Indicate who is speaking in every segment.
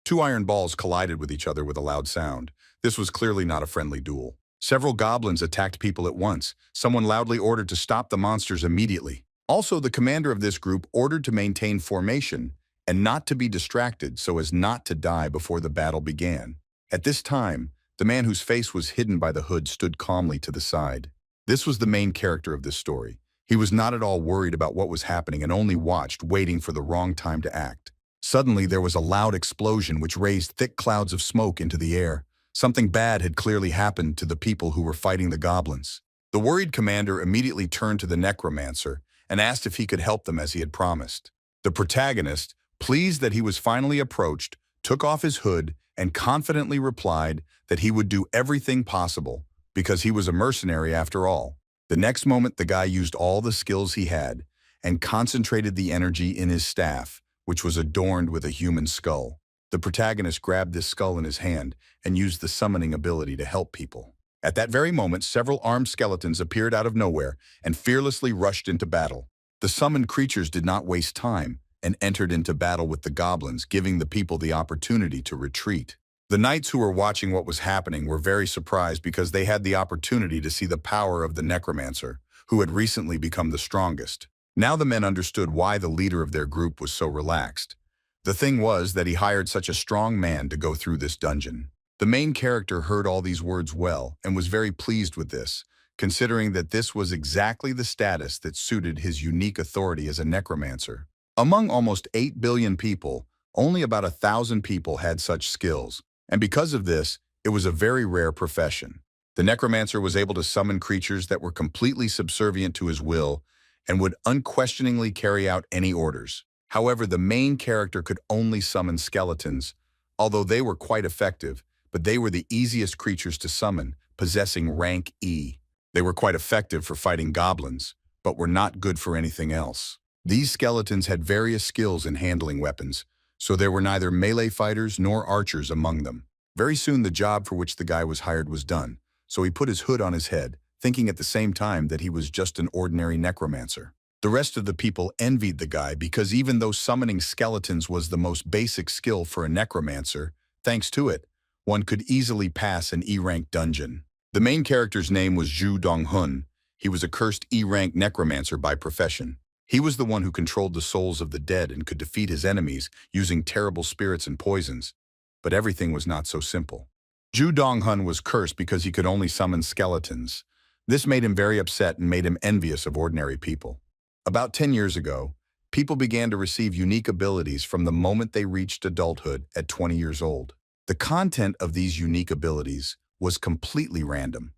Speaker 1: Two iron balls collided with each other with a loud sound. This was clearly not a friendly duel. Several goblins attacked people at once. Someone loudly ordered to stop the monsters immediately. Also, the commander of this group ordered to maintain formation and not to be distracted so as not to die before the battle began. At this time, the man whose face was hidden by the hood stood calmly to the side. This was the main character of this story. He was not at all worried about what was happening and only watched, waiting for the wrong time to act. Suddenly, there was a loud explosion which raised thick clouds of smoke into the air. Something bad had clearly happened to the people who were fighting the goblins. The worried commander immediately turned to the necromancer and asked if he could help them as he had promised. The protagonist, pleased that he was finally approached, took off his hood and confidently replied that he would do everything possible because he was a mercenary after all. The next moment, the guy used all the skills he had and concentrated the energy in his staff, which was adorned with a human skull. The protagonist grabbed this skull in his hand and used the summoning ability to help people. At that very moment, several armed skeletons appeared out of nowhere and fearlessly rushed into battle. The summoned creatures did not waste time and entered into battle with the goblins, giving the people the opportunity to retreat. The knights who were watching what was happening were very surprised because they had the opportunity to see the power of the necromancer, who had recently become the strongest. Now the men understood why the leader of their group was so relaxed. The thing was that he hired such a strong man to go through this dungeon. The main character heard all these words well and was very pleased with this, considering that this was exactly the status that suited his unique authority as a necromancer. Among almost 8 billion people, only about 1,000 people had such skills, and because of this, it was a very rare profession. The necromancer was able to summon creatures that were completely subservient to his will and would unquestioningly carry out any orders. However, the main character could only summon skeletons, although they were quite effective, but they were the easiest creatures to summon, possessing rank E. They were quite effective for fighting goblins, but were not good for anything else. These skeletons had various skills in handling weapons, so there were neither melee fighters nor archers among them. Very soon the job for which the guy was hired was done, so he put his hood on his head, thinking at the same time that he was just an ordinary necromancer. The rest of the people envied the guy because even though summoning skeletons was the most basic skill for a necromancer, thanks to it, one could easily pass an E-rank dungeon. The main character's name was Zhu Donghun. He was a cursed E-rank necromancer by profession. He was the one who controlled the souls of the dead and could defeat his enemies using terrible spirits and poisons. But everything was not so simple. Zhu Donghun was cursed because he could only summon skeletons. This made him very upset and made him envious of ordinary people. About 10 years ago, people began to receive unique abilities from the moment they reached adulthood at 20 years old. The content of these unique abilities was completely random.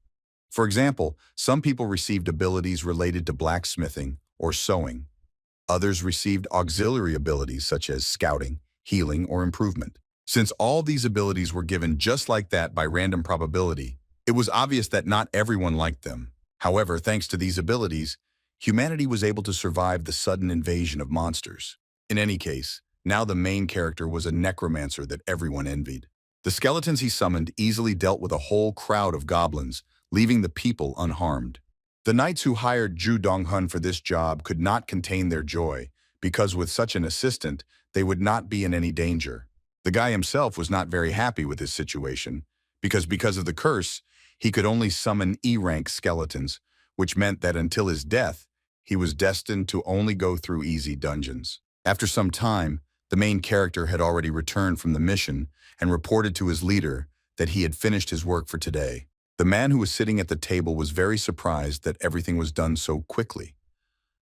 Speaker 1: For example, some people received abilities related to blacksmithing or sewing. Others received auxiliary abilities such as scouting, healing, or improvement. Since all these abilities were given just like that by random probability, it was obvious that not everyone liked them. However, thanks to these abilities, humanity was able to survive the sudden invasion of monsters. In any case, now the main character was a necromancer that everyone envied. The skeletons he summoned easily dealt with a whole crowd of goblins, leaving the people unharmed. The knights who hired Zhu Donghun for this job could not contain their joy, because with such an assistant, they would not be in any danger. The guy himself was not very happy with his situation, because of the curse, he could only summon E-rank skeletons, which meant that until his death, he was destined to only go through easy dungeons. After some time, the main character had already returned from the mission and reported to his leader that he had finished his work for today. The man who was sitting at the table was very surprised that everything was done so quickly.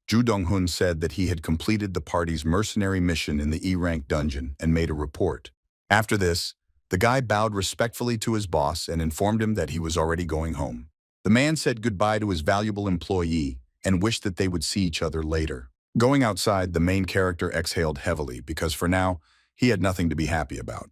Speaker 1: Zhu Donghun said that he had completed the party's mercenary mission in the E-rank dungeon and made a report. After this, the guy bowed respectfully to his boss and informed him that he was already going home. The man said goodbye to his valuable employee and wished that they would see each other later. Going outside, the main character exhaled heavily because for now, he had nothing to be happy about.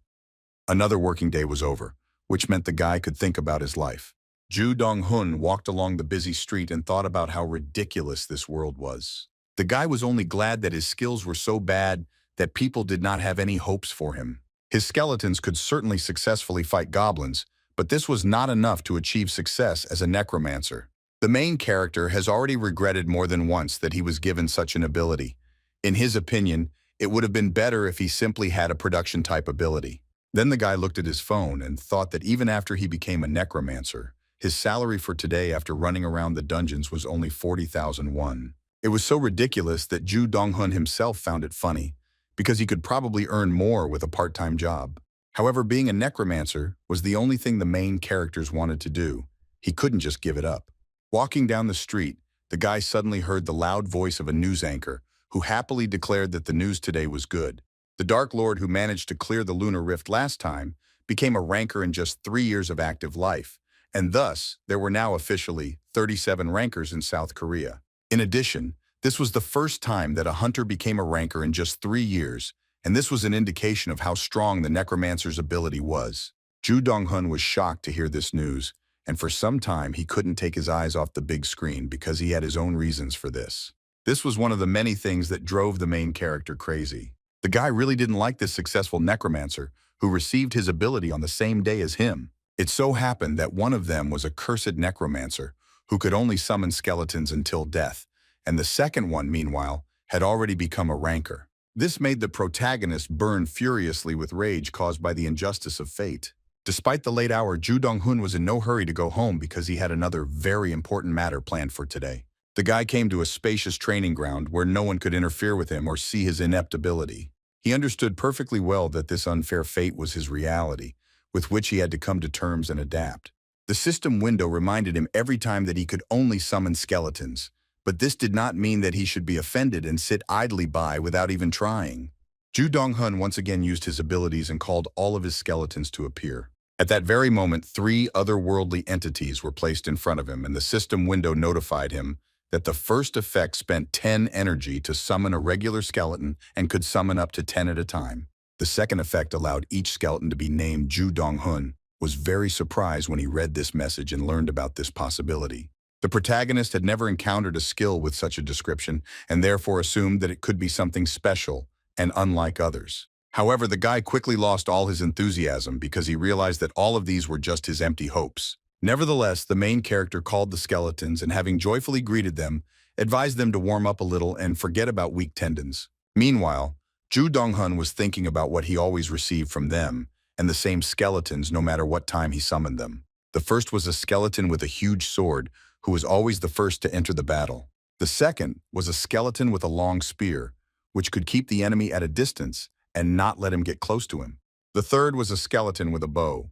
Speaker 1: Another working day was over, which meant the guy could think about his life. Zhu Donghun walked along the busy street and thought about how ridiculous this world was. The guy was only glad that his skills were so bad that people did not have any hopes for him. His skeletons could certainly successfully fight goblins, but this was not enough to achieve success as a necromancer. The main character has already regretted more than once that he was given such an ability. In his opinion, it would have been better if he simply had a production-type ability. Then the guy looked at his phone and thought that even after he became a necromancer, his salary for today after running around the dungeons was only 40,000 won. It was so ridiculous that Ju Dong-hun himself found it funny, because he could probably earn more with a part-time job. However, being a necromancer was the only thing the main characters wanted to do. He couldn't just give it up. Walking down the street, the guy suddenly heard the loud voice of a news anchor, who happily declared that the news today was good. The Dark Lord who managed to clear the lunar rift last time became a ranker in just 3 years of active life, and thus there were now officially 37 rankers in South Korea. In addition, this was the first time that a hunter became a ranker in just 3 years, and this was an indication of how strong the necromancer's ability was. Ju Dong-hun was shocked to hear this news, and for some time he couldn't take his eyes off the big screen because he had his own reasons for this. This was one of the many things that drove the main character crazy. The guy really didn't like this successful necromancer who received his ability on the same day as him. It so happened that one of them was a cursed necromancer who could only summon skeletons until death, and the second one, meanwhile, had already become a ranker. This made the protagonist burn furiously with rage caused by the injustice of fate. Despite the late hour, Ju Dong-hun was in no hurry to go home because he had another very important matter planned for today. The guy came to a spacious training ground where no one could interfere with him or see his inept ability. He understood perfectly well that this unfair fate was his reality, with which he had to come to terms and adapt. The system window reminded him every time that he could only summon skeletons, but this did not mean that he should be offended and sit idly by without even trying. Ju Dong-hun once again used his abilities and called all of his skeletons to appear. At that very moment, 3 otherworldly entities were placed in front of him, and the system window notified him that the first effect spent 10 energy to summon a regular skeleton and could summon up to 10 at a time. The second effect allowed each skeleton to be named Ju Dong-hun, was very surprised when he read this message and learned about this possibility. The protagonist had never encountered a skill with such a description and therefore assumed that it could be something special and unlike others. However, the guy quickly lost all his enthusiasm because he realized that all of these were just his empty hopes. Nevertheless, the main character called the skeletons and, having joyfully greeted them, advised them to warm up a little and forget about weak tendons. Meanwhile, Ju Dong-hun was thinking about what he always received from them, and the same skeletons no matter what time he summoned them. The first was a skeleton with a huge sword, who was always the first to enter the battle. The second was a skeleton with a long spear, which could keep the enemy at a distance and not let him get close to him. The third was a skeleton with a bow.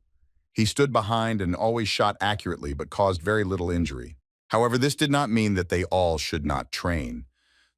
Speaker 1: He stood behind and always shot accurately but caused very little injury. However, this did not mean that they all should not train.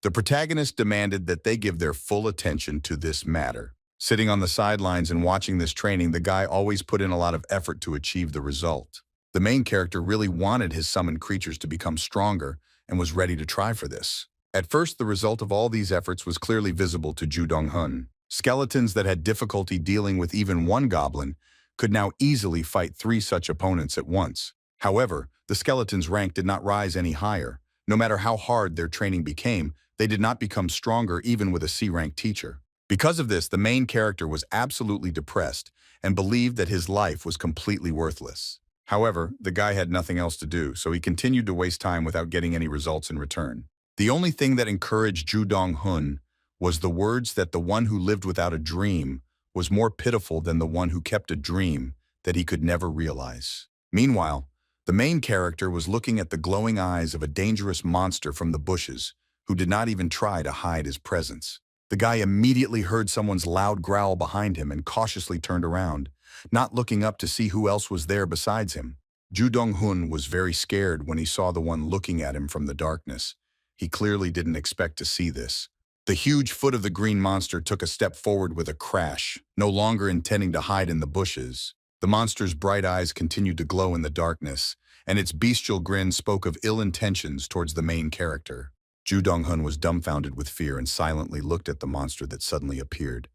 Speaker 1: The protagonist demanded that they give their full attention to this matter. Sitting on the sidelines and watching this training, the guy always put in a lot of effort to achieve the result. The main character really wanted his summoned creatures to become stronger and was ready to try for this. At first, the result of all these efforts was clearly visible to Ju Dong-hun. Skeletons that had difficulty dealing with even one goblin could now easily fight 3 such opponents at once. However, the skeletons' rank did not rise any higher. No matter how hard their training became, they did not become stronger even with a C-rank teacher. Because of this, the main character was absolutely depressed and believed that his life was completely worthless. However, the guy had nothing else to do, so he continued to waste time without getting any results in return. The only thing that encouraged Ju Dong-hun was the words that the one who lived without a dream was more pitiful than the one who kept a dream that he could never realize. Meanwhile, the main character was looking at the glowing eyes of a dangerous monster from the bushes, who did not even try to hide his presence. The guy immediately heard someone's loud growl behind him and cautiously turned around, not looking up to see who else was there besides him. Ju Dong-hun was very scared when he saw the one looking at him from the darkness. He clearly didn't expect to see this. The huge foot of the green monster took a step forward with a crash, no longer intending to hide in the bushes. The monster's bright eyes continued to glow in the darkness, and its bestial grin spoke of ill intentions towards the main character. Ju Dong-hun was dumbfounded with fear and silently looked at the monster that suddenly appeared,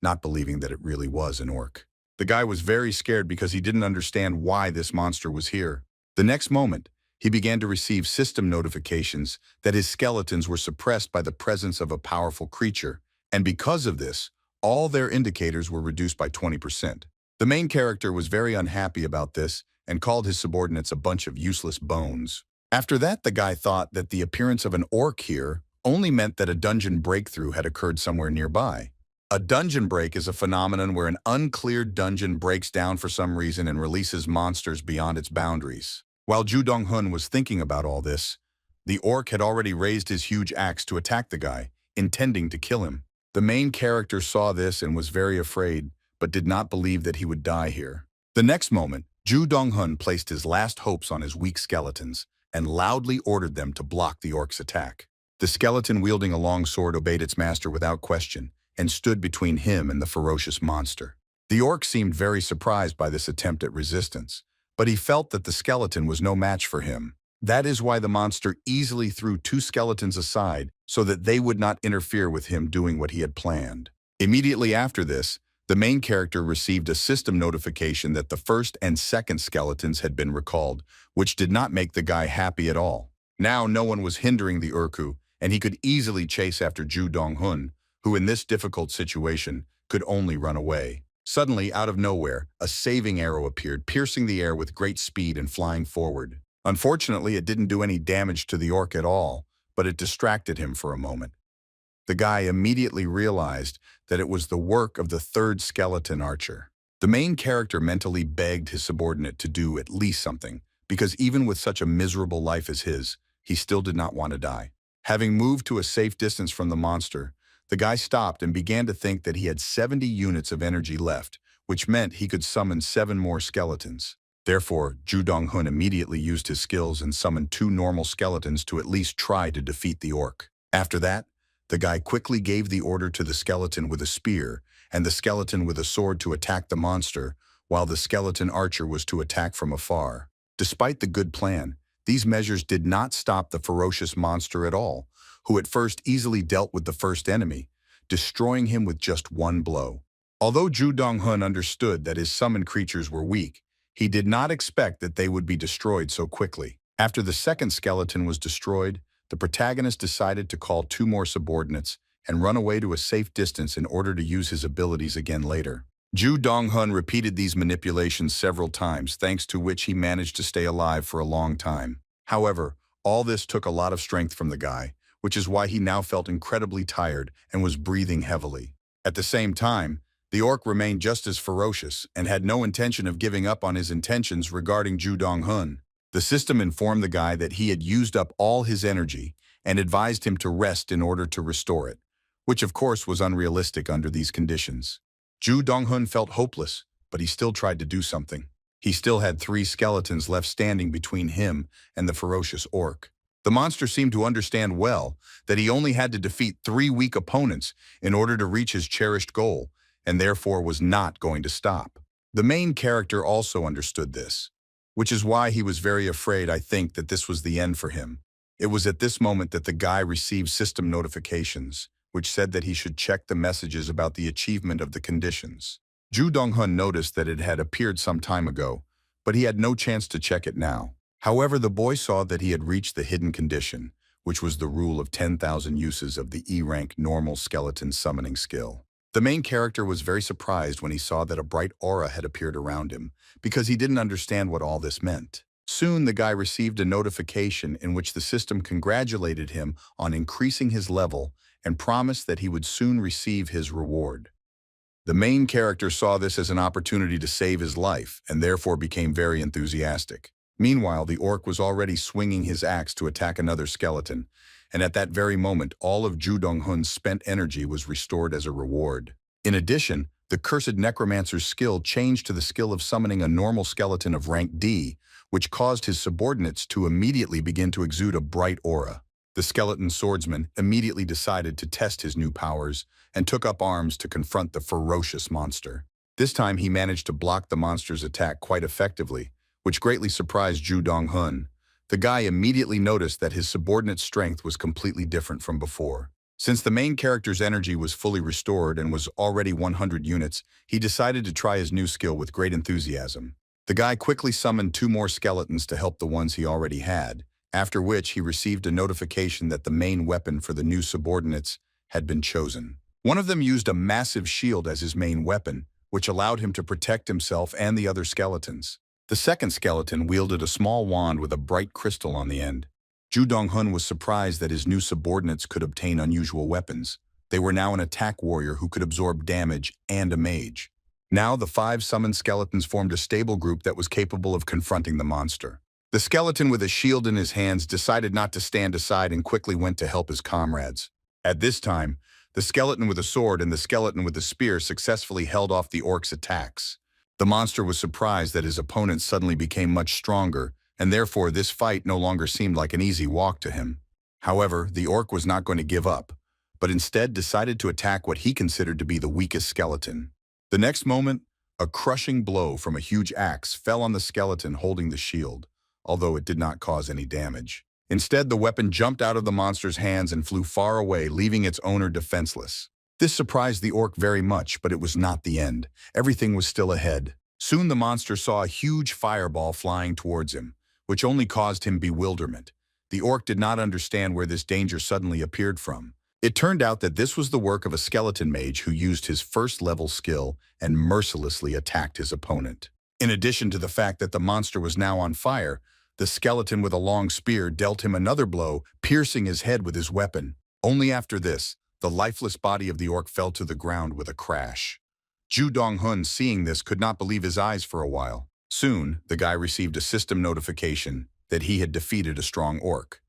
Speaker 1: not believing that it really was an orc. The guy was very scared because he didn't understand why this monster was here. The next moment, he began to receive system notifications that his skeletons were suppressed by the presence of a powerful creature, and because of this, all their indicators were reduced by 20%. The main character was very unhappy about this and called his subordinates a bunch of useless bones. After that, the guy thought that the appearance of an orc here only meant that a dungeon breakthrough had occurred somewhere nearby. A dungeon break is a phenomenon where an uncleared dungeon breaks down for some reason and releases monsters beyond its boundaries. While Ju Dong-hun was thinking about all this, the orc had already raised his huge axe to attack the guy, intending to kill him. The main character saw this and was very afraid, but did not believe that he would die here. The next moment, Ju Dong-hun placed his last hopes on his weak skeletons and loudly ordered them to block the orc's attack. The skeleton wielding a long sword obeyed its master without question and stood between him and the ferocious monster. The orc seemed very surprised by this attempt at resistance, but he felt that the skeleton was no match for him. That is why the monster easily threw two skeletons aside so that they would not interfere with him doing what he had planned. Immediately after this, the main character received a system notification that the first and second skeletons had been recalled, which did not make the guy happy at all. Now no one was hindering the Urku, and he could easily chase after Ju Dong-hun, who in this difficult situation could only run away. Suddenly, out of nowhere, a saving arrow appeared, piercing the air with great speed and flying forward. Unfortunately, it didn't do any damage to the orc at all, but it distracted him for a moment. The guy immediately realized that it was the work of the third skeleton archer. The main character mentally begged his subordinate to do at least something, because even with such a miserable life as his, he still did not want to die. Having moved to a safe distance from the monster, the guy stopped and began to think that he had 70 units of energy left, which meant he could summon 7 more skeletons. Therefore, Ju Dong-hun immediately used his skills and summoned 2 normal skeletons to at least try to defeat the orc. After that, the guy quickly gave the order to the skeleton with a spear and the skeleton with a sword to attack the monster, while the skeleton archer was to attack from afar. Despite the good plan, these measures did not stop the ferocious monster at all, who at first easily dealt with the first enemy, destroying him with just 1 blow. Although Ju Dong-hun understood that his summoned creatures were weak, he did not expect that they would be destroyed so quickly. After the second skeleton was destroyed, the protagonist decided to call 2 more subordinates and run away to a safe distance in order to use his abilities again later. Ju Dong-hun repeated these manipulations several times, thanks to which he managed to stay alive for a long time. However, all this took a lot of strength from the guy, which is why he now felt incredibly tired and was breathing heavily. At the same time, the orc remained just as ferocious and had no intention of giving up on his intentions regarding Ju Dong-hun. The system informed the guy that he had used up all his energy and advised him to rest in order to restore it, which of course was unrealistic under these conditions. Ju Dong-hun felt hopeless, but he still tried to do something. He still had 3 skeletons left standing between him and the ferocious orc. The monster seemed to understand well that he only had to defeat 3 weak opponents in order to reach his cherished goal, and therefore was not going to stop. The main character also understood this, which is why he was very afraid, I think, that this was the end for him. It was at this moment that the guy received system notifications, which said that he should check the messages about the achievement of the conditions. Ju Dong-hun noticed that it had appeared some time ago, but he had no chance to check it now. However, the boy saw that he had reached the hidden condition, which was the rule of 10,000 uses of the E-rank normal skeleton summoning skill. The main character was very surprised when he saw that a bright aura had appeared around him, because he didn't understand what all this meant. Soon the guy received a notification in which the system congratulated him on increasing his level and promised that he would soon receive his reward. The main character saw this as an opportunity to save his life and therefore became very enthusiastic. Meanwhile, the orc was already swinging his axe to attack another skeleton, and at that very moment, all of Ju Dong-hun's spent energy was restored as a reward. In addition, the cursed necromancer's skill changed to the skill of summoning a normal skeleton of rank D, which caused his subordinates to immediately begin to exude a bright aura. The skeleton swordsman immediately decided to test his new powers and took up arms to confront the ferocious monster. This time he managed to block the monster's attack quite effectively, which greatly surprised Ju Dong-hun. The guy immediately noticed that his subordinate's strength was completely different from before. Since the main character's energy was fully restored and was already 100 units, he decided to try his new skill with great enthusiasm. The guy quickly summoned 2 more skeletons to help the ones he already had, after which he received a notification that the main weapon for the new subordinates had been chosen. One of them used a massive shield as his main weapon, which allowed him to protect himself and the other skeletons. The second skeleton wielded a small wand with a bright crystal on the end. Ju Dong-hun was surprised that his new subordinates could obtain unusual weapons, They were now an attack warrior who could absorb damage and a mage. Now the 5 summoned skeletons formed a stable group that was capable of confronting the monster. The skeleton with a shield in his hands decided not to stand aside and quickly went to help his comrades. At this time, the skeleton with a sword and the skeleton with a spear successfully held off the orc's attacks. The monster was surprised that his opponent suddenly became much stronger, and therefore this fight no longer seemed like an easy walk to him. However, the orc was not going to give up, but instead decided to attack what he considered to be the weakest skeleton. The next moment, a crushing blow from a huge axe fell on the skeleton holding the shield, although it did not cause any damage. Instead, the weapon jumped out of the monster's hands and flew far away, leaving its owner defenseless. This surprised the orc very much, but it was not the end. Everything was still ahead. Soon the monster saw a huge fireball flying towards him, which only caused him bewilderment. The orc did not understand where this danger suddenly appeared from. It turned out that this was the work of a skeleton mage who used his first-level skill and mercilessly attacked his opponent. In addition to the fact that the monster was now on fire, the skeleton with a long spear dealt him another blow, piercing his head with his weapon. Only after this, the lifeless body of the orc fell to the ground with a crash. Ju Dong-hun, seeing this, could not believe his eyes for a while. Soon, the guy received a system notification that he had defeated a strong orc.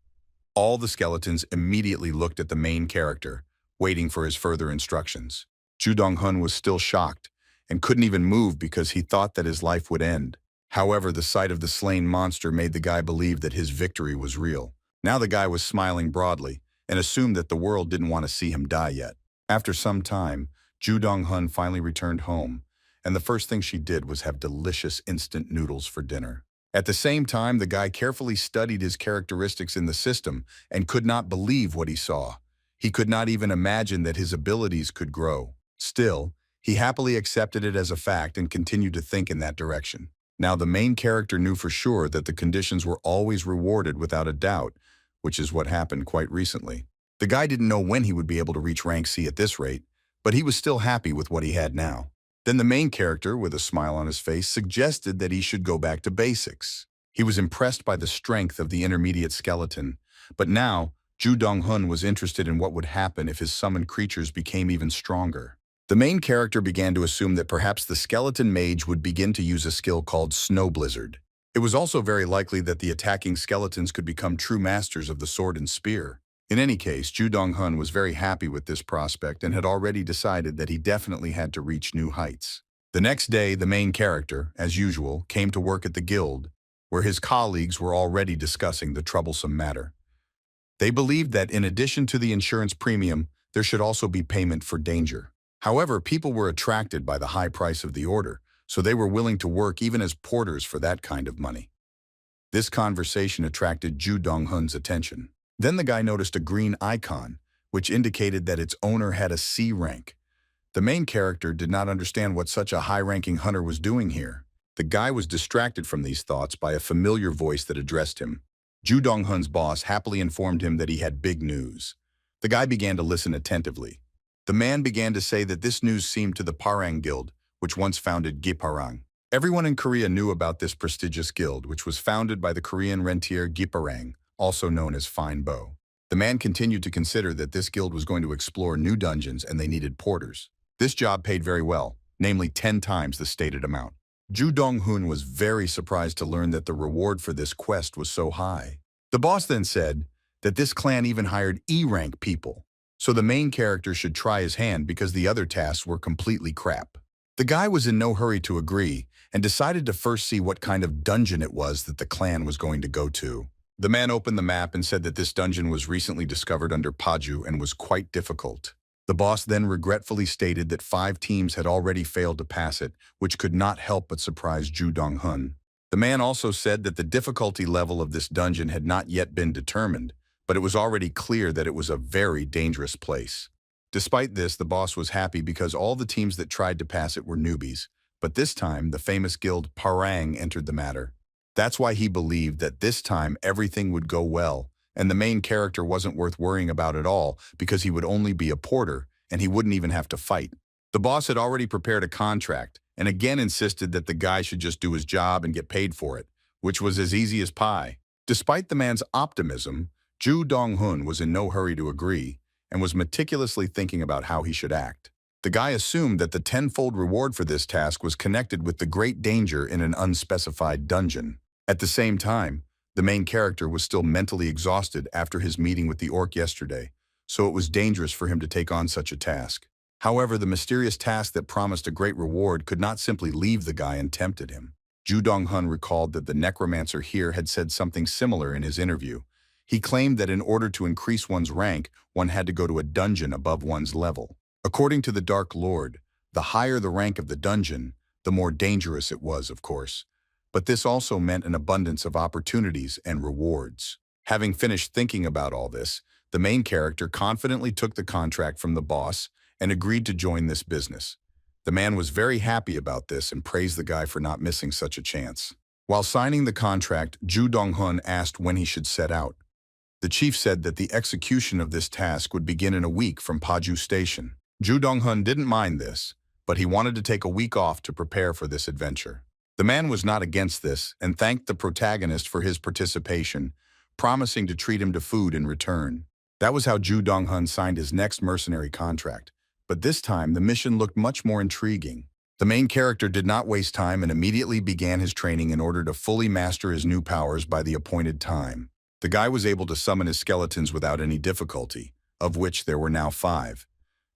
Speaker 1: All the skeletons immediately looked at the main character, waiting for his further instructions. Ju Dong-hun was still shocked and couldn't even move because he thought that his life would end. However, the sight of the slain monster made the guy believe that his victory was real. Now the guy was smiling broadly and assumed that the world didn't want to see him die yet. After some time, Ju Dong-hun finally returned home, and the first thing she did was have delicious instant noodles for dinner. At the same time, the guy carefully studied his characteristics in the system and could not believe what he saw. He could not even imagine that his abilities could grow. Still, he happily accepted it as a fact and continued to think in that direction. Now the main character knew for sure that the conditions were always rewarded without a doubt, which is what happened quite recently. The guy didn't know when he would be able to reach rank C at this rate, but he was still happy with what he had now. Then the main character, with a smile on his face, suggested that he should go back to basics. He was impressed by the strength of the intermediate skeleton, but now Ju Dong-hun was interested in what would happen if his summoned creatures became even stronger. The main character began to assume that perhaps the skeleton mage would begin to use a skill called Snow Blizzard. It was also very likely that the attacking skeletons could become true masters of the sword and spear. In any case, Ju Dong-hun was very happy with this prospect and had already decided that he definitely had to reach new heights. The next day, the main character, as usual, came to work at the guild, where his colleagues were already discussing the troublesome matter. They believed that in addition to the insurance premium, there should also be payment for danger. However, people were attracted by the high price of the order, so they were willing to work even as porters for that kind of money. This conversation attracted Ju Dong-hun's attention. Then the guy noticed a green icon, which indicated that its owner had a C rank. The main character did not understand what such a high-ranking hunter was doing here. The guy was distracted from these thoughts by a familiar voice that addressed him. Ju Dong-hun's boss happily informed him that he had big news. The guy began to listen attentively. The man began to say that this news seemed to the Parang Guild, which once founded Giparang. Everyone in Korea knew about this prestigious guild, which was founded by the Korean rentier Giparang, also known as Fine Bow. The man continued to consider that this guild was going to explore new dungeons and they needed porters. This job paid very well, namely 10 times the stated amount. Ju Dong-hun was very surprised to learn that the reward for this quest was so high. The boss then said that this clan even hired E-rank people, so the main character should try his hand because the other tasks were completely crap. The guy was in no hurry to agree and decided to first see what kind of dungeon it was that the clan was going to go to. The man opened the map and said that this dungeon was recently discovered under Paju and was quite difficult. The boss then regretfully stated that 5 teams had already failed to pass it, which could not help but surprise Ju Dong-hun. The man also said that the difficulty level of this dungeon had not yet been determined, but it was already clear that it was a very dangerous place. Despite this, the boss was happy because all the teams that tried to pass it were newbies, but this time the famous guild Parang entered the matter. That's why he believed that this time everything would go well, and the main character wasn't worth worrying about at all because he would only be a porter and he wouldn't even have to fight. The boss had already prepared a contract and again insisted that the guy should just do his job and get paid for it, which was as easy as pie. Despite the man's optimism, Ju Dong-hun was in no hurry to agree, and was meticulously thinking about how he should act. The guy assumed that the tenfold reward for this task was connected with the great danger in an unspecified dungeon. At the same time, the main character was still mentally exhausted after his meeting with the orc yesterday, so it was dangerous for him to take on such a task. However, the mysterious task that promised a great reward could not simply leave the guy and tempted him. Ju Dong-hun recalled that the necromancer here had said something similar in his interview. He claimed that in order to increase one's rank, one had to go to a dungeon above one's level. According to the Dark Lord, the higher the rank of the dungeon, the more dangerous it was, of course. But this also meant an abundance of opportunities and rewards. Having finished thinking about all this, the main character confidently took the contract from the boss and agreed to join this business. The man was very happy about this and praised the guy for not missing such a chance. While signing the contract, Ju Dong-hun asked when he should set out. The chief said that the execution of this task would begin in a week from Paju Station. Ju Dong-hun didn't mind this, but he wanted to take a week off to prepare for this adventure. The man was not against this and thanked the protagonist for his participation, promising to treat him to food in return. That was how Ju Dong-hun signed his next mercenary contract. But this time, the mission looked much more intriguing. The main character did not waste time and immediately began his training in order to fully master his new powers by the appointed time. The guy was able to summon his skeletons without any difficulty, of which there were now 5.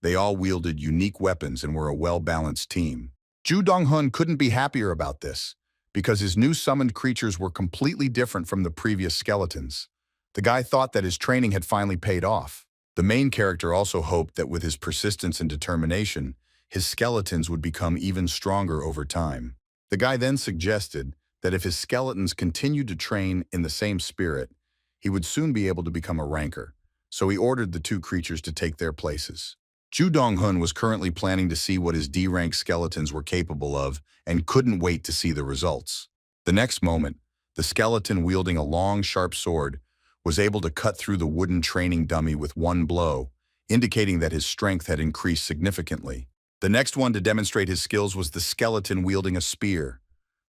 Speaker 1: They all wielded unique weapons and were a well-balanced team. Ju Dong-hun couldn't be happier about this, because his new summoned creatures were completely different from the previous skeletons. The guy thought that his training had finally paid off. The main character also hoped that with his persistence and determination, his skeletons would become even stronger over time. The guy then suggested that if his skeletons continued to train in the same spirit, he would soon be able to become a ranker, so he ordered the 2 creatures to take their places. Ju Dong-hun was currently planning to see what his D-rank skeletons were capable of and couldn't wait to see the results. The next moment, the skeleton wielding a long, sharp sword was able to cut through the wooden training dummy with one blow, indicating that his strength had increased significantly. The next one to demonstrate his skills was the skeleton wielding a spear.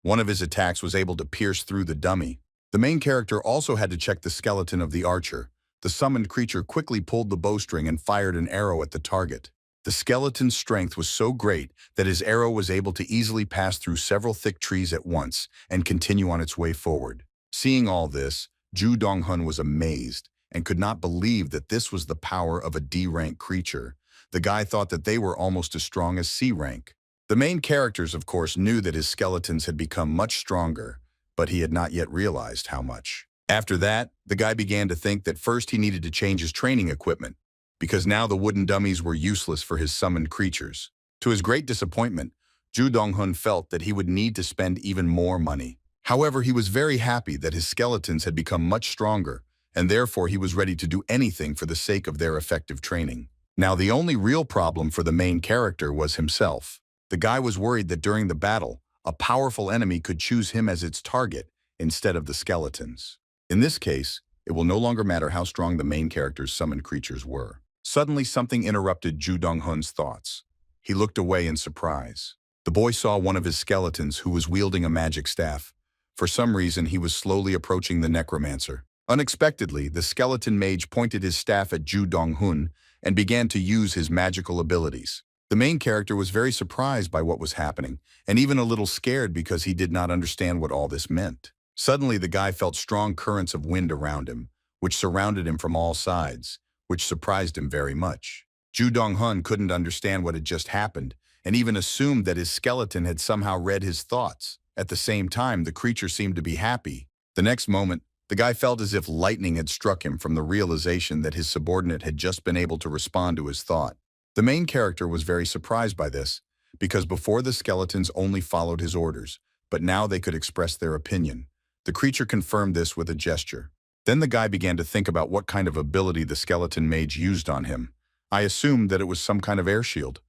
Speaker 1: One of his attacks was able to pierce through the dummy. The main character also had to check the skeleton of the archer. The summoned creature quickly pulled the bowstring and fired an arrow at the target. The skeleton's strength was so great that his arrow was able to easily pass through several thick trees at once and continue on its way forward. Seeing all this, Ju Dong-hun was amazed and could not believe that this was the power of a D-rank creature. The guy thought that they were almost as strong as C-rank. The main characters, of course, knew that his skeletons had become much stronger, but he had not yet realized how much. After that, the guy began to think that first he needed to change his training equipment, because now the wooden dummies were useless for his summoned creatures. To his great disappointment, Ju Dong-hun felt that he would need to spend even more money. However, he was very happy that his skeletons had become much stronger, and therefore he was ready to do anything for the sake of their effective training. Now, the only real problem for the main character was himself. The guy was worried that during the battle, a powerful enemy could choose him as its target instead of the skeletons. In this case, it will no longer matter how strong the main character's summoned creatures were. Suddenly, something interrupted Ju Dong-hun's thoughts. He looked away in surprise. The boy saw one of his skeletons who was wielding a magic staff. For some reason, he was slowly approaching the necromancer. Unexpectedly, the skeleton mage pointed his staff at Ju Dong-hun and began to use his magical abilities. The main character was very surprised by what was happening, and even a little scared because he did not understand what all this meant. Suddenly, the guy felt strong currents of wind around him, which surrounded him from all sides, which surprised him very much. Ju Dong-hun couldn't understand what had just happened, and even assumed that his skeleton had somehow read his thoughts. At the same time, the creature seemed to be happy. The next moment, the guy felt as if lightning had struck him from the realization that his subordinate had just been able to respond to his thought. The main character was very surprised by this, because before the skeletons only followed his orders, but now they could express their opinion. The creature confirmed this with a gesture. Then the guy began to think about what kind of ability the skeleton mage used on him. I assumed that it was some kind of air shield.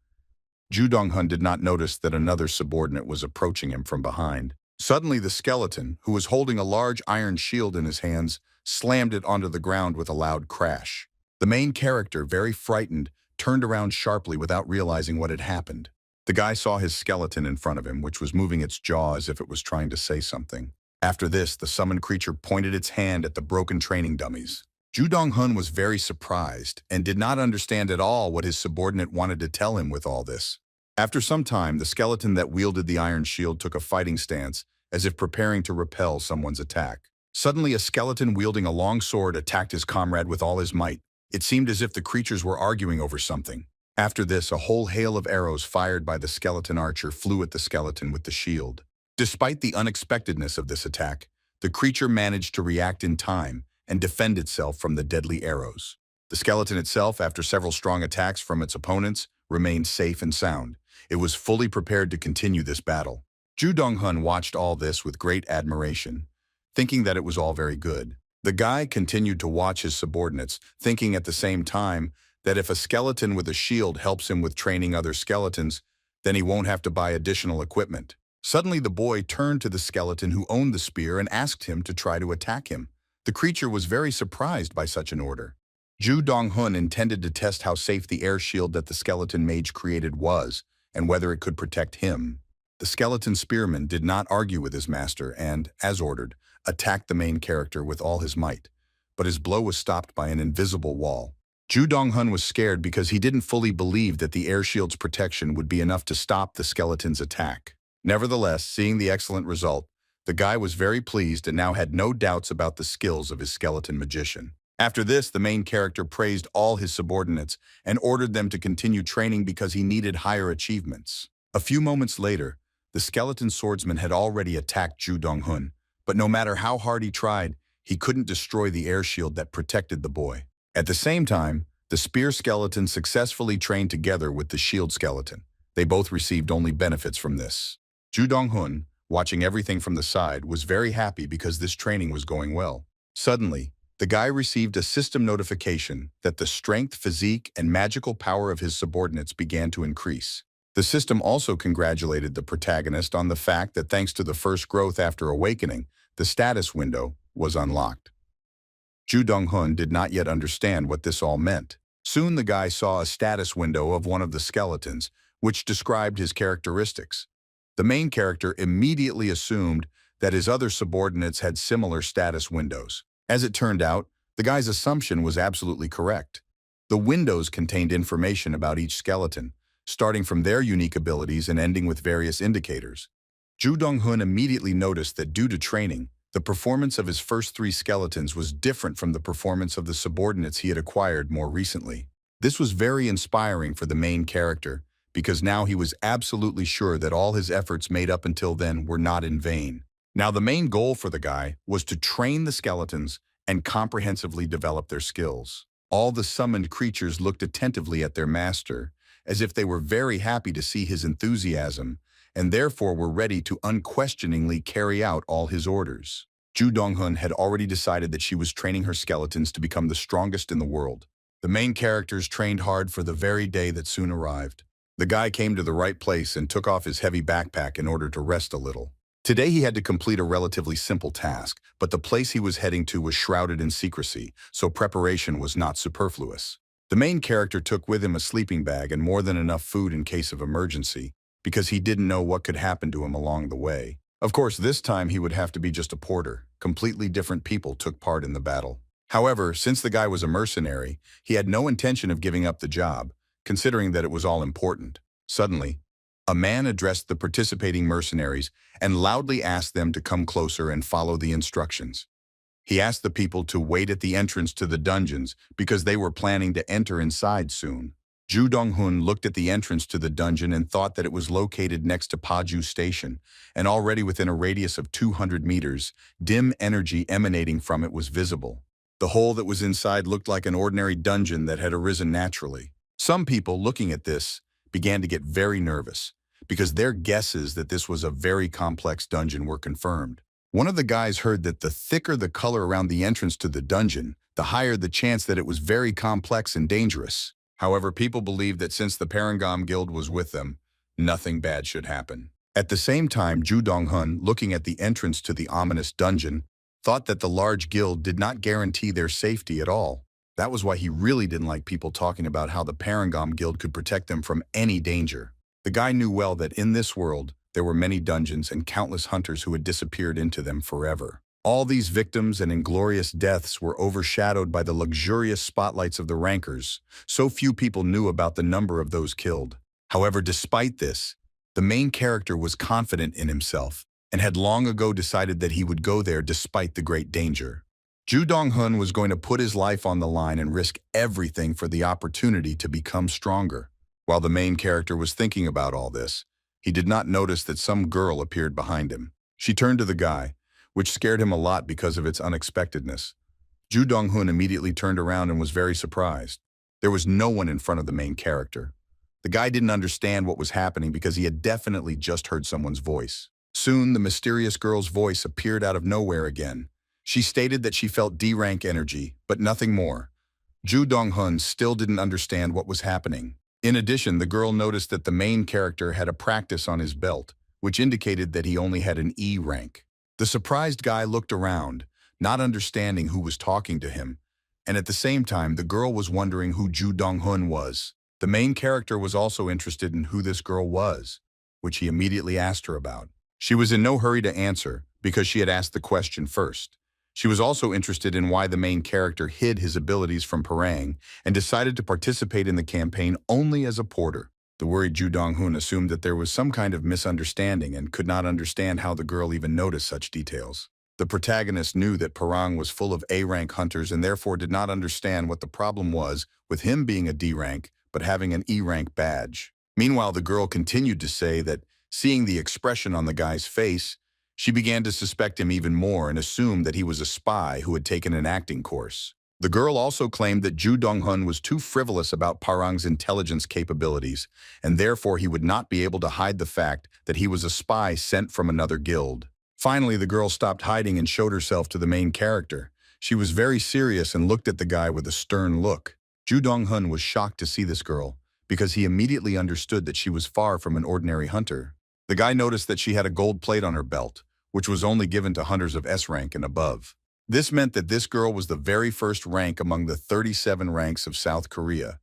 Speaker 1: Ju Dong-hun did not notice that another subordinate was approaching him from behind. Suddenly, the skeleton, who was holding a large iron shield in his hands, slammed it onto the ground with a loud crash. The main character, very frightened, turned around sharply without realizing what had happened. The guy saw his skeleton in front of him, which was moving its jaw as if it was trying to say something. After this, the summoned creature pointed its hand at the broken training dummies. Ju Dong-hun was very surprised and did not understand at all what his subordinate wanted to tell him with all this. After some time, the skeleton that wielded the iron shield took a fighting stance, as if preparing to repel someone's attack. Suddenly, a skeleton wielding a long sword attacked his comrade with all his might. It seemed as if the creatures were arguing over something. After this, a whole hail of arrows fired by the skeleton archer flew at the skeleton with the shield. Despite the unexpectedness of this attack, the creature managed to react in time and defend itself from the deadly arrows. The skeleton itself, after several strong attacks from its opponents, remained safe and sound. It was fully prepared to continue this battle. Ju Dong-hun watched all this with great admiration, thinking that it was all very good. The guy continued to watch his subordinates, thinking at the same time that if a skeleton with a shield helps him with training other skeletons, then he won't have to buy additional equipment. Suddenly, the boy turned to the skeleton who owned the spear and asked him to try to attack him. The creature was very surprised by such an order. Ju Dong-hun intended to test how safe the air shield that the skeleton mage created was, and whether it could protect him. The skeleton spearman did not argue with his master and, as ordered, attacked the main character with all his might. But his blow was stopped by an invisible wall. Ju Dong-hun was scared because he didn't fully believe that the air shield's protection would be enough to stop the skeleton's attack. Nevertheless, seeing the excellent result, the guy was very pleased and now had no doubts about the skills of his skeleton magician. After this, the main character praised all his subordinates and ordered them to continue training because he needed higher achievements. A few moments later, the skeleton swordsman had already attacked Ju Dong-hun, but no matter how hard he tried, he couldn't destroy the air shield that protected the boy. At the same time, the spear skeleton successfully trained together with the shield skeleton. They both received only benefits from this. Ju Dong-hun, watching everything from the side, was very happy because this training was going well. Suddenly, the guy received a system notification that the strength, physique, and magical power of his subordinates began to increase. The system also congratulated the protagonist on the fact that thanks to the first growth after awakening, the status window was unlocked. Ju Dong-hun did not yet understand what this all meant. Soon the guy saw a status window of one of the skeletons, which described his characteristics. The main character immediately assumed that his other subordinates had similar status windows. As it turned out, the guy's assumption was absolutely correct. The windows contained information about each skeleton, starting from their unique abilities and ending with various indicators. Ju Dong-hun immediately noticed that due to training, the performance of his first 3 skeletons was different from the performance of the subordinates he had acquired more recently. This was very inspiring for the main character, because now he was absolutely sure that all his efforts made up until then were not in vain. Now the main goal for the guy was to train the skeletons and comprehensively develop their skills. All the summoned creatures looked attentively at their master, as if they were very happy to see his enthusiasm, and therefore were ready to unquestioningly carry out all his orders. Ju Dong-hun had already decided that she was training her skeletons to become the strongest in the world. The main characters trained hard for the very day that soon arrived. The guy came to the right place and took off his heavy backpack in order to rest a little. Today he had to complete a relatively simple task, but the place he was heading to was shrouded in secrecy, so preparation was not superfluous. The main character took with him a sleeping bag and more than enough food in case of emergency, because he didn't know what could happen to him along the way. Of course, this time he would have to be just a porter. Completely different people took part in the battle. However, since the guy was a mercenary, he had no intention of giving up the job, considering that it was all important. Suddenly, a man addressed the participating mercenaries and loudly asked them to come closer and follow the instructions. He asked the people to wait at the entrance to the dungeons because they were planning to enter inside soon. Ju Dong-hun looked at the entrance to the dungeon and thought that it was located next to Paju Station, and already within a radius of 200 meters, dim energy emanating from it was visible. The hole that was inside looked like an ordinary dungeon that had arisen naturally. Some people, looking at this, began to get very nervous, because their guesses that this was a very complex dungeon were confirmed. One of the guys heard that the thicker the color around the entrance to the dungeon, the higher the chance that it was very complex and dangerous. However, people believed that since the Parangam Guild was with them, nothing bad should happen. At the same time, Ju Dong-hun, looking at the entrance to the ominous dungeon, thought that the large guild did not guarantee their safety at all. That was why he really didn't like people talking about how the Parangam Guild could protect them from any danger. The guy knew well that in this world, there were many dungeons and countless hunters who had disappeared into them forever. All these victims and inglorious deaths were overshadowed by the luxurious spotlights of the rankers. So few people knew about the number of those killed. However, despite this, the main character was confident in himself and had long ago decided that he would go there despite the great danger. Ju Dong-hun was going to put his life on the line and risk everything for the opportunity to become stronger. While the main character was thinking about all this, he did not notice that some girl appeared behind him. She turned to the guy, which scared him a lot because of its unexpectedness. Ju Dong-hun immediately turned around and was very surprised. There was no one in front of the main character. The guy didn't understand what was happening because he had definitely just heard someone's voice. Soon, the mysterious girl's voice appeared out of nowhere again. She stated that she felt D-rank energy, but nothing more. Ju Dong-hun still didn't understand what was happening. In addition, the girl noticed that the main character had a practice on his belt, which indicated that he only had an E rank. The surprised guy looked around, not understanding who was talking to him, and at the same time, the girl was wondering who Ju Dong-hun was. The main character was also interested in who this girl was, which he immediately asked her about. She was in no hurry to answer because she had asked the question first. She was also interested in why the main character hid his abilities from Parang and decided to participate in the campaign only as a porter. The worried Ju Dong-hun assumed that there was some kind of misunderstanding and could not understand how the girl even noticed such details. The protagonist knew that Parang was full of A-rank hunters and therefore did not understand what the problem was with him being a D-rank but having an E-rank badge. Meanwhile, the girl continued to say that, seeing the expression on the guy's face, she began to suspect him even more and assumed that he was a spy who had taken an acting course. The girl also claimed that Ju Dong-hun was too frivolous about Parang's intelligence capabilities, and therefore he would not be able to hide the fact that he was a spy sent from another guild. Finally, the girl stopped hiding and showed herself to the main character. She was very serious and looked at the guy with a stern look. Ju Dong-hun was shocked to see this girl, because he immediately understood that she was far from an ordinary hunter. The guy noticed that she had a gold plate on her belt, which was only given to hunters of S rank and above. This meant that this girl was the very first rank among the 37 ranks of South Korea.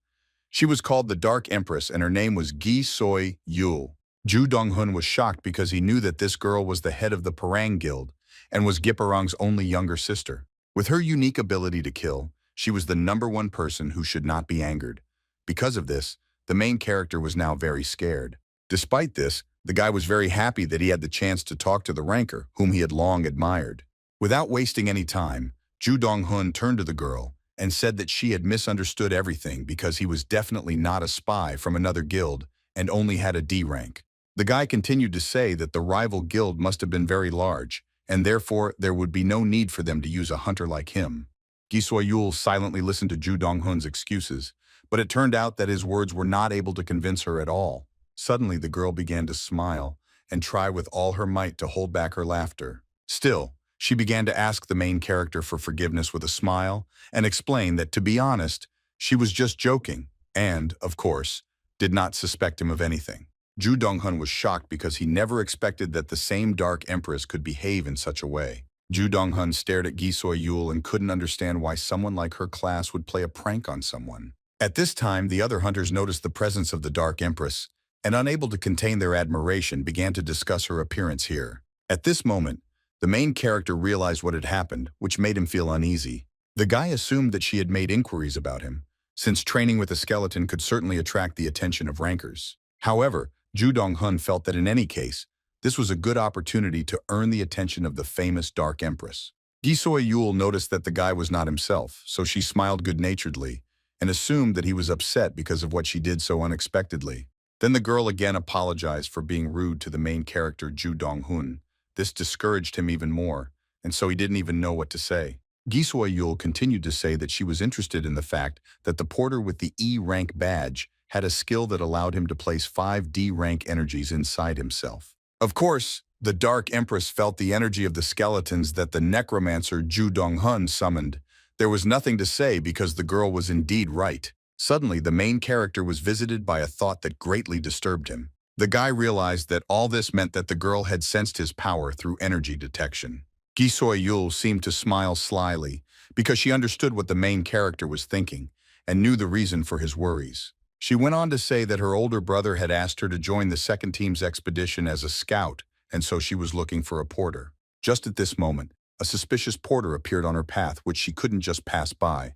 Speaker 1: She was called the Dark Empress and her name was Gi Soi-yul. Ju Dong-hun was shocked because he knew that this girl was the head of the Parang Guild and was Giparang's only younger sister. With her unique ability to kill, she was the #1 person who should not be angered. Because of this, the main character was now very scared. Despite this, the guy was very happy that he had the chance to talk to the ranker, whom he had long admired. Without wasting any time, Ju Dong-hun turned to the girl and said that she had misunderstood everything because he was definitely not a spy from another guild and only had a D rank. The guy continued to say that the rival guild must have been very large, and therefore there would be no need for them to use a hunter like him. Gi Soi-yul silently listened to Ju Dong-hun's excuses, but it turned out that his words were not able to convince her at all. Suddenly, the girl began to smile and try with all her might to hold back her laughter. Still, she began to ask the main character for forgiveness with a smile and explain that, to be honest, she was just joking and, of course, did not suspect him of anything. Ju Dong-hun was shocked because he never expected that the same Dark Empress could behave in such a way. Ju Dong-hun stared at Gi Soi-yul and couldn't understand why someone like her class would play a prank on someone. At this time, the other hunters noticed the presence of the Dark Empress and, unable to contain their admiration, began to discuss her appearance here. At this moment, the main character realized what had happened, which made him feel uneasy. The guy assumed that she had made inquiries about him, since training with a skeleton could certainly attract the attention of rankers. However, Ju Dong-hun felt that in any case, this was a good opportunity to earn the attention of the famous Dark Empress. Gi Soi-yul noticed that the guy was not himself, so she smiled good-naturedly and assumed that he was upset because of what she did so unexpectedly. Then the girl again apologized for being rude to the main character Ju Dong-hun. This discouraged him even more, and so he didn't even know what to say. Gi Soi-yul continued to say that she was interested in the fact that the porter with the E-rank badge had a skill that allowed him to place 5 D-rank energies inside himself. Of course, the Dark Empress felt the energy of the skeletons that the necromancer Ju Dong-hun summoned. There was nothing to say because the girl was indeed right. Suddenly, the main character was visited by a thought that greatly disturbed him. The guy realized that all this meant that the girl had sensed his power through energy detection. Gi Soi-yul seemed to smile slyly because she understood what the main character was thinking and knew the reason for his worries. She went on to say that her older brother had asked her to join the second team's expedition as a scout, and so she was looking for a porter. Just at this moment, a suspicious porter appeared on her path which she couldn't just pass by.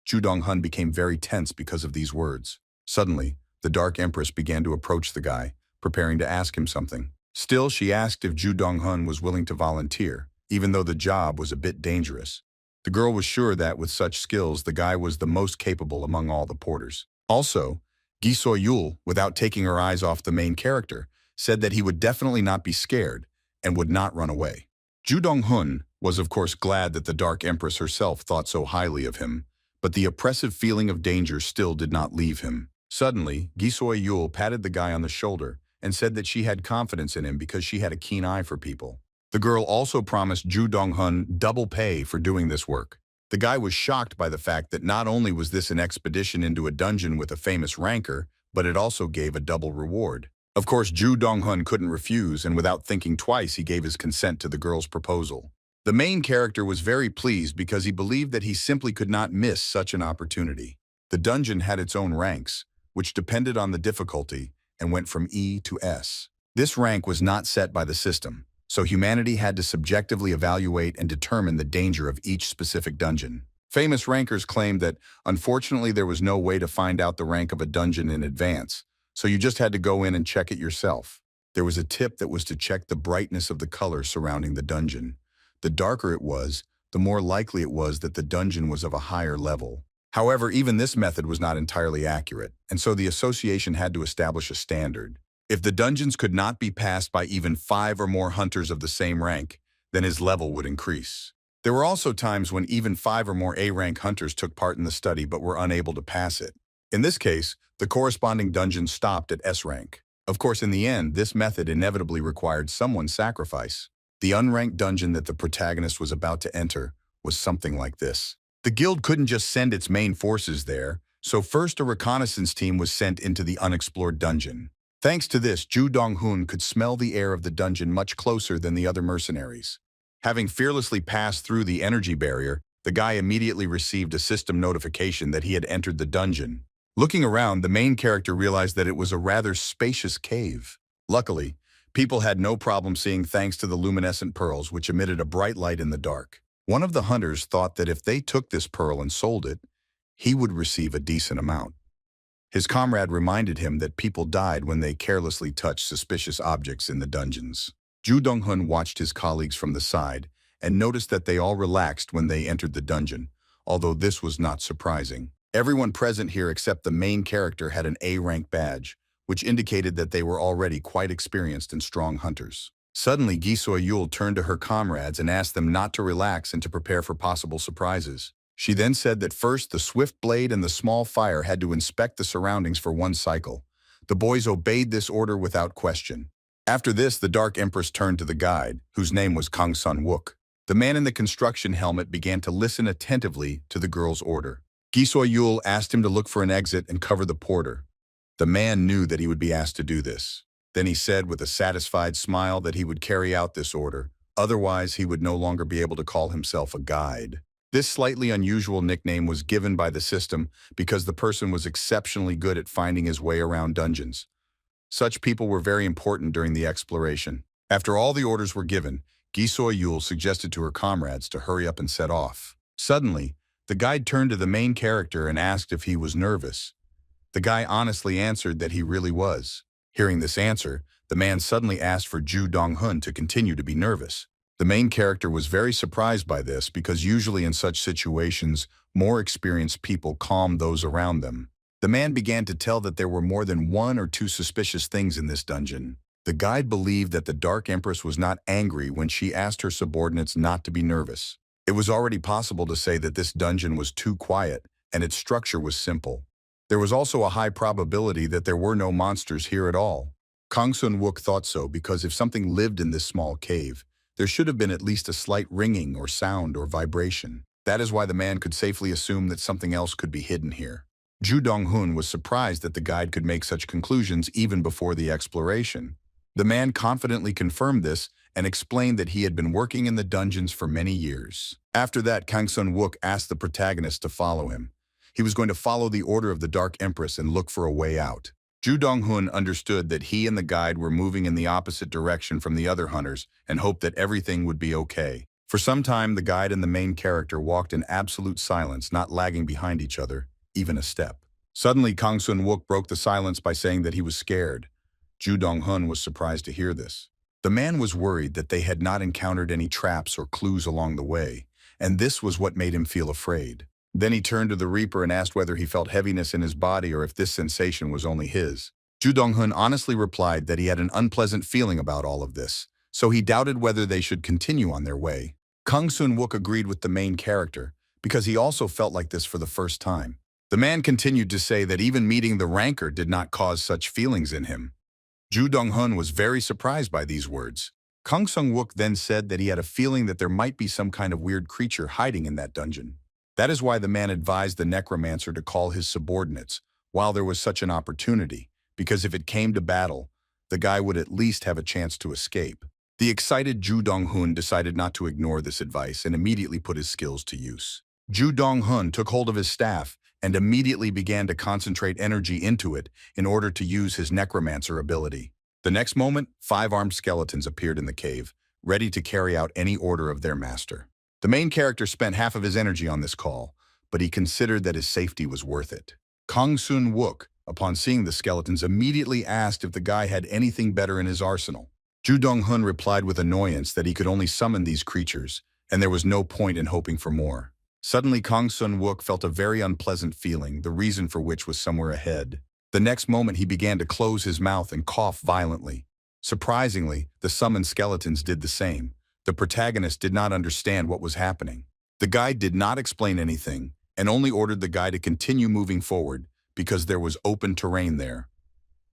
Speaker 1: Ju Dong-hun became very tense because of these words. Suddenly, the Dark Empress began to approach the guy, preparing to ask him something. Still, she asked if Ju Dong-hun was willing to volunteer, even though the job was a bit dangerous. The girl was sure that, with such skills, the guy was the most capable among all the porters. Also, Gi So-yul, without taking her eyes off the main character, said that he would definitely not be scared and would not run away. Ju Dong-hun was of course glad that the Dark Empress herself thought so highly of him, but the oppressive feeling of danger still did not leave him. Suddenly, Gi So-yul patted the guy on the shoulder and said that she had confidence in him because she had a keen eye for people. The girl also promised Ju Dong-hun double pay for doing this work. The guy was shocked by the fact that not only was this an expedition into a dungeon with a famous ranker, but it also gave a double reward. Of course, Ju Dong-hun couldn't refuse, and without thinking twice, he gave his consent to the girl's proposal. The main character was very pleased because he believed that he simply could not miss such an opportunity. The dungeon had its own ranks, which depended on the difficulty and went from E to S. This rank was not set by the system, so humanity had to subjectively evaluate and determine the danger of each specific dungeon. Famous rankers claimed that, unfortunately, there was no way to find out the rank of a dungeon in advance, so you just had to go in and check it yourself. There was a tip that was to check the brightness of the color surrounding the dungeon. The darker it was, the more likely it was that the dungeon was of a higher level. However, even this method was not entirely accurate, and so the association had to establish a standard. If the dungeons could not be passed by even 5 or more hunters of the same rank, then his level would increase. There were also times when even 5 or more A-rank hunters took part in the study but were unable to pass it. In this case, the corresponding dungeon stopped at S rank. Of course, in the end, this method inevitably required someone's sacrifice. The unranked dungeon that the protagonist was about to enter was something like this. The guild couldn't just send its main forces there, so first a reconnaissance team was sent into the unexplored dungeon. Thanks to this, Ju Dong-hun could smell the air of the dungeon much closer than the other mercenaries. Having fearlessly passed through the energy barrier, the guy immediately received a system notification that he had entered the dungeon. Looking around, the main character realized that it was a rather spacious cave. Luckily, people had no problem seeing thanks to the luminescent pearls which emitted a bright light in the dark. One of the hunters thought that if they took this pearl and sold it, he would receive a decent amount. His comrade reminded him that people died when they carelessly touched suspicious objects in the dungeons. Ju Dong-hun watched his colleagues from the side and noticed that they all relaxed when they entered the dungeon, although this was not surprising. Everyone present here except the main character had an A-rank badge, which indicated that they were already quite experienced and strong hunters. Suddenly, Gi So-yul turned to her comrades and asked them not to relax and to prepare for possible surprises. She then said that first the swift blade and the small fire had to inspect the surroundings for one cycle. The boys obeyed this order without question. After this, the Dark Empress turned to the guide, whose name was Kang Sun-wook. The man in the construction helmet began to listen attentively to the girl's order. Gi So-yul asked him to look for an exit and cover the porter. The man knew that he would be asked to do this. Then he said with a satisfied smile that he would carry out this order, otherwise he would no longer be able to call himself a guide. This slightly unusual nickname was given by the system because the person was exceptionally good at finding his way around dungeons. Such people were very important during the exploration. After all the orders were given, Gi So-yul suggested to her comrades to hurry up and set off. Suddenly, the guide turned to the main character and asked if he was nervous. The guy honestly answered that he really was. Hearing this answer, the man suddenly asked for Ju Dong-hun to continue to be nervous. The main character was very surprised by this because usually in such situations, more experienced people calm those around them. The man began to tell that there were more than 1 or 2 suspicious things in this dungeon. The guide believed that the Dark Empress was not angry when she asked her subordinates not to be nervous. It was already possible to say that this dungeon was too quiet and its structure was simple. There was also a high probability that there were no monsters here at all. Kang Sun-wook thought so because if something lived in this small cave, there should have been at least a slight ringing or sound or vibration. That is why the man could safely assume that something else could be hidden here. Ju Dong-hun was surprised that the guide could make such conclusions even before the exploration. The man confidently confirmed this and explained that he had been working in the dungeons for many years. After that, Kang Sun-wook asked the protagonist to follow him. He was going to follow the order of the Dark Empress and look for a way out. Ju Dong-hun understood that he and the guide were moving in the opposite direction from the other hunters and hoped that everything would be okay. For some time, the guide and the main character walked in absolute silence, not lagging behind each other, even a step. Suddenly, Kang Sun-wook broke the silence by saying that he was scared. Ju Dong-hun was surprised to hear this. The man was worried that they had not encountered any traps or clues along the way, and this was what made him feel afraid. Then he turned to the Reaper and asked whether he felt heaviness in his body or if this sensation was only his. Ju Dong-hun honestly replied that he had an unpleasant feeling about all of this, so he doubted whether they should continue on their way. Kang Sun-wook agreed with the main character, because he also felt like this for the first time. The man continued to say that even meeting the rancor did not cause such feelings in him. Ju Dong-hun was very surprised by these words. Kang Sun-wook then said that he had a feeling that there might be some kind of weird creature hiding in that dungeon. That is why the man advised the necromancer to call his subordinates, while there was such an opportunity, because if it came to battle, the guy would at least have a chance to escape. The excited Ju Dong-hun decided not to ignore this advice and immediately put his skills to use. Ju Dong-hun took hold of his staff and immediately began to concentrate energy into it in order to use his necromancer ability. The next moment, 5 armed skeletons appeared in the cave, ready to carry out any order of their master. The main character spent half of his energy on this call, but he considered that his safety was worth it. Kang Sun-wook, upon seeing the skeletons, immediately asked if the guy had anything better in his arsenal. Ju Dong-hun replied with annoyance that he could only summon these creatures, and there was no point in hoping for more. Suddenly, Kang Sun-wook felt a very unpleasant feeling, the reason for which was somewhere ahead. The next moment, he began to close his mouth and cough violently. Surprisingly, the summoned skeletons did the same. The protagonist did not understand what was happening. The guide did not explain anything, and only ordered the guy to continue moving forward because there was open terrain there.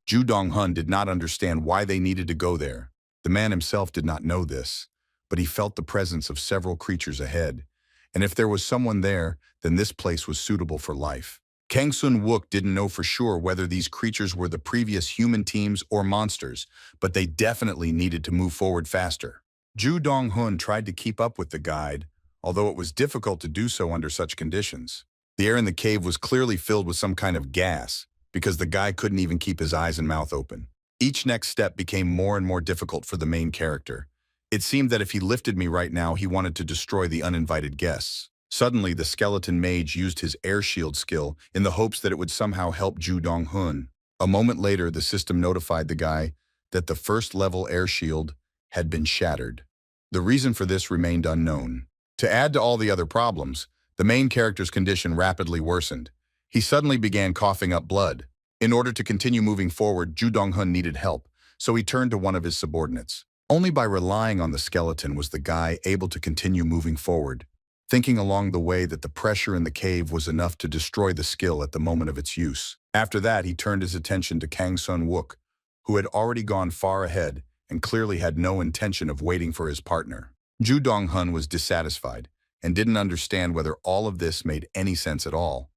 Speaker 1: Ju Dong-hun did not understand why they needed to go there. The man himself did not know this, but he felt the presence of several creatures ahead, and if there was someone there, then this place was suitable for life. Kang Sun-wook didn't know for sure whether these creatures were the previous human teams or monsters, but they definitely needed to move forward faster. Ju Dong-hun tried to keep up with the guide, although it was difficult to do so under such conditions. The air in the cave was clearly filled with some kind of gas, because the guy couldn't even keep his eyes and mouth open. Each next step became more and more difficult for the main character. It seemed that if he lifted me right now, he wanted to destroy the uninvited guests. Suddenly, the skeleton mage used his air shield skill in the hopes that it would somehow help Ju Dong-hun. A moment later, the system notified the guy that the first-level air shield had been shattered. The reason for this remained unknown. To add to all the other problems, the main character's condition rapidly worsened. He suddenly began coughing up blood. In order to continue moving forward, Ju Dong-hun needed help, so he turned to one of his subordinates. Only by relying on the skeleton was the guy able to continue moving forward, thinking along the way that the pressure in the cave was enough to destroy the skill at the moment of its use. After that, he turned his attention to Kang Sun-wook, who had already gone far ahead and clearly had no intention of waiting for his partner. Ju Dong-hun was dissatisfied and didn't understand whether all of this made any sense at all.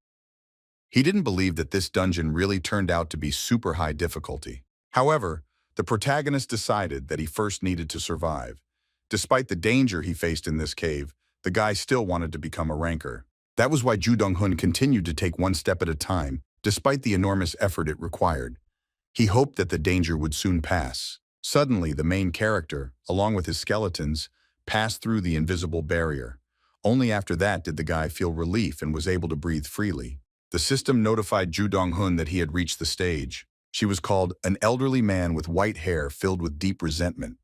Speaker 1: He didn't believe that this dungeon really turned out to be super high difficulty. However, the protagonist decided that he first needed to survive. Despite the danger he faced in this cave, the guy still wanted to become a rancor. That was why Ju Dong-hun continued to take one step at a time, despite the enormous effort it required. He hoped that the danger would soon pass. Suddenly, the main character, along with his skeletons, passed through the invisible barrier. Only after that did the guy feel relief and was able to breathe freely. The system notified Ju Dong-hun that he had reached the stage. She was called an elderly man with white hair filled with deep resentment.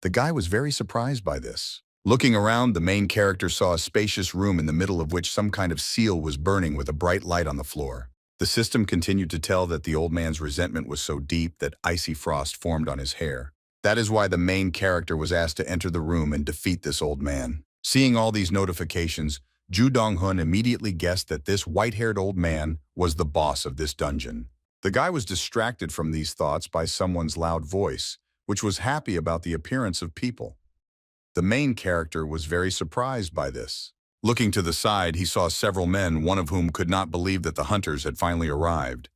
Speaker 1: The guy was very surprised by this. Looking around, the main character saw a spacious room in the middle of which some kind of seal was burning with a bright light on the floor. The system continued to tell that the old man's resentment was so deep that icy frost formed on his hair. That is why the main character was asked to enter the room and defeat this old man. Seeing all these notifications, Ju Dong-hun immediately guessed that this white-haired old man was the boss of this dungeon. The guy was distracted from these thoughts by someone's loud voice, which was happy about the appearance of people. The main character was very surprised by this. Looking to the side, he saw several men, one of whom could not believe that the hunters had finally arrived.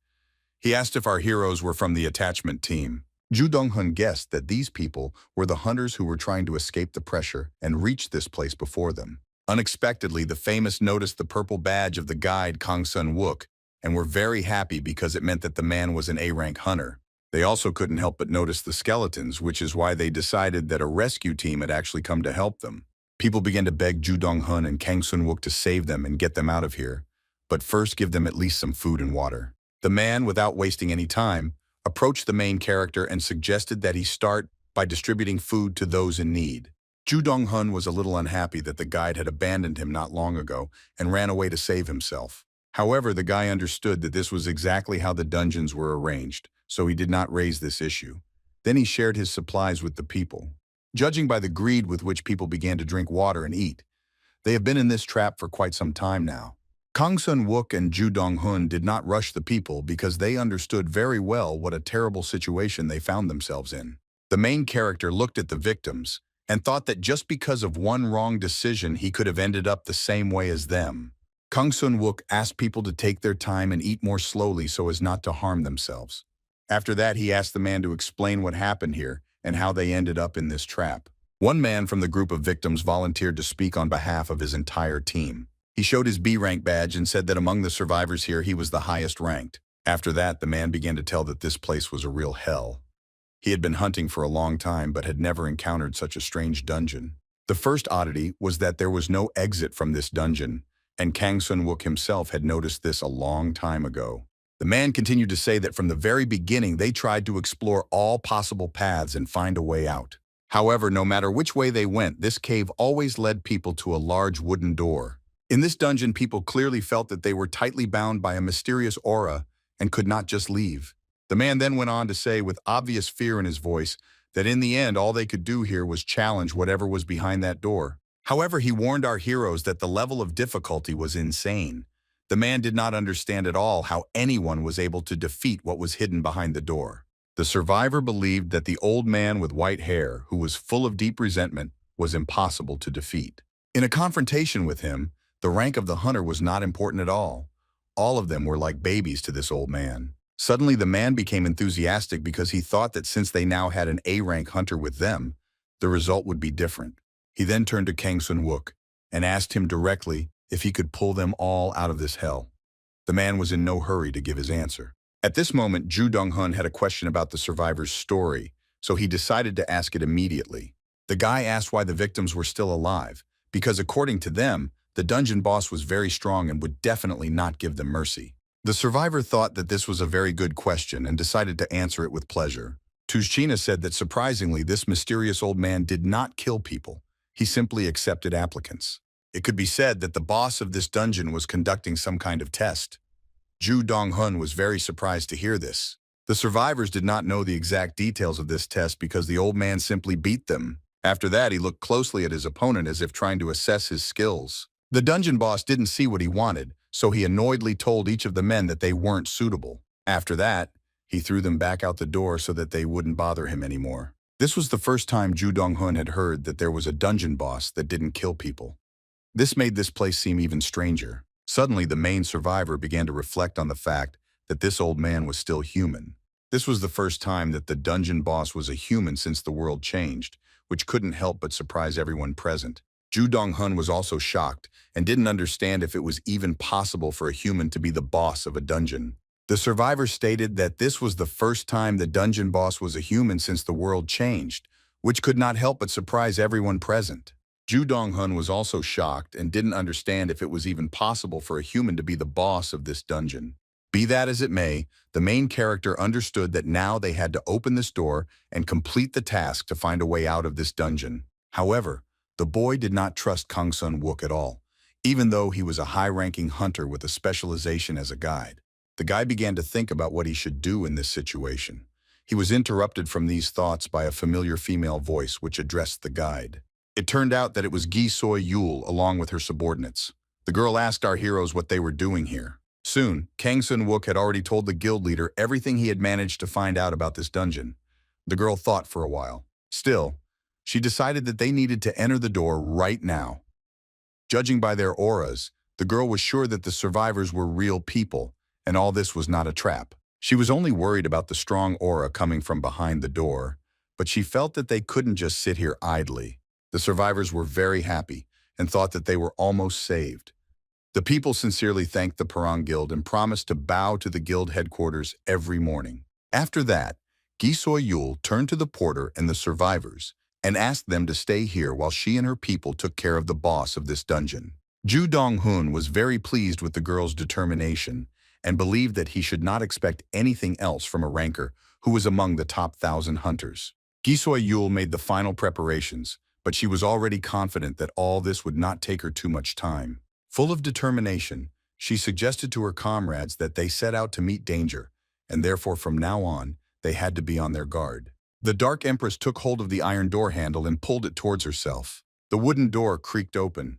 Speaker 1: He asked if our heroes were from the attachment team. Ju Dong-hun guessed that these people were the hunters who were trying to escape the pressure and reach this place before them. Unexpectedly, the famous noticed the purple badge of the guide Kang Sun-wook and were very happy because it meant that the man was an A-rank hunter. They also couldn't help but notice the skeletons, which is why they decided that a rescue team had actually come to help them. People began to beg Ju Dong-hun and Kang Sun-wook to save them and get them out of here, but first give them at least some food and water. The man, without wasting any time, approached the main character and suggested that he start by distributing food to those in need. Ju Dong-hun was a little unhappy that the guide had abandoned him not long ago and ran away to save himself. However, the guy understood that this was exactly how the dungeons were arranged, so he did not raise this issue. Then he shared his supplies with the people. Judging by the greed with which people began to drink water and eat, they have been in this trap for quite some time now. Kang Sun-wook and Ju Dong-hun did not rush the people because they understood very well what a terrible situation they found themselves in. The main character looked at the victims and thought that just because of one wrong decision he could have ended up the same way as them. Kang Sun-wook asked people to take their time and eat more slowly so as not to harm themselves. After that, he asked the man to explain what happened here and how they ended up in this trap. One man from the group of victims volunteered to speak on behalf of his entire team. He showed his B-rank badge and said that among the survivors here he was the highest ranked. After that, the man began to tell that this place was a real hell. He had been hunting for a long time but had never encountered such a strange dungeon. The first oddity was that there was no exit from this dungeon, and Kang Sun-wook himself had noticed this a long time ago. The man continued to say that from the very beginning they tried to explore all possible paths and find a way out. However, no matter which way they went, this cave always led people to a large wooden door. In this dungeon, people clearly felt that they were tightly bound by a mysterious aura and could not just leave. The man then went on to say, with obvious fear in his voice, that in the end all they could do here was challenge whatever was behind that door. However, he warned our heroes that the level of difficulty was insane. The man did not understand at all how anyone was able to defeat what was hidden behind the door. The survivor believed that the old man with white hair, who was full of deep resentment, was impossible to defeat. In a confrontation with him, the rank of the hunter was not important at all. All of them were like babies to this old man. Suddenly, the man became enthusiastic because he thought that since they now had an A-rank hunter with them, the result would be different. He then turned to Kang Sun-wook and asked him directly if he could pull them all out of this hell. The man was in no hurry to give his answer. At this moment, Ju Dong-hun had a question about the survivor's story, so he decided to ask it immediately. The guy asked why the victims were still alive, because according to them, the dungeon boss was very strong and would definitely not give them mercy. The survivor thought that this was a very good question and decided to answer it with pleasure. Tuzchina said that surprisingly, this mysterious old man did not kill people. He simply accepted applicants. It could be said that the boss of this dungeon was conducting some kind of test. Ju Dong-hun was very surprised to hear this. The survivors did not know the exact details of this test because the old man simply beat them. After that, he looked closely at his opponent as if trying to assess his skills. The dungeon boss didn't see what he wanted, so he annoyedly told each of the men that they weren't suitable. After that, he threw them back out the door so that they wouldn't bother him anymore. This was the first time Ju Dong-hun had heard that there was a dungeon boss that didn't kill people. This made this place seem even stranger. Suddenly, the main survivor began to reflect on the fact that this old man was still human. This was the first time that the dungeon boss was a human since the world changed, which couldn't help but surprise everyone present. Ju Dong-hun was also shocked and didn't understand if it was even possible for a human to be the boss of a dungeon. The survivor stated that this was the first time the dungeon boss was a human since the world changed, which could not help but surprise everyone present. Ju Dong-hun was also shocked and didn't understand if it was even possible for a human to be the boss of this dungeon. Be that as it may, the main character understood that now they had to open this door and complete the task to find a way out of this dungeon. However, the boy did not trust Kang Sun-wook at all, even though he was a high-ranking hunter with a specialization as a guide. The guy began to think about what he should do in this situation. He was interrupted from these thoughts by a familiar female voice which addressed the guide. It turned out that it was Gi Soy-yul along with her subordinates. The girl asked our heroes what they were doing here. Soon, Kang Sun-wook had already told the guild leader everything he had managed to find out about this dungeon. The girl thought for a while. Still, she decided that they needed to enter the door right now. Judging by their auras, the girl was sure that the survivors were real people, and all this was not a trap. She was only worried about the strong aura coming from behind the door, but she felt that they couldn't just sit here idly. The survivors were very happy and thought that they were almost saved. The people sincerely thanked the Parang Guild and promised to bow to the guild headquarters every morning. After that, Gi Soy-yul turned to the porter and the survivors and asked them to stay here while she and her people took care of the boss of this dungeon. Ju Dong-hun was very pleased with the girl's determination and believed that he should not expect anything else from a ranker who was among the top 1,000 hunters. Gi-seo-yul made the final preparations, but she was already confident that all this would not take her too much time. Full of determination, she suggested to her comrades that they set out to meet danger, and therefore from now on, they had to be on their guard. The Dark Empress took hold of the iron door handle and pulled it towards herself. The wooden door creaked open.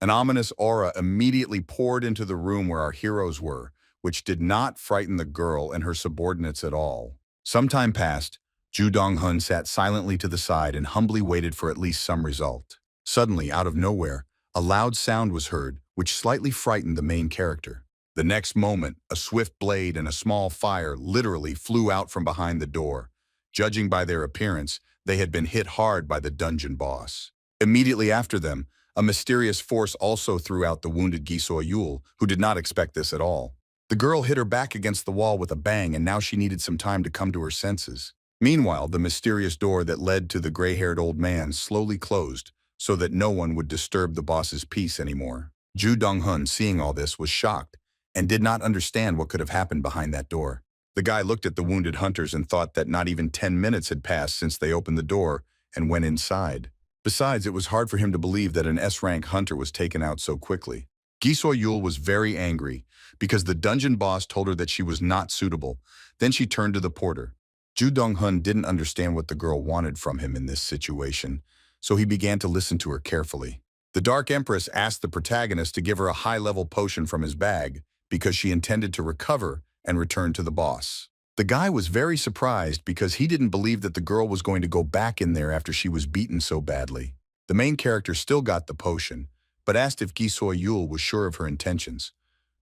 Speaker 1: An ominous aura immediately poured into the room where our heroes were, which did not frighten the girl and her subordinates at all. Some time passed. Ju Dong-hun sat silently to the side and humbly waited for at least some result. Suddenly, out of nowhere, a loud sound was heard, which slightly frightened the main character. The next moment, a swift blade and a small fire literally flew out from behind the door. Judging by their appearance, they had been hit hard by the dungeon boss. Immediately after them, a mysterious force also threw out the wounded Gi-seo-yul, who did not expect this at all. The girl hit her back against the wall with a bang, and now she needed some time to come to her senses. Meanwhile, the mysterious door that led to the gray-haired old man slowly closed, so that no one would disturb the boss's peace anymore. Ju Dong-hun, seeing all this, was shocked and did not understand what could have happened behind that door. The guy looked at the wounded hunters and thought that not even 10 minutes had passed since they opened the door and went inside. Besides, it was hard for him to believe that an S-rank hunter was taken out so quickly. Gi-seo-yul was very angry because the dungeon boss told her that she was not suitable. Then she turned to the porter. Ju Dong-hun didn't understand what the girl wanted from him in this situation, so he began to listen to her carefully. The Dark Empress asked the protagonist to give her a high-level potion from his bag because she intended to recover and return to the boss. The guy was very surprised because he didn't believe that the girl was going to go back in there after she was beaten so badly. The main character still got the potion, but asked if Gi-seo-yul was sure of her intentions.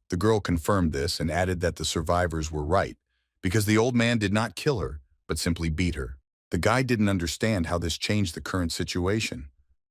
Speaker 1: The girl confirmed this and added that the survivors were right, because the old man did not kill her, but simply beat her. The guy didn't understand how this changed the current situation.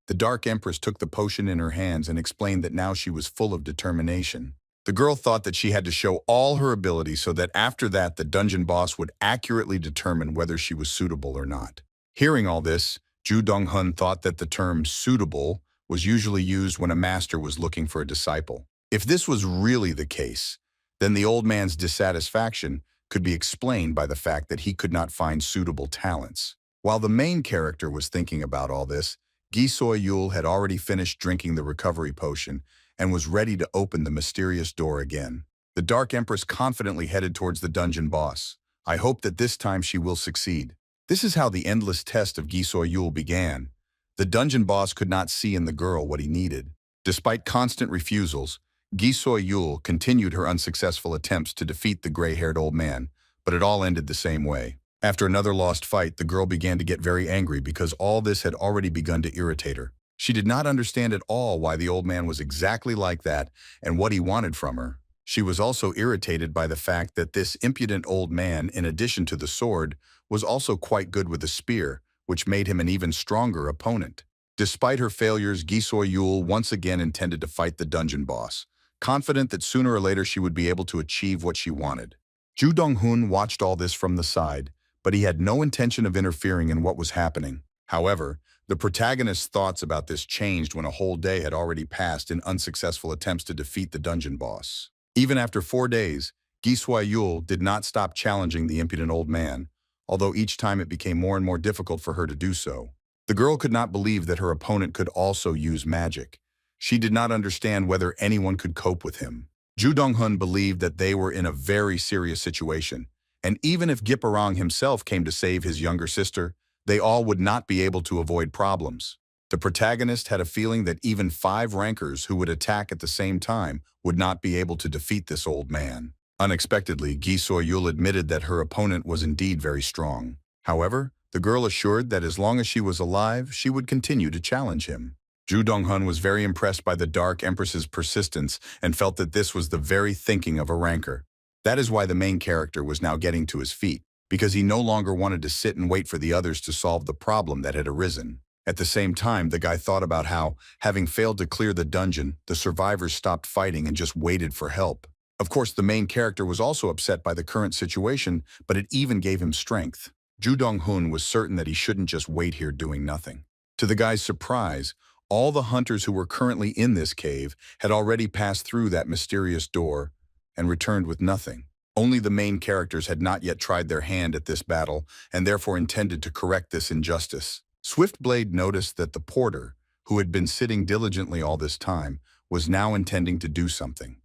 Speaker 1: The Dark Empress took the potion in her hands and explained that now she was full of determination. The girl thought that she had to show all her ability so that after that the dungeon boss would accurately determine whether she was suitable or not. Hearing all this, Ju Dong-hun thought that the term suitable was usually used when a master was looking for a disciple. If this was really the case, then the old man's dissatisfaction could be explained by the fact that he could not find suitable talents. While the main character was thinking about all this, Gi-seo-yul had already finished drinking the recovery potion and was ready to open the mysterious door again. The Dark Empress confidently headed towards the dungeon boss. I hope that this time she will succeed. This is how the endless test of Gi-seo-yul began. The dungeon boss could not see in the girl what he needed. Despite constant refusals, Gi-seo-yul continued her unsuccessful attempts to defeat the gray-haired old man, but it all ended the same way. After another lost fight, the girl began to get very angry because all this had already begun to irritate her. She did not understand at all why the old man was exactly like that and what he wanted from her. She was also irritated by the fact that this impudent old man, in addition to the sword, was also quite good with the spear, which made him an even stronger opponent. Despite her failures, Gi-seo-yul once again intended to fight the dungeon boss, confident that sooner or later she would be able to achieve what she wanted. Ju Dong-hun watched all this from the side, but he had no intention of interfering in what was happening. However, the protagonist's thoughts about this changed when a whole day had already passed in unsuccessful attempts to defeat the dungeon boss. Even after 4 days, Gi-seo-yul did not stop challenging the impudent old man, although each time it became more and more difficult for her to do so. The girl could not believe that her opponent could also use magic. She did not understand whether anyone could cope with him. Ju Dong-hun believed that they were in a very serious situation, and even if Gipperong himself came to save his younger sister, they all would not be able to avoid problems. The protagonist had a feeling that even 5 rankers who would attack at the same time would not be able to defeat this old man. Unexpectedly, Gi-seo-yul admitted that her opponent was indeed very strong. However, the girl assured that as long as she was alive, she would continue to challenge him. Ju Dong-hun was very impressed by the Dark Empress's persistence and felt that this was the very thinking of a ranker. That is why the main character was now getting to his feet, because he no longer wanted to sit and wait for the others to solve the problem that had arisen. At the same time, the guy thought about how, having failed to clear the dungeon, the survivors stopped fighting and just waited for help. Of course, the main character was also upset by the current situation, but it even gave him strength. Ju Dong-hun was certain that he shouldn't just wait here doing nothing. To the guy's surprise, all the hunters who were currently in this cave had already passed through that mysterious door and returned with nothing. Only the main characters had not yet tried their hand at this battle and therefore intended to correct this injustice. Swiftblade noticed that the porter, who had been sitting diligently all this time, was now intending to do something.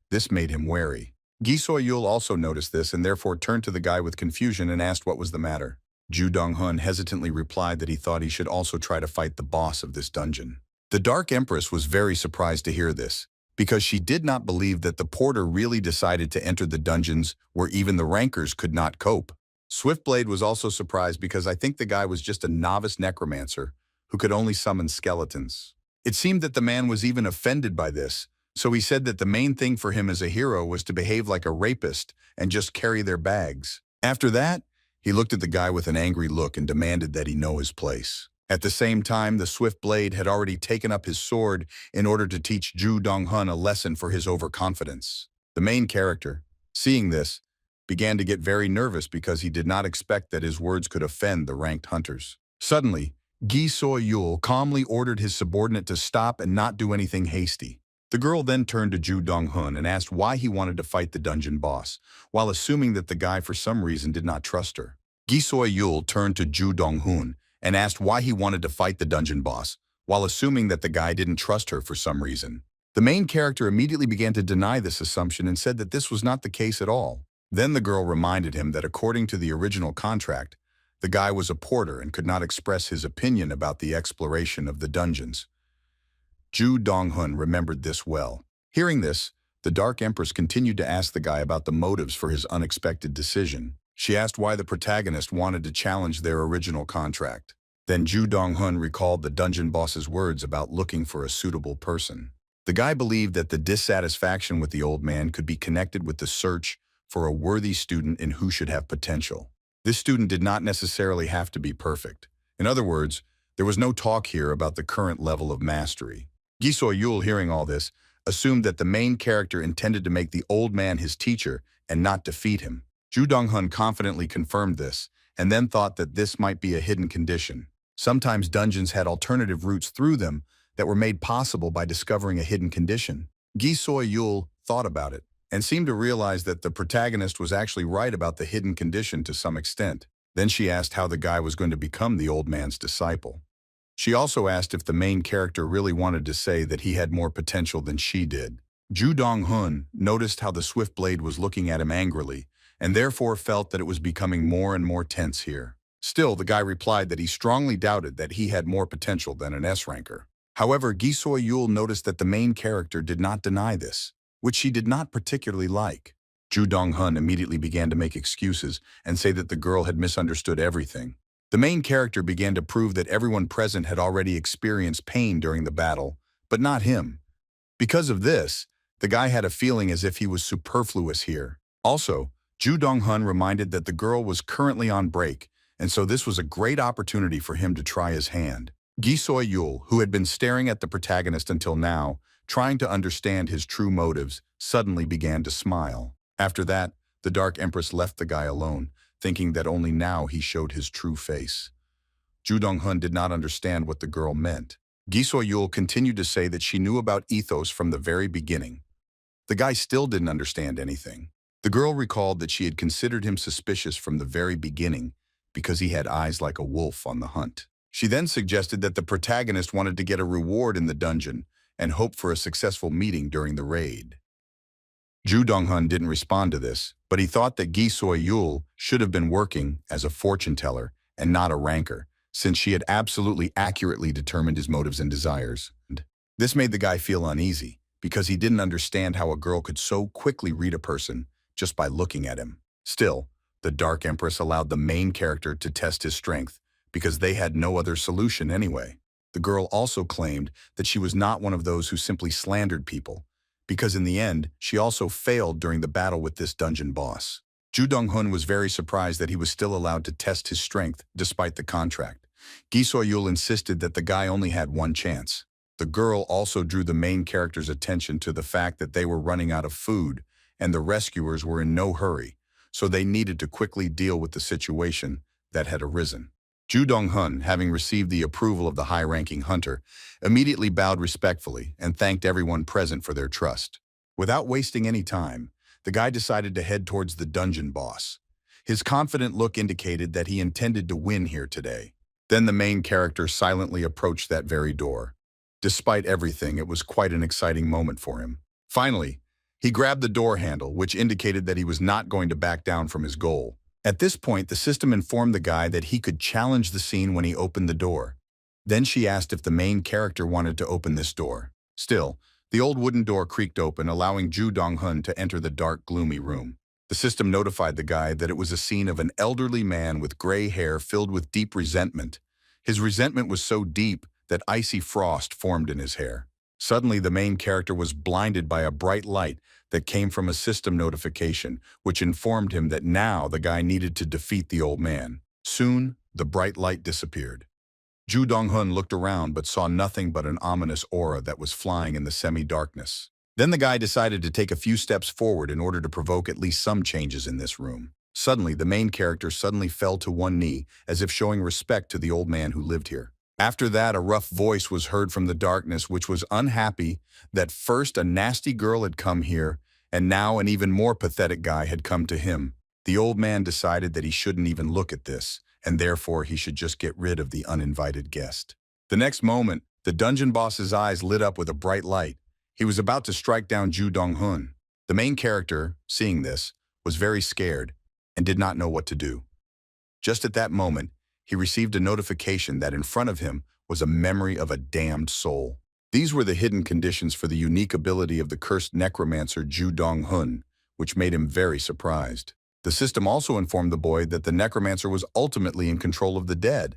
Speaker 1: This made him wary. Gisoyul also noticed this and therefore turned to the guy with confusion and asked what was the matter. Ju Dong-hun hesitantly replied that he thought he should also try to fight the boss of this dungeon. The Dark Empress was very surprised to hear this, because she did not believe that the porter really decided to enter the dungeons where even the rankers could not cope. Swiftblade was also surprised because I think the guy was just a novice necromancer who could only summon skeletons. It seemed that the man was even offended by this, so he said that the main thing for him as a hero was to behave like a rapist and just carry their bags. After that, he looked at the guy with an angry look and demanded that he know his place. At the same time, the Swift Blade had already taken up his sword in order to teach Ju Dong-hun a lesson for his overconfidence. The main character, seeing this, began to get very nervous because he did not expect that his words could offend the ranked hunters. Suddenly, Gi Soyul calmly ordered his subordinate to stop and not do anything hasty. The girl then turned to Ju Dong-hun and asked why he wanted to fight the dungeon boss, while assuming that the guy for some reason did not trust her. Gi Soyul turned to Ju Dong-hun and asked why he wanted to fight the dungeon boss, while assuming that the guy didn't trust her for some reason. The main character immediately began to deny this assumption and said that this was not the case at all. Then the girl reminded him that according to the original contract, the guy was a porter and could not express his opinion about the exploration of the dungeons. Ju Dong-hun remembered this well. Hearing this, the Dark Empress continued to ask the guy about the motives for his unexpected decision. She asked why the protagonist wanted to challenge their original contract. Then Ju Dong-hun recalled the dungeon boss's words about looking for a suitable person. The guy believed that the dissatisfaction with the old man could be connected with the search for a worthy student in who should have potential. This student did not necessarily have to be perfect. In other words, there was no talk here about the current level of mastery. Gi Soyul, hearing all this, assumed that the main character intended to make the old man his teacher and not defeat him. Ju Dong-hun confidently confirmed this, and then thought that this might be a hidden condition. Sometimes dungeons had alternative routes through them that were made possible by discovering a hidden condition. Gi Soyul thought about it, and seemed to realize that the protagonist was actually right about the hidden condition to some extent. Then she asked how the guy was going to become the old man's disciple. She also asked if the main character really wanted to say that he had more potential than she did. Ju Dong-hun noticed how the Swift Blade was looking at him angrily, and therefore felt that it was becoming more and more tense here. Still, the guy replied that he strongly doubted that he had more potential than an S-ranker. However, Gi Soyul noticed that the main character did not deny this, which she did not particularly like. Ju Dong-hun immediately began to make excuses and say that the girl had misunderstood everything. The main character began to prove that everyone present had already experienced pain during the battle, but not him. Because of this, the guy had a feeling as if he was superfluous here. Also, Ju Dong-hun reminded that the girl was currently on break, and so this was a great opportunity for him to try his hand. Gi Soyul, who had been staring at the protagonist until now, trying to understand his true motives, suddenly began to smile. After that, the Dark Empress left the guy alone, thinking that only now he showed his true face. Ju Dong-hun did not understand what the girl meant. Gi Soyul continued to say that she knew about ethos from the very beginning. The guy still didn't understand anything. The girl recalled that she had considered him suspicious from the very beginning because he had eyes like a wolf on the hunt. She then suggested that the protagonist wanted to get a reward in the dungeon and hoped for a successful meeting during the raid. Ju Dong-hun didn't respond to this, but he thought that Gi Soyul should have been working as a fortune teller and not a ranker, since she had absolutely accurately determined his motives and desires. This made the guy feel uneasy, because he didn't understand how a girl could so quickly read a person just by looking at him. Still, the Dark Empress allowed the main character to test his strength, because they had no other solution anyway. The girl also claimed that she was not one of those who simply slandered people, because in the end, she also failed during the battle with this dungeon boss. Ju Dong-hun was very surprised that he was still allowed to test his strength despite the contract. Gi Soyul insisted that the guy only had one chance. The girl also drew the main character's attention to the fact that they were running out of food and the rescuers were in no hurry, so they needed to quickly deal with the situation that had arisen. Ju Dong-hun, having received the approval of the high-ranking hunter, immediately bowed respectfully and thanked everyone present for their trust. Without wasting any time, the guy decided to head towards the dungeon boss. His confident look indicated that he intended to win here today. Then the main character silently approached that very door. Despite everything, it was quite an exciting moment for him. Finally, he grabbed the door handle, which indicated that he was not going to back down from his goal. At this point, the system informed the guy that he could challenge the scene when he opened the door. Then she asked if the main character wanted to open this door. Still, the old wooden door creaked open, allowing Ju Dong-hun to enter the dark, gloomy room. The system notified the guy that it was a scene of an elderly man with gray hair filled with deep resentment. His resentment was so deep that icy frost formed in his hair. Suddenly, the main character was blinded by a bright light that came from a system notification, which informed him that now the guy needed to defeat the old man. Soon, the bright light disappeared. Ju Dong-hun looked around but saw nothing but an ominous aura that was flying in the semi-darkness. Then the guy decided to take a few steps forward in order to provoke at least some changes in this room. Suddenly, the main character suddenly fell to one knee, as if showing respect to the old man who lived here. After that, a rough voice was heard from the darkness, which was unhappy that first a nasty girl had come here, and now an even more pathetic guy had come to him. The old man decided that he shouldn't even look at this, and therefore he should just get rid of the uninvited guest. The next moment, the dungeon boss's eyes lit up with a bright light. He was about to strike down Ju Dong-hun. The main character, seeing this, was very scared and did not know what to do. Just at that moment, he received a notification that in front of him was a memory of a damned soul. These were the hidden conditions for the unique ability of the cursed necromancer Ju Dong-hun, which made him very surprised. The system also informed the boy that the necromancer was ultimately in control of the dead,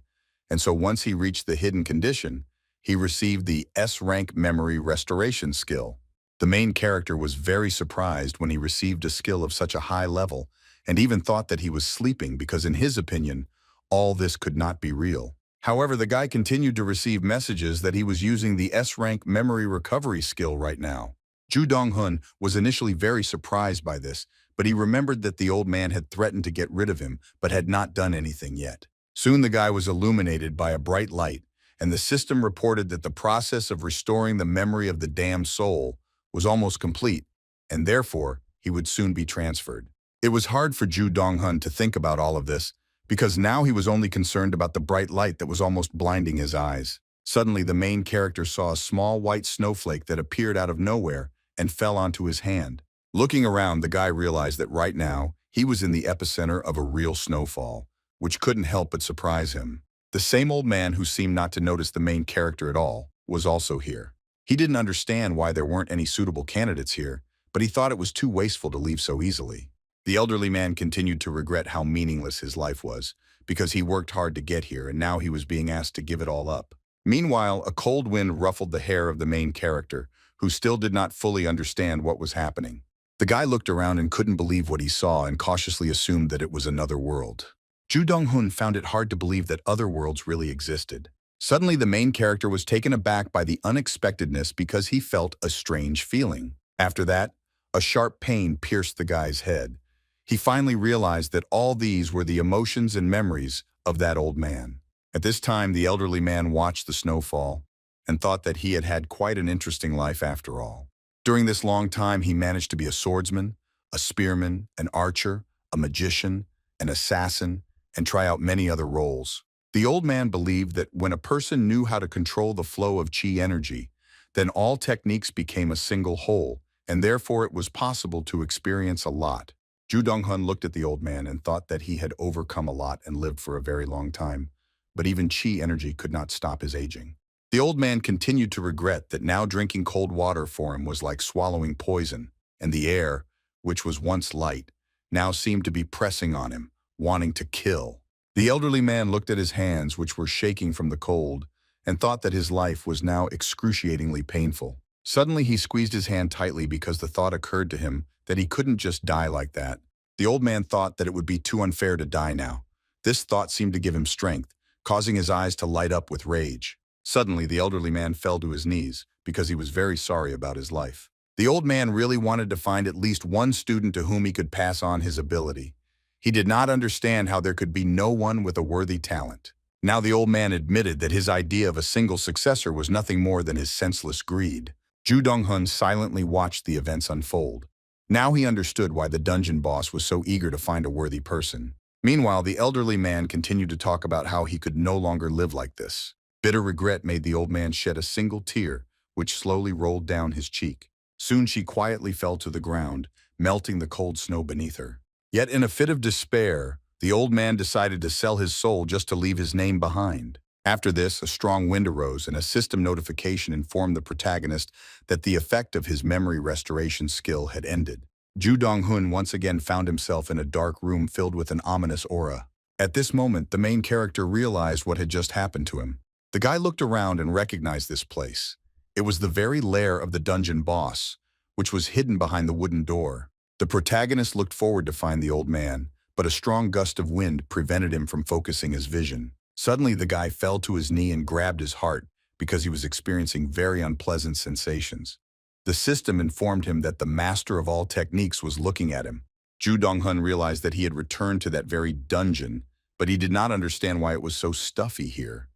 Speaker 1: and so once he reached the hidden condition, he received the S-rank memory restoration skill. The main character was very surprised when he received a skill of such a high level, and even thought that he was sleeping because in his opinion, all this could not be real. However, the guy continued to receive messages that he was using the S-rank memory recovery skill right now. Ju Dong-hun was initially very surprised by this, but he remembered that the old man had threatened to get rid of him, but had not done anything yet. Soon the guy was illuminated by a bright light, and the system reported that the process of restoring the memory of the damned soul was almost complete, and therefore he would soon be transferred. It was hard for Ju Dong-hun to think about all of this, because now he was only concerned about the bright light that was almost blinding his eyes. Suddenly, the main character saw a small white snowflake that appeared out of nowhere and fell onto his hand. Looking around, the guy realized that right now, he was in the epicenter of a real snowfall, which couldn't help but surprise him. The same old man who seemed not to notice the main character at all was also here. He didn't understand why there weren't any suitable candidates here, but he thought it was too wasteful to leave so easily. The elderly man continued to regret how meaningless his life was, because he worked hard to get here and now he was being asked to give it all up. Meanwhile, a cold wind ruffled the hair of the main character, who still did not fully understand what was happening. The guy looked around and couldn't believe what he saw and cautiously assumed that it was another world. Ju Dong-hun found it hard to believe that other worlds really existed. Suddenly, the main character was taken aback by the unexpectedness because he felt a strange feeling. After that, a sharp pain pierced the guy's head. He finally realized that all these were the emotions and memories of that old man. At this time, the elderly man watched the snowfall and thought that he had had quite an interesting life after all. During this long time, he managed to be a swordsman, a spearman, an archer, a magician, an assassin, and try out many other roles. The old man believed that when a person knew how to control the flow of chi energy, then all techniques became a single whole, and therefore it was possible to experience a lot. Ju Dong-hun looked at the old man and thought that he had overcome a lot and lived for a very long time, but even chi energy could not stop his aging. The old man continued to regret that now drinking cold water for him was like swallowing poison, and the air, which was once light, now seemed to be pressing on him, wanting to kill. The elderly man looked at his hands, which were shaking from the cold, and thought that his life was now excruciatingly painful. Suddenly, he squeezed his hand tightly because the thought occurred to him that he couldn't just die like that. The old man thought that it would be too unfair to die now. This thought seemed to give him strength, causing his eyes to light up with rage. Suddenly, the elderly man fell to his knees because he was very sorry about his life. The old man really wanted to find at least one student to whom he could pass on his ability. He did not understand how there could be no one with a worthy talent. Now the old man admitted that his idea of a single successor was nothing more than his senseless greed. Ju Dong-hun silently watched the events unfold. Now he understood why the dungeon boss was so eager to find a worthy person. Meanwhile, the elderly man continued to talk about how he could no longer live like this. Bitter regret made the old man shed a single tear, which slowly rolled down his cheek. Soon she quietly fell to the ground, melting the cold snow beneath her. Yet in a fit of despair, the old man decided to sell his soul just to leave his name behind. After this, a strong wind arose and a system notification informed the protagonist that the effect of his memory restoration skill had ended. Ju Dong-hun once again found himself in a dark room filled with an ominous aura. At this moment, the main character realized what had just happened to him. The guy looked around and recognized this place. It was the very lair of the dungeon boss, which was hidden behind the wooden door. The protagonist looked forward to find the old man, but a strong gust of wind prevented him from focusing his vision. Suddenly, the guy fell to his knee and grabbed his heart because he was experiencing very unpleasant sensations. The system informed him that the master of all techniques was looking at him. Ju Dong-hun realized that he had returned to that very dungeon, but he did not understand why it was so stuffy here.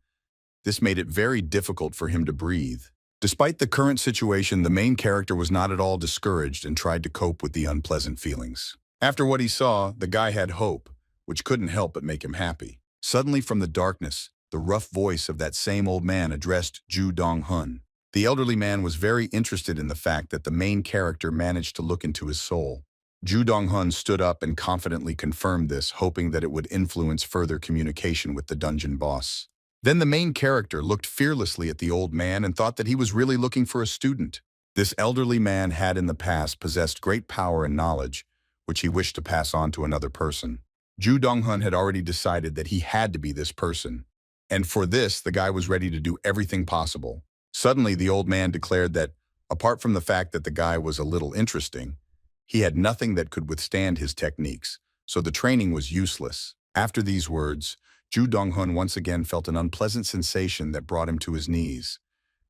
Speaker 1: This made it very difficult for him to breathe. Despite the current situation, the main character was not at all discouraged and tried to cope with the unpleasant feelings. After what he saw, the guy had hope, which couldn't help but make him happy. Suddenly from the darkness, the rough voice of that same old man addressed Ju Dong-hun. The elderly man was very interested in the fact that the main character managed to look into his soul. Ju Dong-hun stood up and confidently confirmed this, hoping that it would influence further communication with the dungeon boss. Then the main character looked fearlessly at the old man and thought that he was really looking for a student. This elderly man had in the past possessed great power and knowledge, which he wished to pass on to another person. Ju Dong-hun had already decided that he had to be this person, and for this, the guy was ready to do everything possible. Suddenly, the old man declared that, apart from the fact that the guy was a little interesting, he had nothing that could withstand his techniques, so the training was useless. After these words, Ju Dong-hun once again felt an unpleasant sensation that brought him to his knees.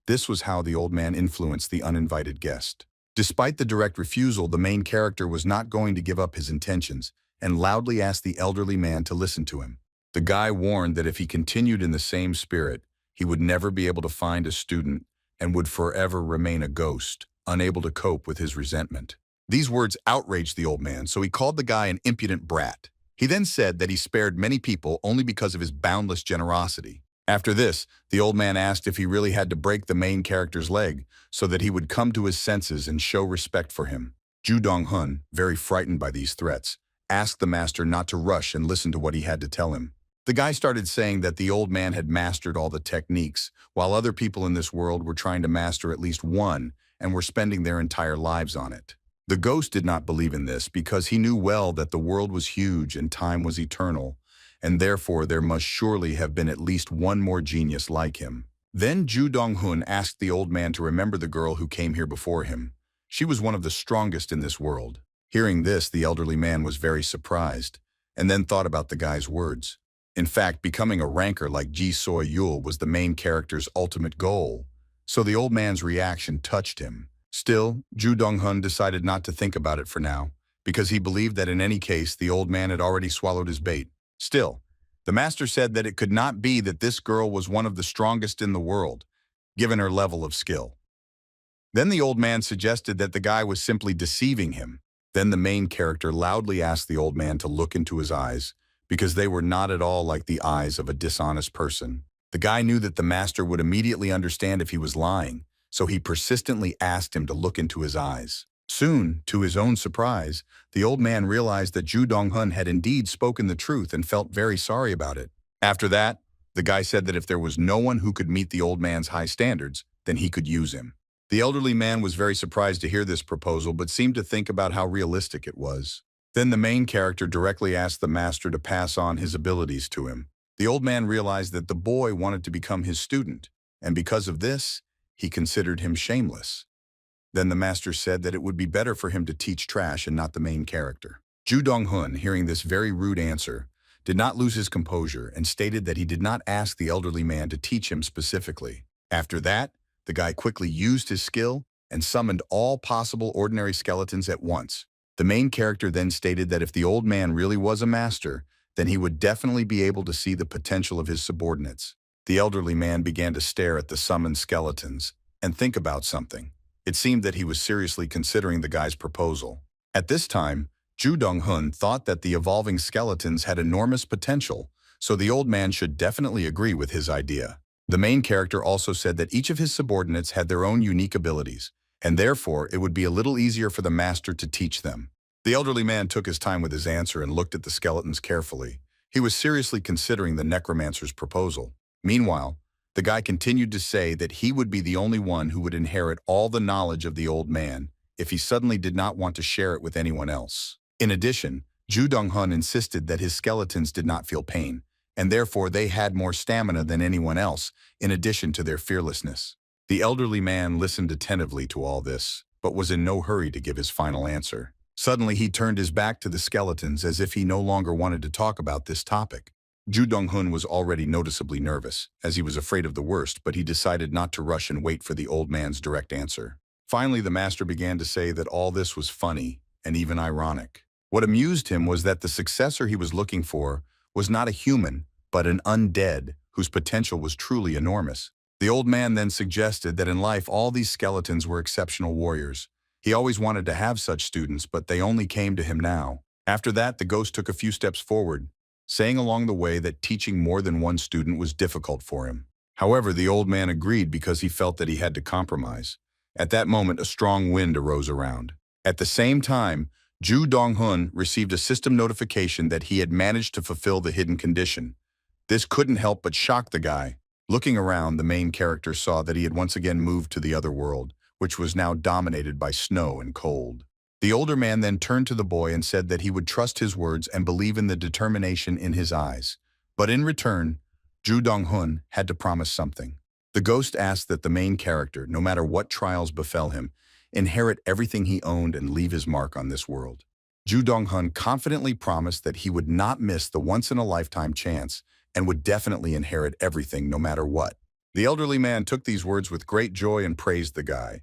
Speaker 1: This was how the old man influenced the uninvited guest. Despite the direct refusal, the main character was not going to give up his intentions and loudly asked the elderly man to listen to him. The guy warned that if he continued in the same spirit, he would never be able to find a student and would forever remain a ghost, unable to cope with his resentment. These words outraged the old man, so he called the guy an impudent brat. He then said that he spared many people only because of his boundless generosity. After this, the old man asked if he really had to break the main character's leg so that he would come to his senses and show respect for him. Ju Dong-hun, very frightened by these threats, asked the master not to rush and listen to what he had to tell him. The guy started saying that the old man had mastered all the techniques, while other people in this world were trying to master at least one and were spending their entire lives on it. The ghost did not believe in this because he knew well that the world was huge and time was eternal, and therefore there must surely have been at least one more genius like him. Then Ju Dong-hun asked the old man to remember the girl who came here before him. She was one of the strongest in this world. Hearing this, the elderly man was very surprised, and then thought about the guy's words. In fact, becoming a ranker like Ji Soy-yul was the main character's ultimate goal, so the old man's reaction touched him. Still, Ju Dong-hun decided not to think about it for now, because he believed that in any case the old man had already swallowed his bait. Still, the master said that it could not be that this girl was one of the strongest in the world, given her level of skill. Then the old man suggested that the guy was simply deceiving him. Then the main character loudly asked the old man to look into his eyes, because they were not at all like the eyes of a dishonest person. The guy knew that the master would immediately understand if he was lying, so he persistently asked him to look into his eyes. Soon, to his own surprise, the old man realized that Ju Dong-hun had indeed spoken the truth and felt very sorry about it. After that, the guy said that if there was no one who could meet the old man's high standards, then he could use him. The elderly man was very surprised to hear this proposal, but seemed to think about how realistic it was. Then the main character directly asked the master to pass on his abilities to him. The old man realized that the boy wanted to become his student, and because of this, he considered him shameless. Then the master said that it would be better for him to teach trash and not the main character. Ju Dong-hun, hearing this very rude answer, did not lose his composure and stated that he did not ask the elderly man to teach him specifically. After that, the guy quickly used his skill and summoned all possible ordinary skeletons at once. The main character then stated that if the old man really was a master, then he would definitely be able to see the potential of his subordinates. The elderly man began to stare at the summoned skeletons and think about something. It seemed that he was seriously considering the guy's proposal. At this time, Ju Dong-hun thought that the evolving skeletons had enormous potential, so the old man should definitely agree with his idea. The main character also said that each of his subordinates had their own unique abilities, and therefore it would be a little easier for the master to teach them. The elderly man took his time with his answer and looked at the skeletons carefully. He was seriously considering the necromancer's proposal. Meanwhile, the guy continued to say that he would be the only one who would inherit all the knowledge of the old man if he suddenly did not want to share it with anyone else. In addition, Ju Dong-hun insisted that his skeletons did not feel pain, and therefore they had more stamina than anyone else, in addition to their fearlessness. The elderly man listened attentively to all this, but was in no hurry to give his final answer. Suddenly, he turned his back to the skeletons as if he no longer wanted to talk about this topic. Ju Dong-hun was already noticeably nervous, as he was afraid of the worst, but he decided not to rush and wait for the old man's direct answer. Finally, the master began to say that all this was funny and even ironic. What amused him was that the successor he was looking for was not a human, but an undead, whose potential was truly enormous. The old man then suggested that in life all these skeletons were exceptional warriors. He always wanted to have such students, but they only came to him now. After that, the ghost took a few steps forward, saying along the way that teaching more than one student was difficult for him. However, the old man agreed because he felt that he had to compromise. At that moment, a strong wind arose around. At the same time, Ju Dong-hun received a system notification that he had managed to fulfill the hidden condition. This couldn't help but shock the guy. Looking around, the main character saw that he had once again moved to the other world, which was now dominated by snow and cold. The older man then turned to the boy and said that he would trust his words and believe in the determination in his eyes. But in return, Ju Dong-hun had to promise something. The ghost asked that the main character, no matter what trials befell him, inherit everything he owned and leave his mark on this world. Ju Dong-hun confidently promised that he would not miss the once-in-a-lifetime chance and would definitely inherit everything no matter what. The elderly man took these words with great joy and praised the guy.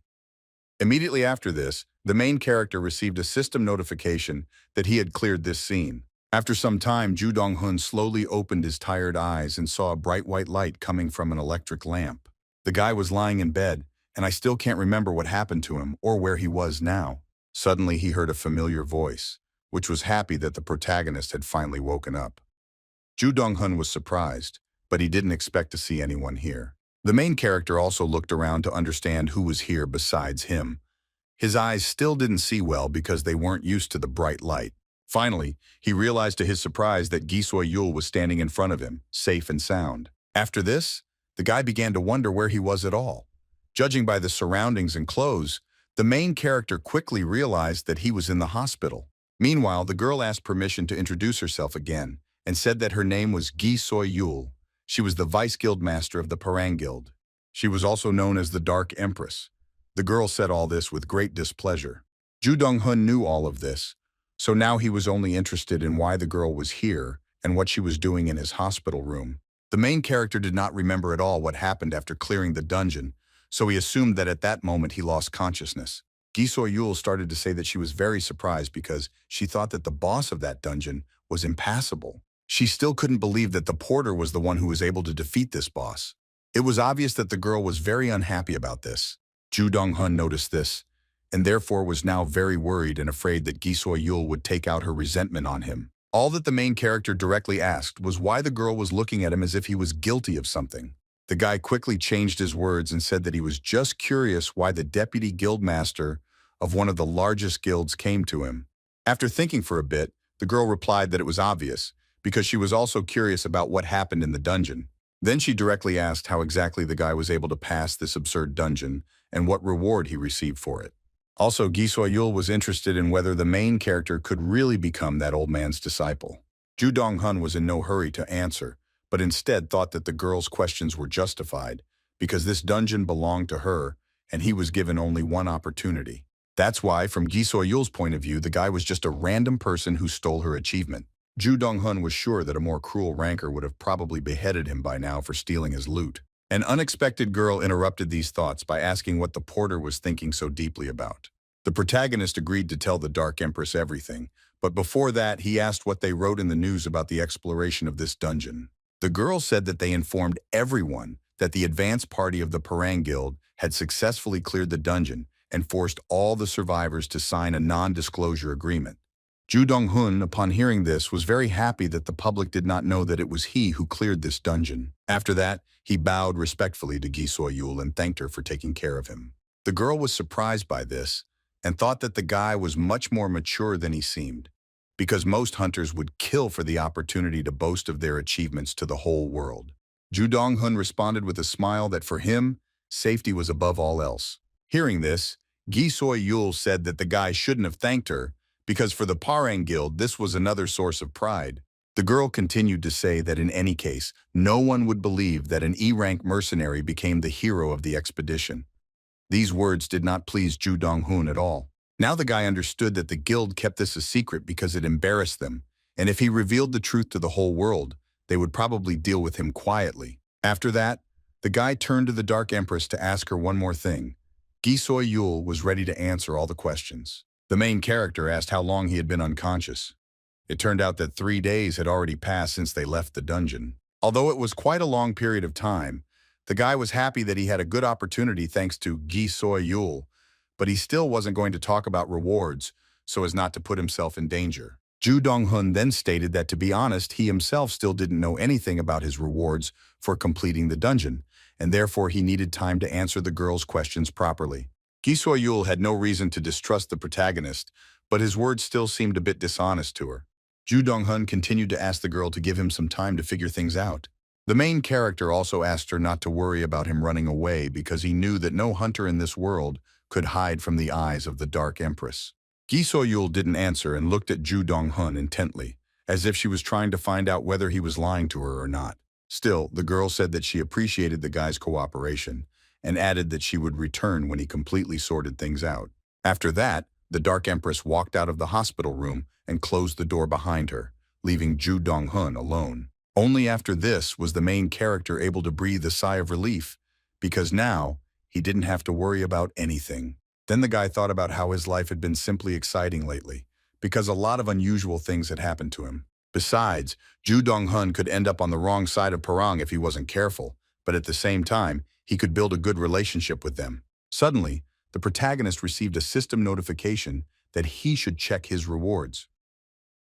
Speaker 1: Immediately after this, the main character received a system notification that he had cleared this scene. After some time, Ju Dong-hun slowly opened his tired eyes and saw a bright white light coming from an electric lamp. The guy was lying in bed, and I still can't remember what happened to him or where he was now. Suddenly, he heard a familiar voice, which was happy that the protagonist had finally woken up. Ju Dong-hun was surprised, but he didn't expect to see anyone here. The main character also looked around to understand who was here besides him. His eyes still didn't see well because they weren't used to the bright light. Finally, he realized to his surprise that Gi Soy-yul was standing in front of him, safe and sound. After this, the guy began to wonder where he was at all. Judging by the surroundings and clothes, the main character quickly realized that he was in the hospital. Meanwhile, the girl asked permission to introduce herself again and said that her name was Gi Soy-yul. She was the vice guild master of the Parang Guild. She was also known as the Dark Empress. The girl said all this with great displeasure. Ju Dong-hun knew all of this, so now he was only interested in why the girl was here and what she was doing in his hospital room. The main character did not remember at all what happened after clearing the dungeon, so he assumed that at that moment he lost consciousness. Gi Soy-yul started to say that she was very surprised because she thought that the boss of that dungeon was impassable. She still couldn't believe that the porter was the one who was able to defeat this boss. It was obvious that the girl was very unhappy about this. Ju Dong-hun noticed this, and therefore was now very worried and afraid that Gi Soy-yul would take out her resentment on him. All that the main character directly asked was why the girl was looking at him as if he was guilty of something. The guy quickly changed his words and said that he was just curious why the deputy guild master of one of the largest guilds came to him. After thinking for a bit, the girl replied that it was obvious, because she was also curious about what happened in the dungeon. Then she directly asked how exactly the guy was able to pass this absurd dungeon and what reward he received for it. Also, Gi Soy-yul was interested in whether the main character could really become that old man's disciple. Ju Dong-hun was in no hurry to answer, but instead thought that the girl's questions were justified, because this dungeon belonged to her, and he was given only one opportunity. That's why, from Gi Soy-yul's point of view, the guy was just a random person who stole her achievement. Ju Dong-hun was sure that a more cruel rancor would have probably beheaded him by now for stealing his loot. An unexpected girl interrupted these thoughts by asking what the porter was thinking so deeply about. The protagonist agreed to tell the Dark Empress everything, But before that, he asked what they wrote in the news about the exploration of this dungeon. The girl said that they informed everyone that the advance party of the Parang Guild had successfully cleared the dungeon and forced all the survivors to sign a non-disclosure agreement. Ju Dong-hun, upon hearing this, was very happy that the public did not know that it was he who cleared this dungeon. After that, he bowed respectfully to Gi So-yul and thanked her for taking care of him. The girl was surprised by this and thought that the guy was much more mature than he seemed, because most hunters would kill for the opportunity to boast of their achievements to the whole world. Ju Dong-hun responded with a smile that for him, safety was above all else. Hearing this, Gi So-yul said that the guy shouldn't have thanked her, because for the Parang Guild, this was another source of pride. The girl continued to say that in any case, no one would believe that an E-rank mercenary became the hero of the expedition. These words did not please Ju Dong-hun at all. Now the guy understood that the guild kept this a secret because it embarrassed them, and if he revealed the truth to the whole world, they would probably deal with him quietly. After that, the guy turned to the Dark Empress to ask her one more thing. Gi So-yul was ready to answer all the questions. The main character asked how long he had been unconscious. It turned out that 3 days had already passed since they left the dungeon. Although it was quite a long period of time, the guy was happy that he had a good opportunity thanks to Gi So-yul, but he still wasn't going to talk about rewards so as not to put himself in danger. Ju Dong-hun then stated that, to be honest, he himself still didn't know anything about his rewards for completing the dungeon, and therefore he needed time to answer the girl's questions properly. Gi So-yul had no reason to distrust the protagonist, but his words still seemed a bit dishonest to her. Ju Dong-hun continued to ask the girl to give him some time to figure things out. The main character also asked her not to worry about him running away because he knew that no hunter in this world could hide from the eyes of the Dark Empress. Gi So-yul didn't answer and looked at Ju Dong-hun intently, as if she was trying to find out whether he was lying to her or not. Still, the girl said that she appreciated the guy's cooperation and added that she would return when he completely sorted things out. After that, the Dark Empress walked out of the hospital room and closed the door behind her, leaving Ju Dong-hun alone. Only after this was the main character able to breathe a sigh of relief, because now he didn't have to worry about anything. Then the guy thought about how his life had been simply exciting lately, because a lot of unusual things had happened to him. Besides, Ju Dong-hun could end up on the wrong side of Parang if he wasn't careful, but at the same time, he could build a good relationship with them. Suddenly, the protagonist received a system notification that he should check his rewards.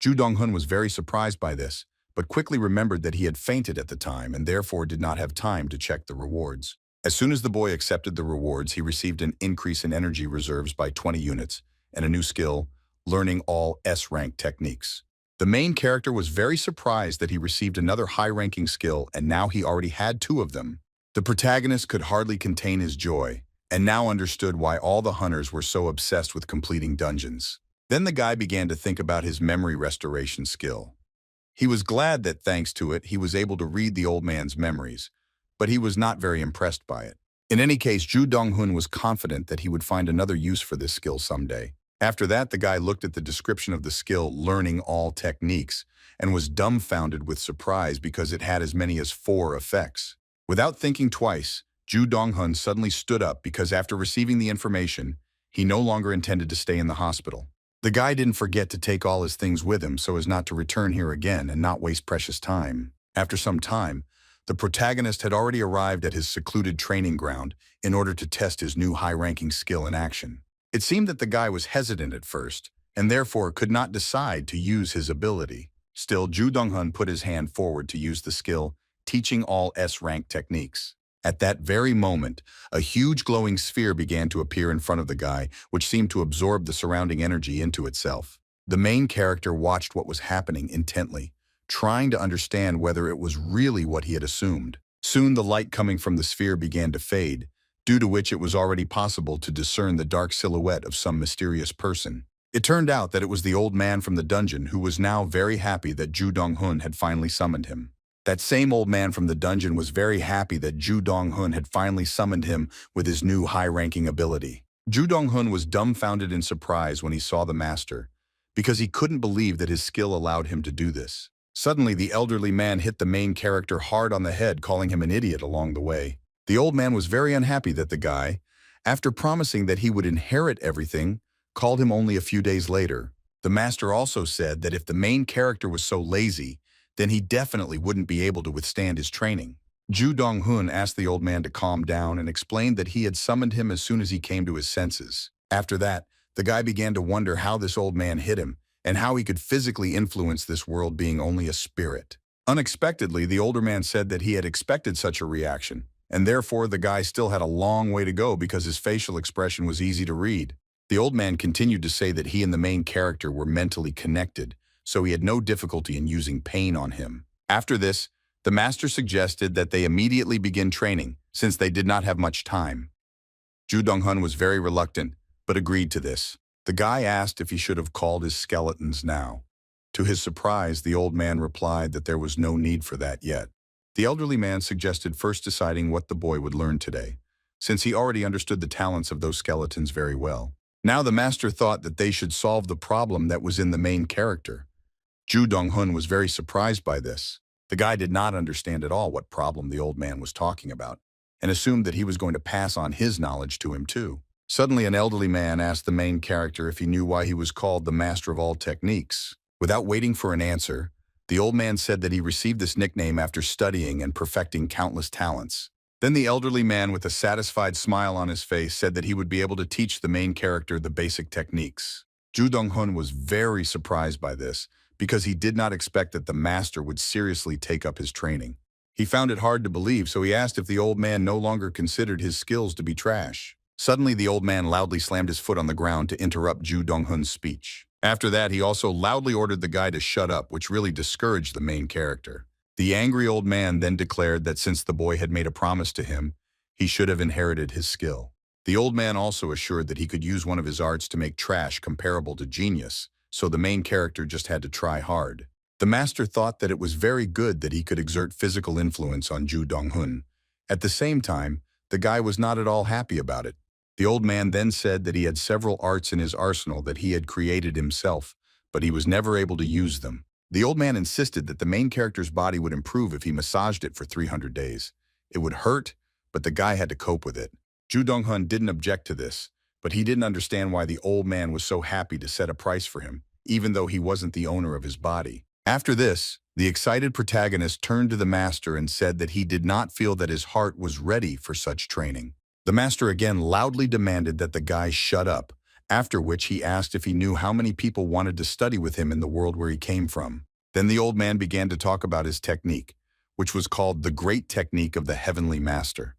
Speaker 1: Ju Dong-hun was very surprised by this, but quickly remembered that he had fainted at the time and therefore did not have time to check the rewards. As soon as the boy accepted the rewards, he received an increase in energy reserves by 20 units and a new skill, learning all S-rank techniques. The main character was very surprised that he received another high-ranking skill, and now he already had 2 of them. The protagonist could hardly contain his joy, and now understood why all the hunters were so obsessed with completing dungeons. Then the guy began to think about his memory restoration skill. He was glad that thanks to it, he was able to read the old man's memories, but he was not very impressed by it. In any case, Ju Dong-hun was confident that he would find another use for this skill someday. After that, the guy looked at the description of the skill, learning all techniques, and was dumbfounded with surprise because it had as many as 4 effects. Without thinking twice, Ju Dong-hun suddenly stood up because after receiving the information, he no longer intended to stay in the hospital. The guy didn't forget to take all his things with him so as not to return here again and not waste precious time. After some time, the protagonist had already arrived at his secluded training ground in order to test his new high-ranking skill in action. It seemed that the guy was hesitant at first, and therefore could not decide to use his ability. Still, Ju Dong-hun put his hand forward to use the skill, teaching all S-rank techniques. At that very moment, a huge glowing sphere began to appear in front of the guy, which seemed to absorb the surrounding energy into itself. The main character watched what was happening intently, trying to understand whether it was really what he had assumed. Soon the light coming from the sphere began to fade, due to which it was already possible to discern the dark silhouette of some mysterious person. It turned out that it was the old man from the dungeon who was now very happy that Ju Dong-hun had finally summoned him. That same old man from the dungeon was very happy that Ju Dong-hun had finally summoned him with his new high-ranking ability. Ju Dong-hun was dumbfounded in surprise when he saw the master, because he couldn't believe that his skill allowed him to do this. Suddenly, the elderly man hit the main character hard on the head, calling him an idiot along the way. The old man was very unhappy that the guy, after promising that he would inherit everything, called him only a few days later. The master also said that if the main character was so lazy, then he definitely wouldn't be able to withstand his training. Ju Dong-hun asked the old man to calm down and explained that he had summoned him as soon as he came to his senses. After that, the guy began to wonder how this old man hit him and how he could physically influence this world being only a spirit. Unexpectedly, the older man said that he had expected such a reaction, and therefore the guy still had a long way to go because his facial expression was easy to read. The old man continued to say that he and the main character were mentally connected, so he had no difficulty in using pain on him. After this, the master suggested that they immediately begin training, since they did not have much time. Ju Dong-hun was very reluctant, but agreed to this. The guy asked if he should have called his skeletons now. To his surprise, the old man replied that there was no need for that yet. The elderly man suggested first deciding what the boy would learn today, since he already understood the talents of those skeletons very well. Now the master thought that they should solve the problem that was in the main character. Ju Dong-hun was very surprised by this. The guy did not understand at all what problem the old man was talking about, and assumed that he was going to pass on his knowledge to him too. Suddenly, an elderly man asked the main character if he knew why he was called the master of all techniques. Without waiting for an answer, the old man said that he received this nickname after studying and perfecting countless talents. Then the elderly man, with a satisfied smile on his face, said that he would be able to teach the main character the basic techniques. Ju Dong-hun was very surprised by this, because he did not expect that the master would seriously take up his training. He found it hard to believe, so he asked if the old man no longer considered his skills to be trash. Suddenly, the old man loudly slammed his foot on the ground to interrupt Ju Dong-hun's speech. After that, he also loudly ordered the guy to shut up, which really discouraged the main character. The angry old man then declared that since the boy had made a promise to him, he should have inherited his skill. The old man also assured that he could use one of his arts to make trash comparable to genius, so the main character just had to try hard. The master thought that it was very good that he could exert physical influence on Ju Dong-hun. At the same time, the guy was not at all happy about it. The old man then said that he had several arts in his arsenal that he had created himself, but he was never able to use them. The old man insisted that the main character's body would improve if he massaged it for 300 days. It would hurt, but the guy had to cope with it. Ju Dong-hun didn't object to this, but he didn't understand why the old man was so happy to set a price for him, even though he wasn't the owner of his body. After this, the excited protagonist turned to the master and said that he did not feel that his heart was ready for such training. The master again loudly demanded that the guy shut up, after which he asked if he knew how many people wanted to study with him in the world where he came from. Then the old man began to talk about his technique, which was called the Great Technique of the Heavenly Master.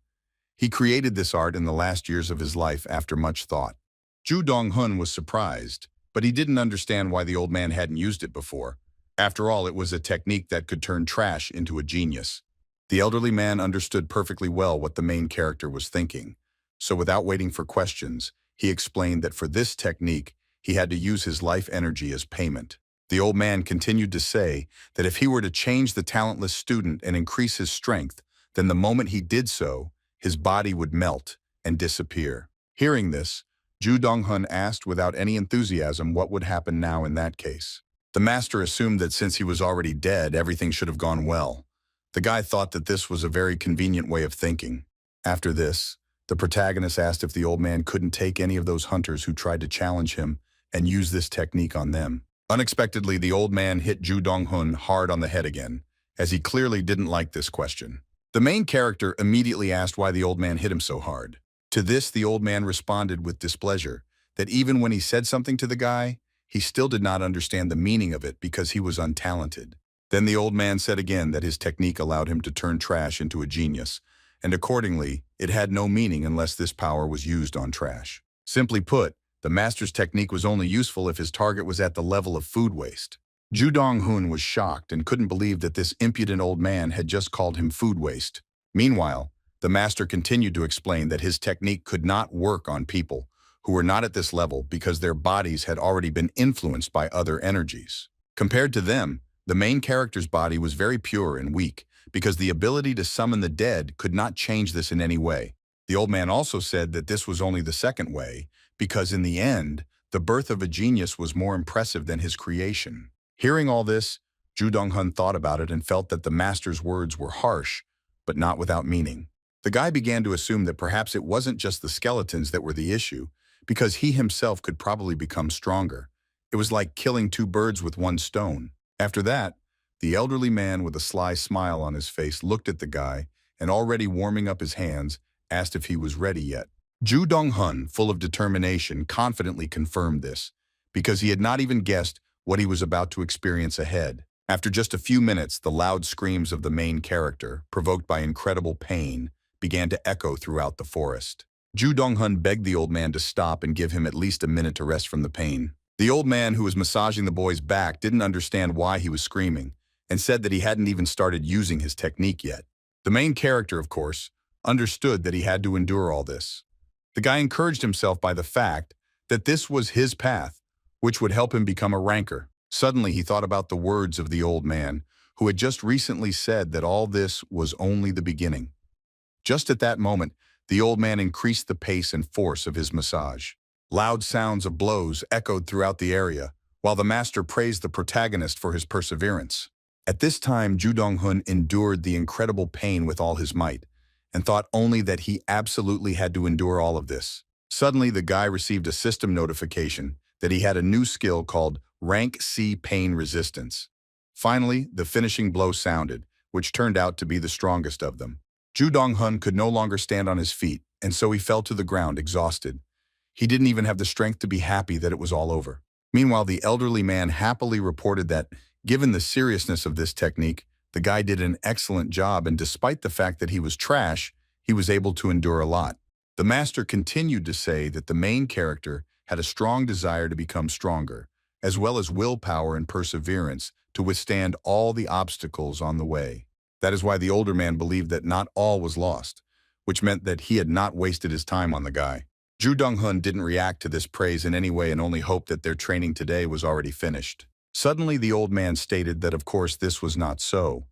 Speaker 1: He created this art in the last years of his life after much thought. Ju Dong-hun was surprised, but he didn't understand why the old man hadn't used it before. After all, it was a technique that could turn trash into a genius. The elderly man understood perfectly well what the main character was thinking, so without waiting for questions, he explained that for this technique, he had to use his life energy as payment. The old man continued to say that if he were to change the talentless student and increase his strength, then the moment he did so, his body would melt and disappear. Hearing this, Ju Dong-hun asked without any enthusiasm what would happen now in that case. The master assumed that since he was already dead, everything should have gone well. The guy thought that this was a very convenient way of thinking. After this, the protagonist asked if the old man couldn't take any of those hunters who tried to challenge him and use this technique on them. Unexpectedly, the old man hit Ju Dong-hun hard on the head again, as he clearly didn't like this question. The main character immediately asked why the old man hit him so hard. To this, the old man responded with displeasure, that even when he said something to the guy, he still did not understand the meaning of it because he was untalented. Then the old man said again that his technique allowed him to turn trash into a genius, and accordingly, it had no meaning unless this power was used on trash. Simply put, the master's technique was only useful if his target was at the level of food waste. Ju Dong-hun was shocked and couldn't believe that this impudent old man had just called him food waste. Meanwhile, the master continued to explain that his technique could not work on people who were not at this level because their bodies had already been influenced by other energies. Compared to them, the main character's body was very pure and weak because the ability to summon the dead could not change this in any way. The old man also said that this was only the second way, because in the end, the birth of a genius was more impressive than his creation. Hearing all this, Ju Dong-hun thought about it and felt that the master's words were harsh, but not without meaning. The guy began to assume that perhaps it wasn't just the skeletons that were the issue, because he himself could probably become stronger. It was like killing two birds with one stone. After that, the elderly man with a sly smile on his face looked at the guy and, already warming up his hands, asked if he was ready yet. Ju Dong-hun, full of determination, confidently confirmed this, because he had not even guessed what he was about to experience ahead. After just a few minutes, the loud screams of the main character, provoked by incredible pain, began to echo throughout the forest. Ju Dong-hun begged the old man to stop and give him at least a minute to rest from the pain. The old man, who was massaging the boy's back, didn't understand why he was screaming, and said that he hadn't even started using his technique yet. The main character, of course, understood that he had to endure all this. The guy encouraged himself by the fact that this was his path, which would help him become a ranker. Suddenly, he thought about the words of the old man, who had just recently said that all this was only the beginning. Just at that moment, the old man increased the pace and force of his massage. Loud sounds of blows echoed throughout the area, while the master praised the protagonist for his perseverance. At this time, Ju Dong-hun endured the incredible pain with all his might, and thought only that he absolutely had to endure all of this. Suddenly, the guy received a system notification that he had a new skill called Rank C Pain Resistance. Finally, the finishing blow sounded, which turned out to be the strongest of them. Ju Dong-hun could no longer stand on his feet, and so he fell to the ground exhausted. He didn't even have the strength to be happy that it was all over. Meanwhile, the elderly man happily reported that, given the seriousness of this technique, the guy did an excellent job, and despite the fact that he was trash, he was able to endure a lot. The master continued to say that the main character had a strong desire to become stronger, as well as willpower and perseverance to withstand all the obstacles on the way. That is why the older man believed that not all was lost, which meant that he had not wasted his time on the guy. Ju Dong-hun didn't react to this praise in any way and only hoped that their training today was already finished. Suddenly, the old man stated that of course this was not so,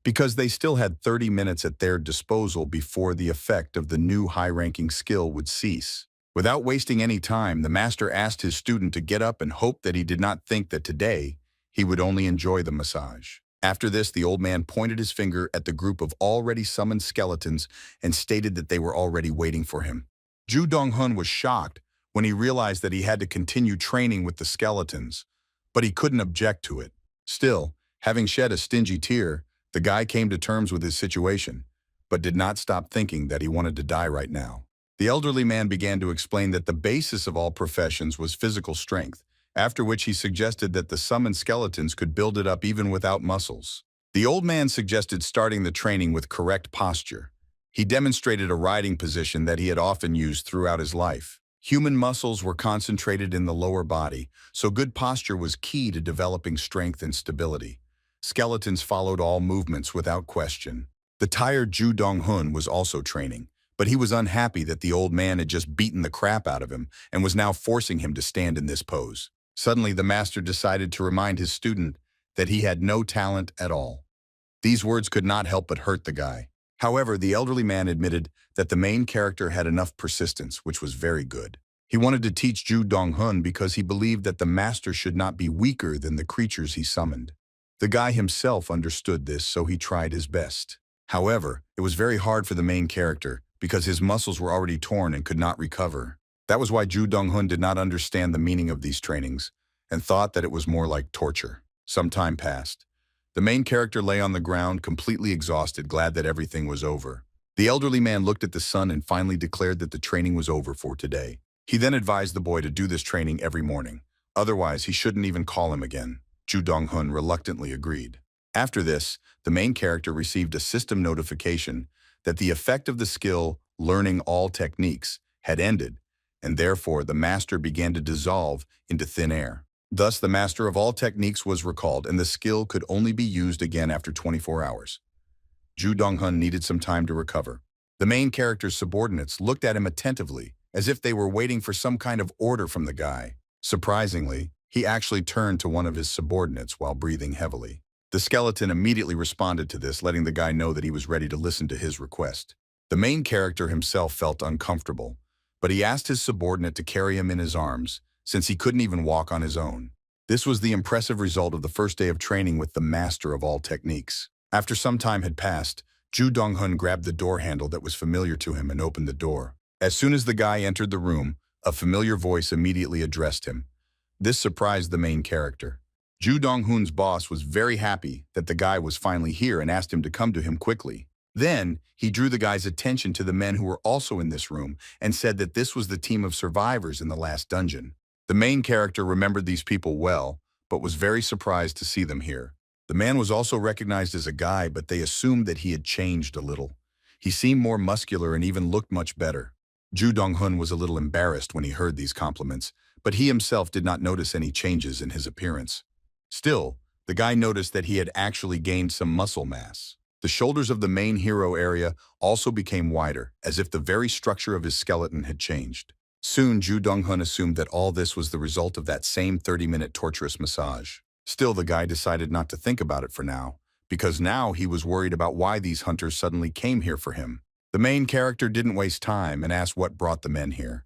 Speaker 1: because they still had 30 minutes at their disposal before the effect of the new high-ranking skill would cease. Without wasting any time, the master asked his student to get up and hoped that he did not think that today he would only enjoy the massage. After this, the old man pointed his finger at the group of already summoned skeletons and stated that they were already waiting for him. Ju Dong-hun was shocked when he realized that he had to continue training with the skeletons, but he couldn't object to it. Still, having shed a stingy tear, the guy came to terms with his situation, but did not stop thinking that he wanted to die right now. The elderly man began to explain that the basis of all professions was physical strength, after which he suggested that the summoned skeletons could build it up even without muscles. The old man suggested starting the training with correct posture. He demonstrated a riding position that he had often used throughout his life. Human muscles were concentrated in the lower body, so good posture was key to developing strength and stability. Skeletons followed all movements without question. The tired Ju Dong-hun was also training, but he was unhappy that the old man had just beaten the crap out of him and was now forcing him to stand in this pose. Suddenly, the master decided to remind his student that he had no talent at all. These words could not help but hurt the guy. However, the elderly man admitted that the main character had enough persistence, which was very good. He wanted to teach Ju Dong-hun because he believed that the master should not be weaker than the creatures he summoned. The guy himself understood this, so he tried his best. However, it was very hard for the main character because his muscles were already torn and could not recover. That was why Ju Dong-hun did not understand the meaning of these trainings and thought that it was more like torture. Some time passed. The main character lay on the ground, completely exhausted, glad that everything was over. The elderly man looked at the sun and finally declared that the training was over for today. He then advised the boy to do this training every morning. Otherwise, he shouldn't even call him again. Ju Dong-hun reluctantly agreed. After this, the main character received a system notification that the effect of the skill, learning all techniques, had ended, and therefore the master began to dissolve into thin air. Thus, the master of all techniques was recalled, and the skill could only be used again after 24 hours. Ju Dong-hun needed some time to recover. The main character's subordinates looked at him attentively, as if they were waiting for some kind of order from the guy. Surprisingly, he actually turned to one of his subordinates while breathing heavily. The skeleton immediately responded to this, letting the guy know that he was ready to listen to his request. The main character himself felt uncomfortable, but he asked his subordinate to carry him in his arms, since he couldn't even walk on his own. This was the impressive result of the first day of training with the master of all techniques. After some time had passed, Ju Dong-hun grabbed the door handle that was familiar to him and opened the door. As soon as the guy entered the room, a familiar voice immediately addressed him. This surprised the main character. Ju Dong-hoon's boss was very happy that the guy was finally here and asked him to come to him quickly. Then, he drew the guy's attention to the men who were also in this room and said that this was the team of survivors in the last dungeon. The main character remembered these people well, but was very surprised to see them here. The man was also recognized as a guy, but they assumed that he had changed a little. He seemed more muscular and even looked much better. Ju Dong-hoon was a little embarrassed when he heard these compliments, but he himself did not notice any changes in his appearance. Still, the guy noticed that he had actually gained some muscle mass. The shoulders of the main hero area also became wider, as if the very structure of his skeleton had changed. Soon, Ju Dong-hoon assumed that all this was the result of that same 30-minute torturous massage. Still, the guy decided not to think about it for now, because now he was worried about why these hunters suddenly came here for him. The main character didn't waste time and asked what brought the men here.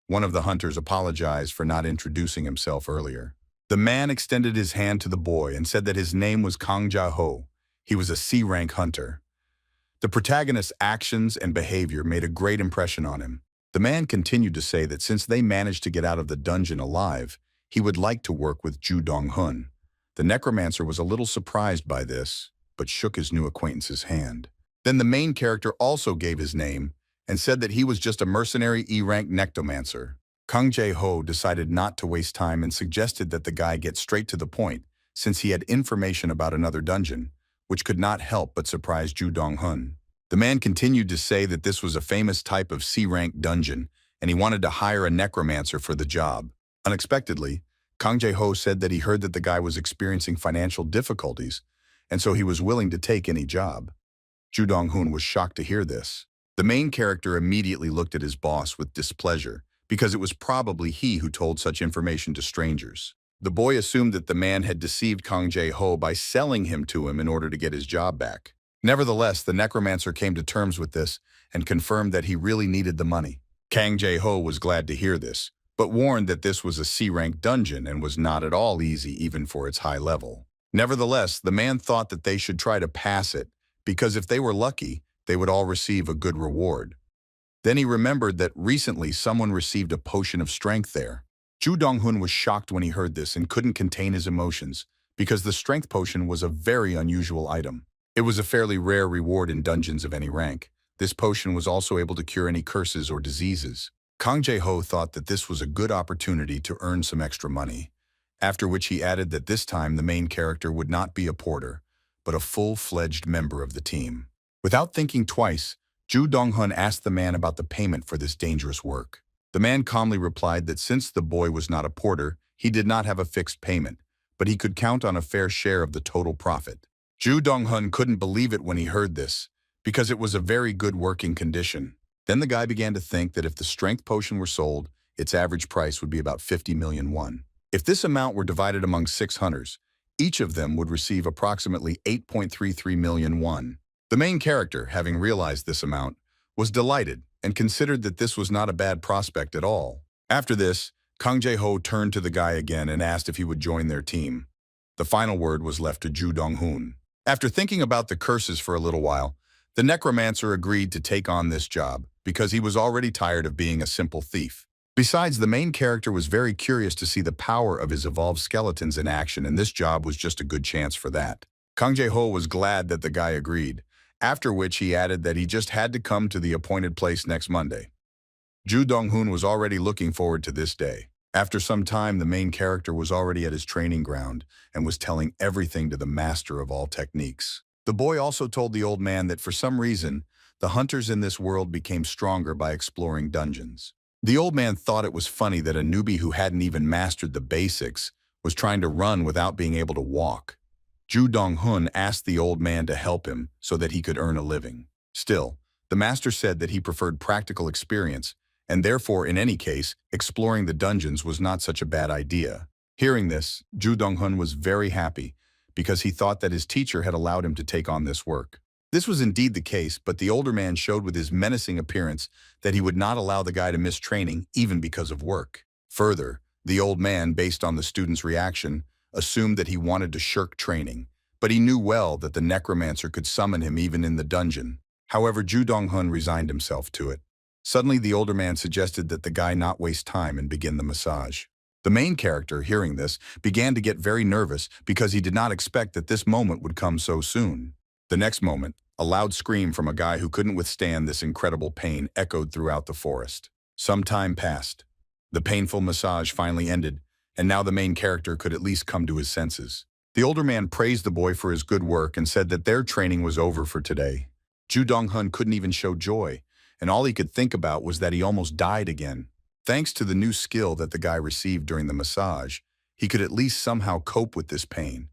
Speaker 1: One of the hunters apologized for not introducing himself earlier. The man extended his hand to the boy and said that his name was Kang Ja-ho. He was a C-rank hunter. The protagonist's actions and behavior made a great impression on him. The man continued to say that since they managed to get out of the dungeon alive, he would like to work with Ju Dong-hoon. The necromancer was a little surprised by this, but shook his new acquaintance's hand. Then the main character also gave his name and said that he was just a mercenary E-rank necromancer. Kang Jae-ho decided not to waste time and suggested that the guy get straight to the point, since he had information about another dungeon, which could not help but surprise Ju Dong-hoon. The man continued to say that this was a famous type of C-rank dungeon, and he wanted to hire a necromancer for the job. Unexpectedly, Kang Jae-ho said that he heard that the guy was experiencing financial difficulties, and so he was willing to take any job. Ju Dong-hoon was shocked to hear this. The main character immediately looked at his boss with displeasure, because it was probably he who told such information to strangers. The boy assumed that the man had deceived Kang Jae-ho by selling him to him in order to get his job back. Nevertheless, the necromancer came to terms with this and confirmed that he really needed the money. Kang Jae-ho was glad to hear this, but warned that this was a C-rank dungeon and was not at all easy even for its high level. Nevertheless, the man thought that they should try to pass it, because if they were lucky, they would all receive a good reward. Then he remembered that recently someone received a potion of strength there. Ju Dong-hoon was shocked when he heard this and couldn't contain his emotions, because the strength potion was a very unusual item. It was a fairly rare reward in dungeons of any rank. This potion was also able to cure any curses or diseases. Kang Jae-ho thought that this was a good opportunity to earn some extra money, after which he added that this time the main character would not be a porter, but a full-fledged member of the team. Without thinking twice, Ju Dong-hoon asked the man about the payment for this dangerous work. The man calmly replied that since the boy was not a porter, he did not have a fixed payment, but he could count on a fair share of the total profit. Ju Dong-hoon couldn't believe it when he heard this, because it was a very good working condition. Then the guy began to think that if the strength potion were sold, its average price would be about 50 million won. If this amount were divided among 6 hunters, each of them would receive approximately 8.33 million won. The main character, having realized this amount, was delighted and considered that this was not a bad prospect at all. After this, Kang Jae-ho turned to the guy again and asked if he would join their team. The final word was left to Ju Dong-hoon. After thinking about the curses for a little while, the necromancer agreed to take on this job because he was already tired of being a simple thief. Besides, the main character was very curious to see the power of his evolved skeletons in action, and this job was just a good chance for that. Kang Jae-ho was glad that the guy agreed, after which he added that he just had to come to the appointed place next Monday. Ju Dong-hoon was already looking forward to this day. After some time, the main character was already at his training ground and was telling everything to the master of all techniques. The boy also told the old man that for some reason, the hunters in this world became stronger by exploring dungeons. The old man thought it was funny that a newbie who hadn't even mastered the basics was trying to run without being able to walk. Ju Dong-hoon asked the old man to help him so that he could earn a living. Still, the master said that he preferred practical experience, and therefore, in any case, exploring the dungeons was not such a bad idea. Hearing this, Ju Dong-hoon was very happy, because he thought that his teacher had allowed him to take on this work. This was indeed the case, but the older man showed with his menacing appearance that he would not allow the guy to miss training even because of work. Further, the old man, based on the student's reaction, assumed that he wanted to shirk training, but he knew well that the necromancer could summon him even in the dungeon. However, Ju Dong-hoon resigned himself to it. Suddenly, the older man suggested that the guy not waste time and begin the massage. The main character, hearing this, began to get very nervous because he did not expect that this moment would come so soon. The next moment, a loud scream from a guy who couldn't withstand this incredible pain echoed throughout the forest. Some time passed. The painful massage finally ended, and now the main character could at least come to his senses. The older man praised the boy for his good work and said that their training was over for today. Ju Dong-hun couldn't even show joy, and all he could think about was that he almost died again. Thanks to the new skill that the guy received during the massage, he could at least somehow cope with this pain.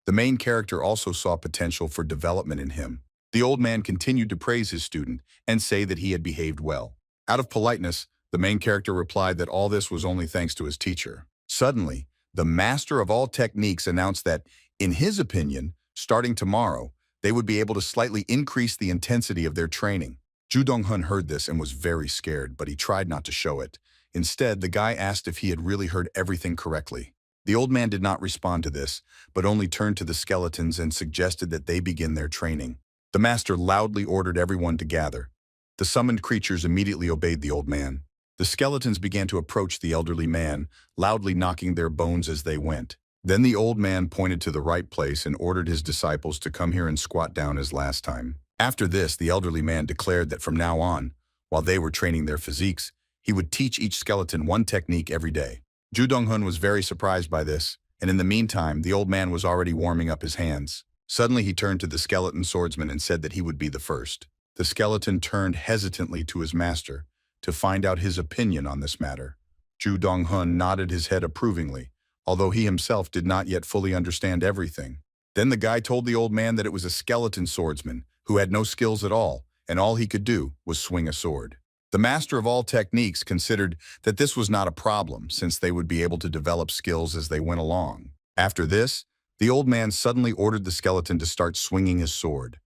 Speaker 1: The main character also saw potential for development in him. The old man continued to praise his student and say that he had behaved well. Out of politeness, the main character replied that all this was only thanks to his teacher. Suddenly, the master of all techniques announced that, in his opinion, starting tomorrow, they would be able to slightly increase the intensity of their training. Ju Dong-hun heard this and was very scared, but he tried not to show it. Instead, the guy asked if he had really heard everything correctly. The old man did not respond to this, but only turned to the skeletons and suggested that they begin their training. The master loudly ordered everyone to gather. The summoned creatures immediately obeyed the old man. The skeletons began to approach the elderly man, loudly knocking their bones as they went. Then the old man pointed to the right place and ordered his disciples to come here and squat down as last time. After this, the elderly man declared that from now on, while they were training their physiques, he would teach each skeleton one technique every day. Ju Dong-hun was very surprised by this, and in the meantime, the old man was already warming up his hands. Suddenly, he turned to the skeleton swordsman and said that he would be the first. The skeleton turned hesitantly to his master to find out his opinion on this matter. Ju Dong-hun nodded his head approvingly, although he himself did not yet fully understand everything. Then the guy told the old man that it was a skeleton swordsman who had no skills at all, and all he could do was swing a sword. The master of all techniques considered that this was not a problem, since they would be able to develop skills as they went along. After this, the old man suddenly ordered the skeleton to start swinging his sword.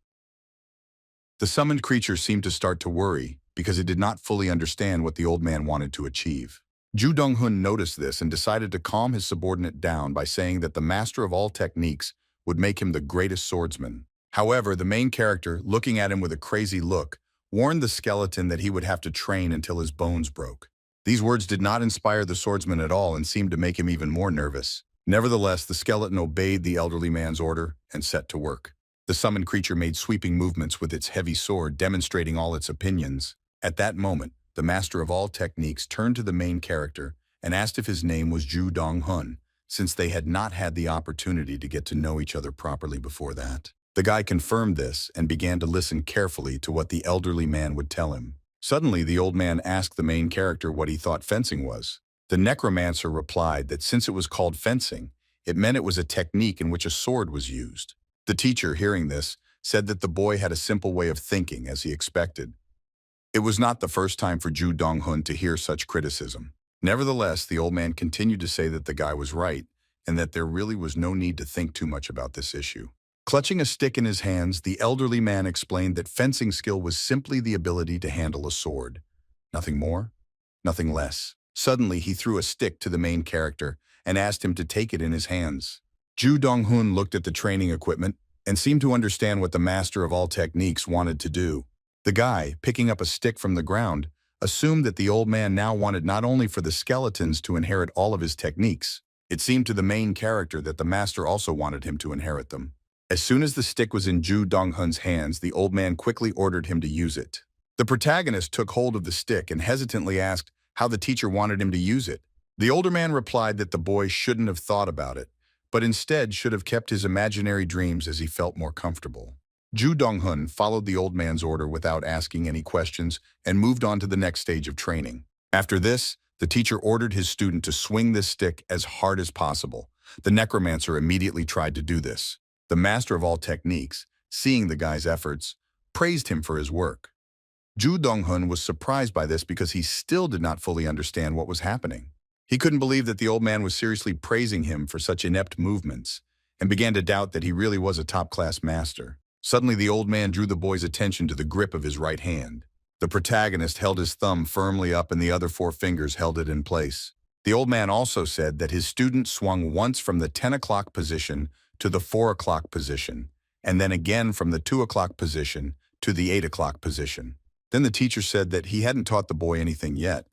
Speaker 1: The summoned creature seemed to start to worry because it did not fully understand what the old man wanted to achieve. Ju Dong-hun noticed this and decided to calm his subordinate down by saying that the master of all techniques would make him the greatest swordsman. However, the main character, looking at him with a crazy look, warned the skeleton that he would have to train until his bones broke. These words did not inspire the swordsman at all and seemed to make him even more nervous. Nevertheless, the skeleton obeyed the elderly man's order and set to work. The summoned creature made sweeping movements with its heavy sword, demonstrating all its opinions. At that moment, the master of all techniques turned to the main character and asked if his name was Ju Dong-hun, since they had not had the opportunity to get to know each other properly before that. The guy confirmed this and began to listen carefully to what the elderly man would tell him. Suddenly, the old man asked the main character what he thought fencing was. The necromancer replied that since it was called fencing, it meant it was a technique in which a sword was used. The teacher, hearing this, said that the boy had a simple way of thinking, as he expected. It was not the first time for Ju Dong-hun to hear such criticism. Nevertheless, the old man continued to say that the guy was right, and that there really was no need to think too much about this issue. Clutching a stick in his hands, the elderly man explained that fencing skill was simply the ability to handle a sword. Nothing more, nothing less. Suddenly, he threw a stick to the main character and asked him to take it in his hands. Ju Dong-hun looked at the training equipment and seemed to understand what the master of all techniques wanted to do. The guy, picking up a stick from the ground, assumed that the old man now wanted not only for the skeletons to inherit all of his techniques. It seemed to the main character that the master also wanted him to inherit them. As soon as the stick was in Ju Dong-hun's hands, the old man quickly ordered him to use it. The protagonist took hold of the stick and hesitantly asked how the teacher wanted him to use it. The older man replied that the boy shouldn't have thought about it, but instead should have kept his imaginary dreams as he felt more comfortable. Ju Dong-hun followed the old man's order without asking any questions and moved on to the next stage of training. After this, the teacher ordered his student to swing this stick as hard as possible. The necromancer immediately tried to do this. The master of all techniques, seeing the guy's efforts, praised him for his work. Ju Dong-hun was surprised by this because he still did not fully understand what was happening. He couldn't believe that the old man was seriously praising him for such inept movements, and began to doubt that he really was a top-class master. Suddenly, the old man drew the boy's attention to the grip of his right hand. The protagonist held his thumb firmly up and the other 4 fingers held it in place. The old man also said that his student swung once from the 10 o'clock position to the 4 o'clock position, and then again from the 2 o'clock position to the 8 o'clock position. Then the teacher said that he hadn't taught the boy anything yet,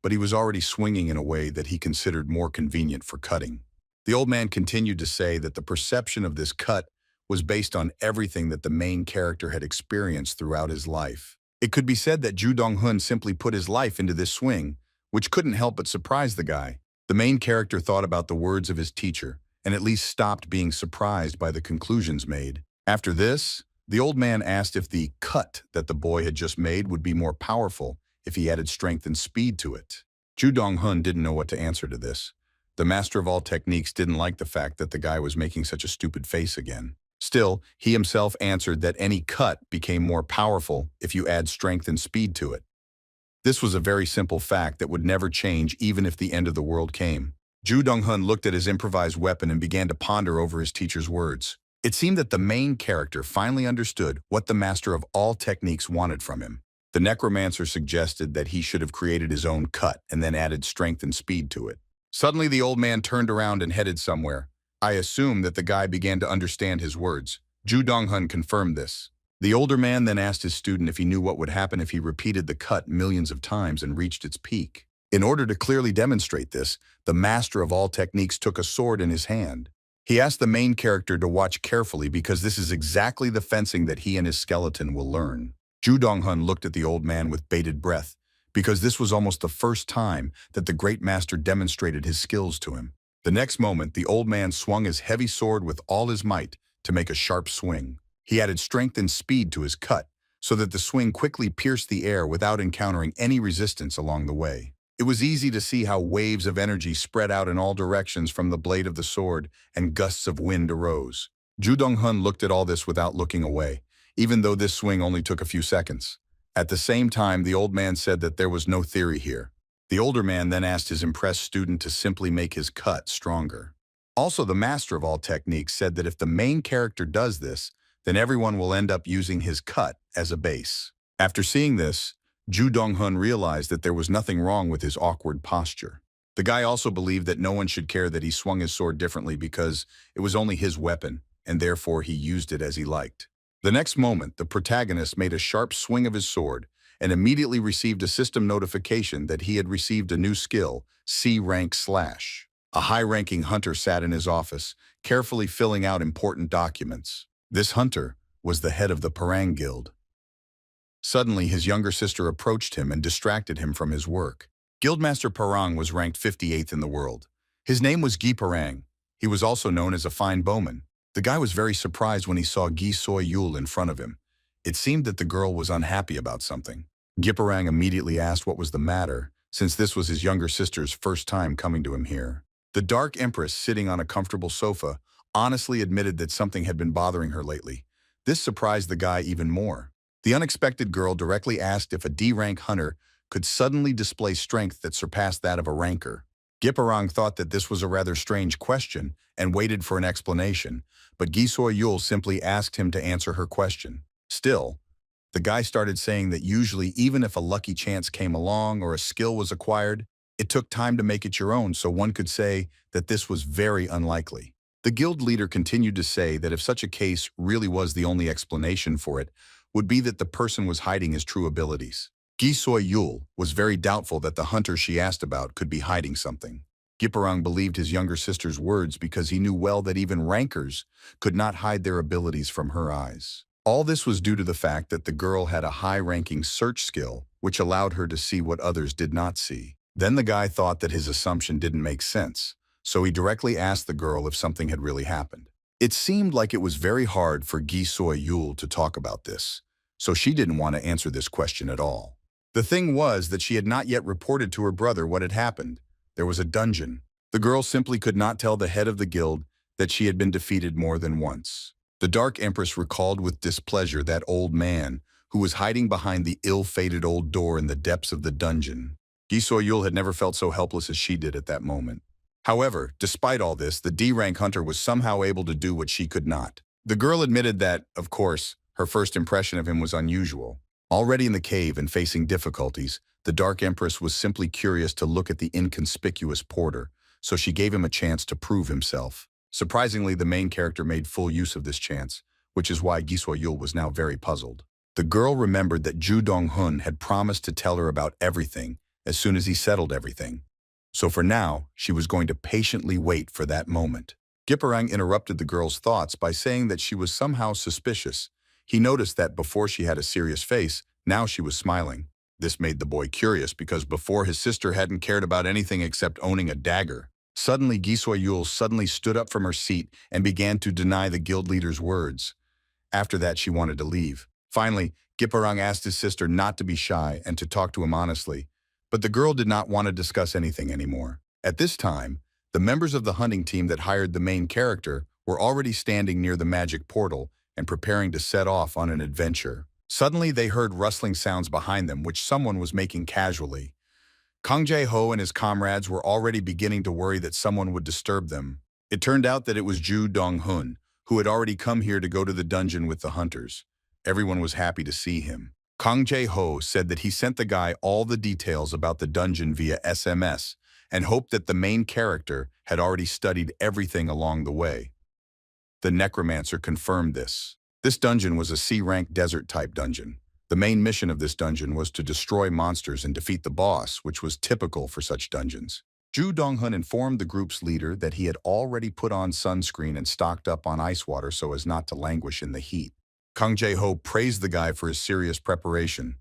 Speaker 1: but he was already swinging in a way that he considered more convenient for cutting. The old man continued to say that the perception of this cut was based on everything that the main character had experienced throughout his life. It could be said that Ju Dong-hun simply put his life into this swing, which couldn't help but surprise the guy. The main character thought about the words of his teacher, and at least stopped being surprised by the conclusions made. After this, the old man asked if the cut that the boy had just made would be more powerful if he added strength and speed to it. Ju Dong-hun didn't know what to answer to this. The master of all techniques didn't like the fact that the guy was making such a stupid face again. Still, he himself answered that any cut became more powerful if you add strength and speed to it. This was a very simple fact that would never change even if the end of the world came. Ju Dong-hun looked at his improvised weapon and began to ponder over his teacher's words. It seemed that the main character finally understood what the master of all techniques wanted from him. The necromancer suggested that he should have created his own cut and then added strength and speed to it. Suddenly the old man turned around and headed somewhere. I assume that the guy began to understand his words. Ju Dong-hun confirmed this. The older man then asked his student if he knew what would happen if he repeated the cut millions of times and reached its peak. In order to clearly demonstrate this, the master of all techniques took a sword in his hand. He asked the main character to watch carefully because this is exactly the fencing that he and his skeleton will learn. Ju Dong-hun looked at the old man with bated breath, because this was almost the first time that the great master demonstrated his skills to him. The next moment, the old man swung his heavy sword with all his might to make a sharp swing. He added strength and speed to his cut, so that the swing quickly pierced the air without encountering any resistance along the way. It was easy to see how waves of energy spread out in all directions from the blade of the sword, and gusts of wind arose. Ju Dong-hun looked at all this without looking away, even though this swing only took a few seconds. At the same time, the old man said that there was no theory here. The older man then asked his impressed student to simply make his cut stronger. Also, the master of all techniques said that if the main character does this, then everyone will end up using his cut as a base. After seeing this, Ju Dong-hun realized that there was nothing wrong with his awkward posture. The guy also believed that no one should care that he swung his sword differently because it was only his weapon, and therefore he used it as he liked. The next moment, the protagonist made a sharp swing of his sword and immediately received a system notification that he had received a new skill, C-Rank Slash. A high-ranking hunter sat in his office, carefully filling out important documents. This hunter was the head of the Parang Guild. Suddenly, his younger sister approached him and distracted him from his work. Guildmaster Parang was ranked 58th in the world. His name was Gi Parang. He was also known as a fine bowman. The guy was very surprised when he saw Gi Soy-yul in front of him. It seemed that the girl was unhappy about something. Gi Parang immediately asked what was the matter, since this was his younger sister's first time coming to him here. The Dark Empress, sitting on a comfortable sofa, honestly admitted that something had been bothering her lately. This surprised the guy even more. The unexpected girl directly asked if a D-rank hunter could suddenly display strength that surpassed that of a ranker. Gi Parang thought that this was a rather strange question and waited for an explanation, but Gi Soy-yul simply asked him to answer her question. Still, the guy started saying that usually even if a lucky chance came along or a skill was acquired, it took time to make it your own, so one could say that this was very unlikely. The guild leader continued to say that if such a case really was the only explanation for it, would be that the person was hiding his true abilities. Gi Soy-yul was very doubtful that the hunter she asked about could be hiding something. Gi Parang believed his younger sister's words because he knew well that even rankers could not hide their abilities from her eyes. All this was due to the fact that the girl had a high-ranking search skill, which allowed her to see what others did not see. Then the guy thought that his assumption didn't make sense, so he directly asked the girl if something had really happened. It seemed like it was very hard for Gi Soy-yul to talk about this, so she didn't want to answer this question at all. The thing was that she had not yet reported to her brother what had happened. There was a dungeon. The girl simply could not tell the head of the guild that she had been defeated more than once. The Dark Empress recalled with displeasure that old man who was hiding behind the ill-fated old door in the depths of the dungeon. Gi Soy-yul had never felt so helpless as she did at that moment. However, despite all this, the D-rank hunter was somehow able to do what she could not. The girl admitted that, of course, her first impression of him was unusual. Already in the cave and facing difficulties, the Dark Empress was simply curious to look at the inconspicuous porter, so she gave him a chance to prove himself. Surprisingly, the main character made full use of this chance, which is why Gi Soy-yul was now very puzzled. The girl remembered that Ju Dong-hun had promised to tell her about everything as soon as he settled everything. So for now, she was going to patiently wait for that moment. Gipperang interrupted the girl's thoughts by saying that she was somehow suspicious. He noticed that before she had a serious face, now she was smiling. This made the boy curious because before his sister hadn't cared about anything except owning a dagger. Suddenly, Gisoyul suddenly stood up from her seat and began to deny the guild leader's words. After that, she wanted to leave. Finally, Gipperang asked his sister not to be shy and to talk to him honestly, but the girl did not want to discuss anything anymore. At this time, the members of the hunting team that hired the main character were already standing near the magic portal and preparing to set off on an adventure. Suddenly, they heard rustling sounds behind them, which someone was making casually. Kang Jae-ho and his comrades were already beginning to worry that someone would disturb them. It turned out that it was Ju Dong-hun, who had already come here to go to the dungeon with the hunters. Everyone was happy to see him. Kang Jae-ho said that he sent the guy all the details about the dungeon via SMS and hoped that the main character had already studied everything along the way. The necromancer confirmed this. This dungeon was a C-rank desert-type dungeon. The main mission of this dungeon was to destroy monsters and defeat the boss, which was typical for such dungeons. Ju Dong-hun informed the group's leader that he had already put on sunscreen and stocked up on ice water so as not to languish in the heat. Kang Jae-ho praised the guy for his serious preparation.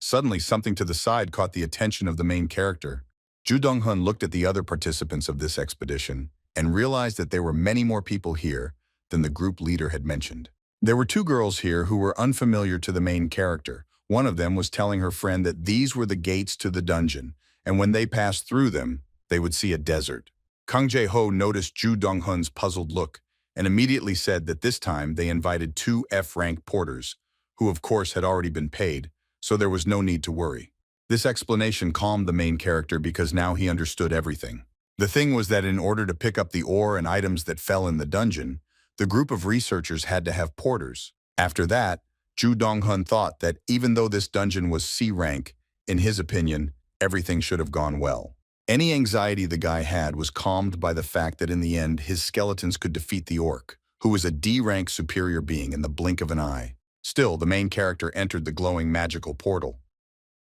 Speaker 1: Suddenly, something to the side caught the attention of the main character. Ju Dong-hun looked at the other participants of this expedition and realized that there were many more people here than the group leader had mentioned. There were two girls here who were unfamiliar to the main character. One of them was telling her friend that these were the gates to the dungeon, and when they passed through them, they would see a desert. Kang Jae-ho noticed Ju Dong-hun's puzzled look and immediately said that this time they invited two F-rank porters, who of course had already been paid, so there was no need to worry. This explanation calmed the main character because now he understood everything. The thing was that in order to pick up the ore and items that fell in the dungeon, the group of researchers had to have porters. After that, Ju Dong-hun thought that even though this dungeon was C-rank, in his opinion, everything should have gone well. Any anxiety the guy had was calmed by the fact that in the end, his skeletons could defeat the orc, who was a D-rank superior being in the blink of an eye. Still, the main character entered the glowing magical portal.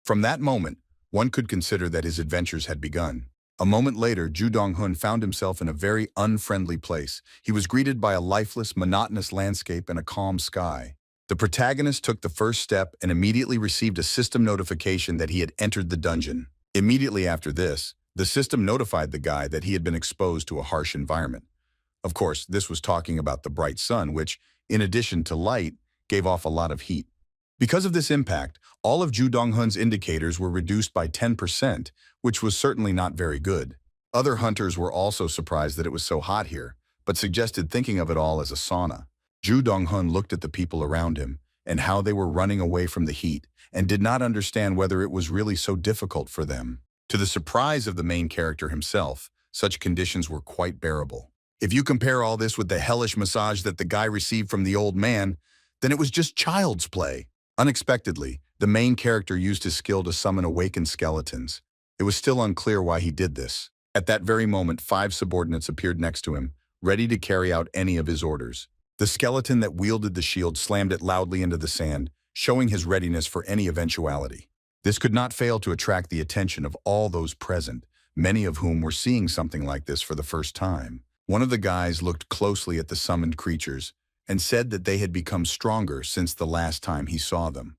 Speaker 1: From that moment, one could consider that his adventures had begun. A moment later, Ju Dong-hun found himself in a very unfriendly place. He was greeted by a lifeless, monotonous landscape and a calm sky. The protagonist took the first step and immediately received a system notification that he had entered the dungeon. Immediately after this, the system notified the guy that he had been exposed to a harsh environment. Of course, this was talking about the bright sun, which, in addition to light, gave off a lot of heat. Because of this impact, all of Ju Dong-hun's indicators were reduced by 10%, which was certainly not very good. Other hunters were also surprised that it was so hot here, but suggested thinking of it all as a sauna. Ju Dong-hun looked at the people around him and how they were running away from the heat and did not understand whether it was really so difficult for them. To the surprise of the main character himself, such conditions were quite bearable. If you compare all this with the hellish massage that the guy received from the old man, then it was just child's play. Unexpectedly, the main character used his skill to summon awakened skeletons. It was still unclear why he did this. At that very moment, 5 subordinates appeared next to him, ready to carry out any of his orders. The skeleton that wielded the shield slammed it loudly into the sand, showing his readiness for any eventuality. This could not fail to attract the attention of all those present, many of whom were seeing something like this for the first time. One of the guys looked closely at the summoned creatures and said that they had become stronger since the last time he saw them.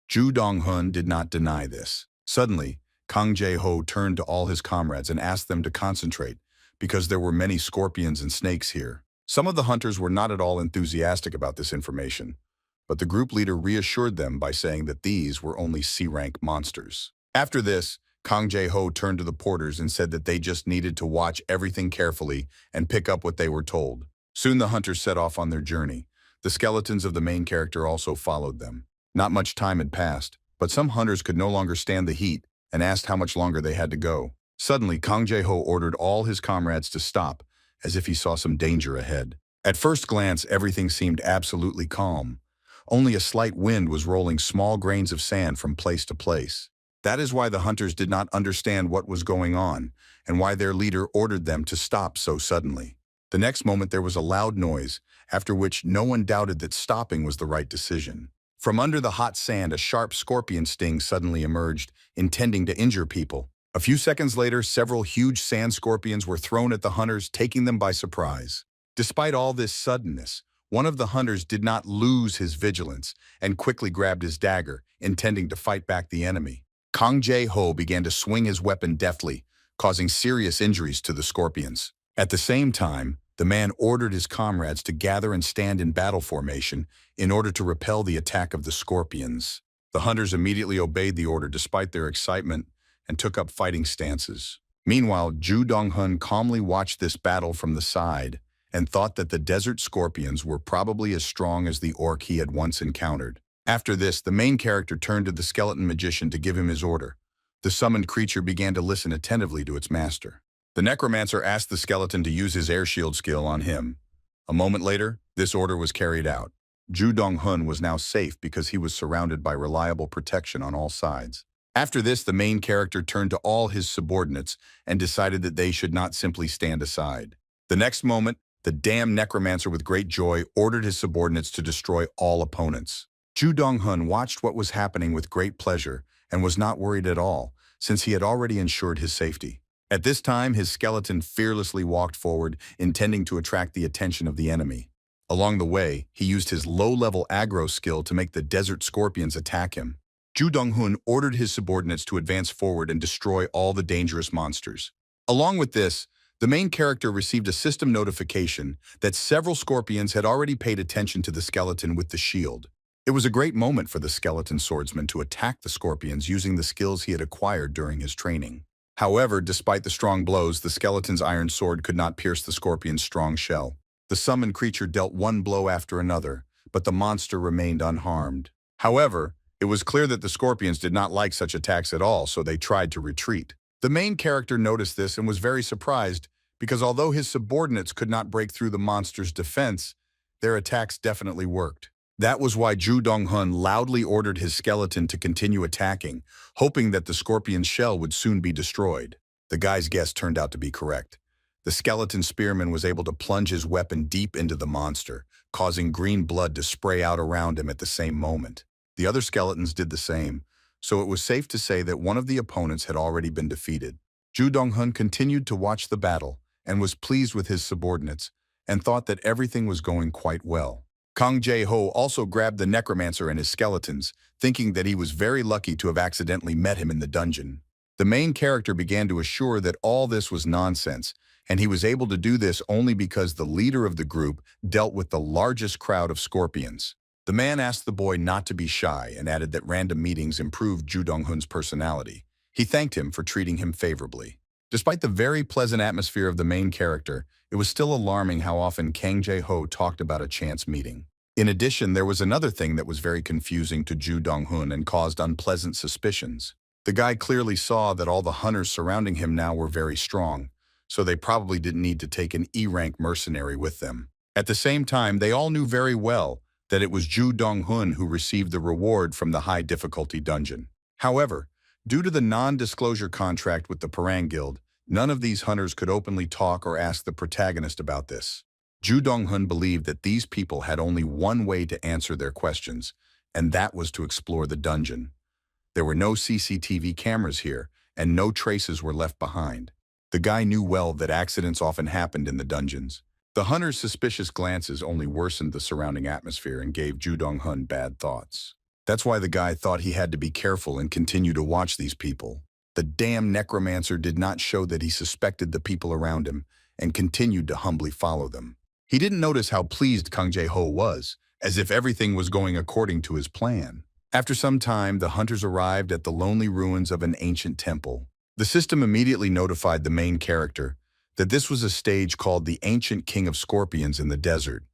Speaker 1: Ju Dong-hun did not deny this. Suddenly, Kang Jae-ho turned to all his comrades and asked them to concentrate, because there were many scorpions and snakes here. Some of the hunters were not at all enthusiastic about this information, but the group leader reassured them by saying that these were only C-rank monsters. After this, Kang Jae-ho turned to the porters and said that they just needed to watch everything carefully and pick up what they were told. Soon the hunters set off on their journey. The skeletons of the main character also followed them. Not much time had passed, but some hunters could no longer stand the heat and asked how much longer they had to go. Suddenly, Kang Jae-ho ordered all his comrades to stop, as if he saw some danger ahead. At first glance, everything seemed absolutely calm. Only a slight wind was rolling small grains of sand from place to place. That is why the hunters did not understand what was going on and why their leader ordered them to stop so suddenly. The next moment there was a loud noise, after which no one doubted that stopping was the right decision. From under the hot sand, a sharp scorpion sting suddenly emerged, intending to injure people. A few seconds later, several huge sand scorpions were thrown at the hunters, taking them by surprise. Despite all this suddenness, one of the hunters did not lose his vigilance and quickly grabbed his dagger, intending to fight back the enemy. Kang Jae-ho began to swing his weapon deftly, causing serious injuries to the scorpions. At the same time, the man ordered his comrades to gather and stand in battle formation in order to repel the attack of the scorpions. The hunters immediately obeyed the order despite their excitement and took up fighting stances. Meanwhile, Ju Dong-hun calmly watched this battle from the side and thought that the desert scorpions were probably as strong as the orc he had once encountered. After this, the main character turned to the skeleton magician to give him his order. The summoned creature began to listen attentively to its master. The necromancer asked the skeleton to use his air shield skill on him. A moment later, this order was carried out. Ju Dong-hun was now safe because he was surrounded by reliable protection on all sides. After this, the main character turned to all his subordinates and decided that they should not simply stand aside. The next moment, the damned necromancer with great joy ordered his subordinates to destroy all opponents. Ju Dong-hun watched what was happening with great pleasure and was not worried at all, since he had already ensured his safety. At this time, his skeleton fearlessly walked forward, intending to attract the attention of the enemy. Along the way, he used his low-level aggro skill to make the desert scorpions attack him. Ju Dong-hun ordered his subordinates to advance forward and destroy all the dangerous monsters. Along with this, the main character received a system notification that several scorpions had already paid attention to the skeleton with the shield. It was a great moment for the skeleton swordsman to attack the scorpions using the skills he had acquired during his training. However, despite the strong blows, the skeleton's iron sword could not pierce the scorpion's strong shell. The summoned creature dealt one blow after another, but the monster remained unharmed. However, it was clear that the scorpions did not like such attacks at all, so they tried to retreat. The main character noticed this and was very surprised because although his subordinates could not break through the monster's defense, their attacks definitely worked. That was why Ju Dong-hun loudly ordered his skeleton to continue attacking, hoping that the scorpion's shell would soon be destroyed. The guy's guess turned out to be correct. The skeleton spearman was able to plunge his weapon deep into the monster, causing green blood to spray out around him at the same moment. The other skeletons did the same, so it was safe to say that one of the opponents had already been defeated. Ju Dong-hun continued to watch the battle and was pleased with his subordinates and thought that everything was going quite well. Kang Jae-ho also grabbed the necromancer and his skeletons, thinking that he was very lucky to have accidentally met him in the dungeon. The main character began to assure that all this was nonsense, and he was able to do this only because the leader of the group dealt with the largest crowd of scorpions. The man asked the boy not to be shy and added that random meetings improved Ju Dong-hun's personality. He thanked him for treating him favorably. Despite the very pleasant atmosphere of the main character, it was still alarming how often Kang Jae-ho talked about a chance meeting. In addition, there was another thing that was very confusing to Ju Dong-hun and caused unpleasant suspicions. The guy clearly saw that all the hunters surrounding him now were very strong, so they probably didn't need to take an E-rank mercenary with them. At the same time, they all knew very well that it was Ju Dong-hun who received the reward from the high-difficulty dungeon. However, due to the non-disclosure contract with the Parang Guild, none of these hunters could openly talk or ask the protagonist about this. Ju Dong-hun believed that these people had only one way to answer their questions, and that was to explore the dungeon. There were no CCTV cameras here, and no traces were left behind. The guy knew well that accidents often happened in the dungeons. The hunter's suspicious glances only worsened the surrounding atmosphere and gave Ju Dong-hun bad thoughts. That's why the guy thought he had to be careful and continue to watch these people. The damn necromancer did not show that he suspected the people around him and continued to humbly follow them. He didn't notice how pleased Kang Jae-ho was, as if everything was going according to his plan. After some time, the hunters arrived at the lonely ruins of an ancient temple. The system immediately notified the main character that this was a stage called the Ancient King of Scorpions in the desert.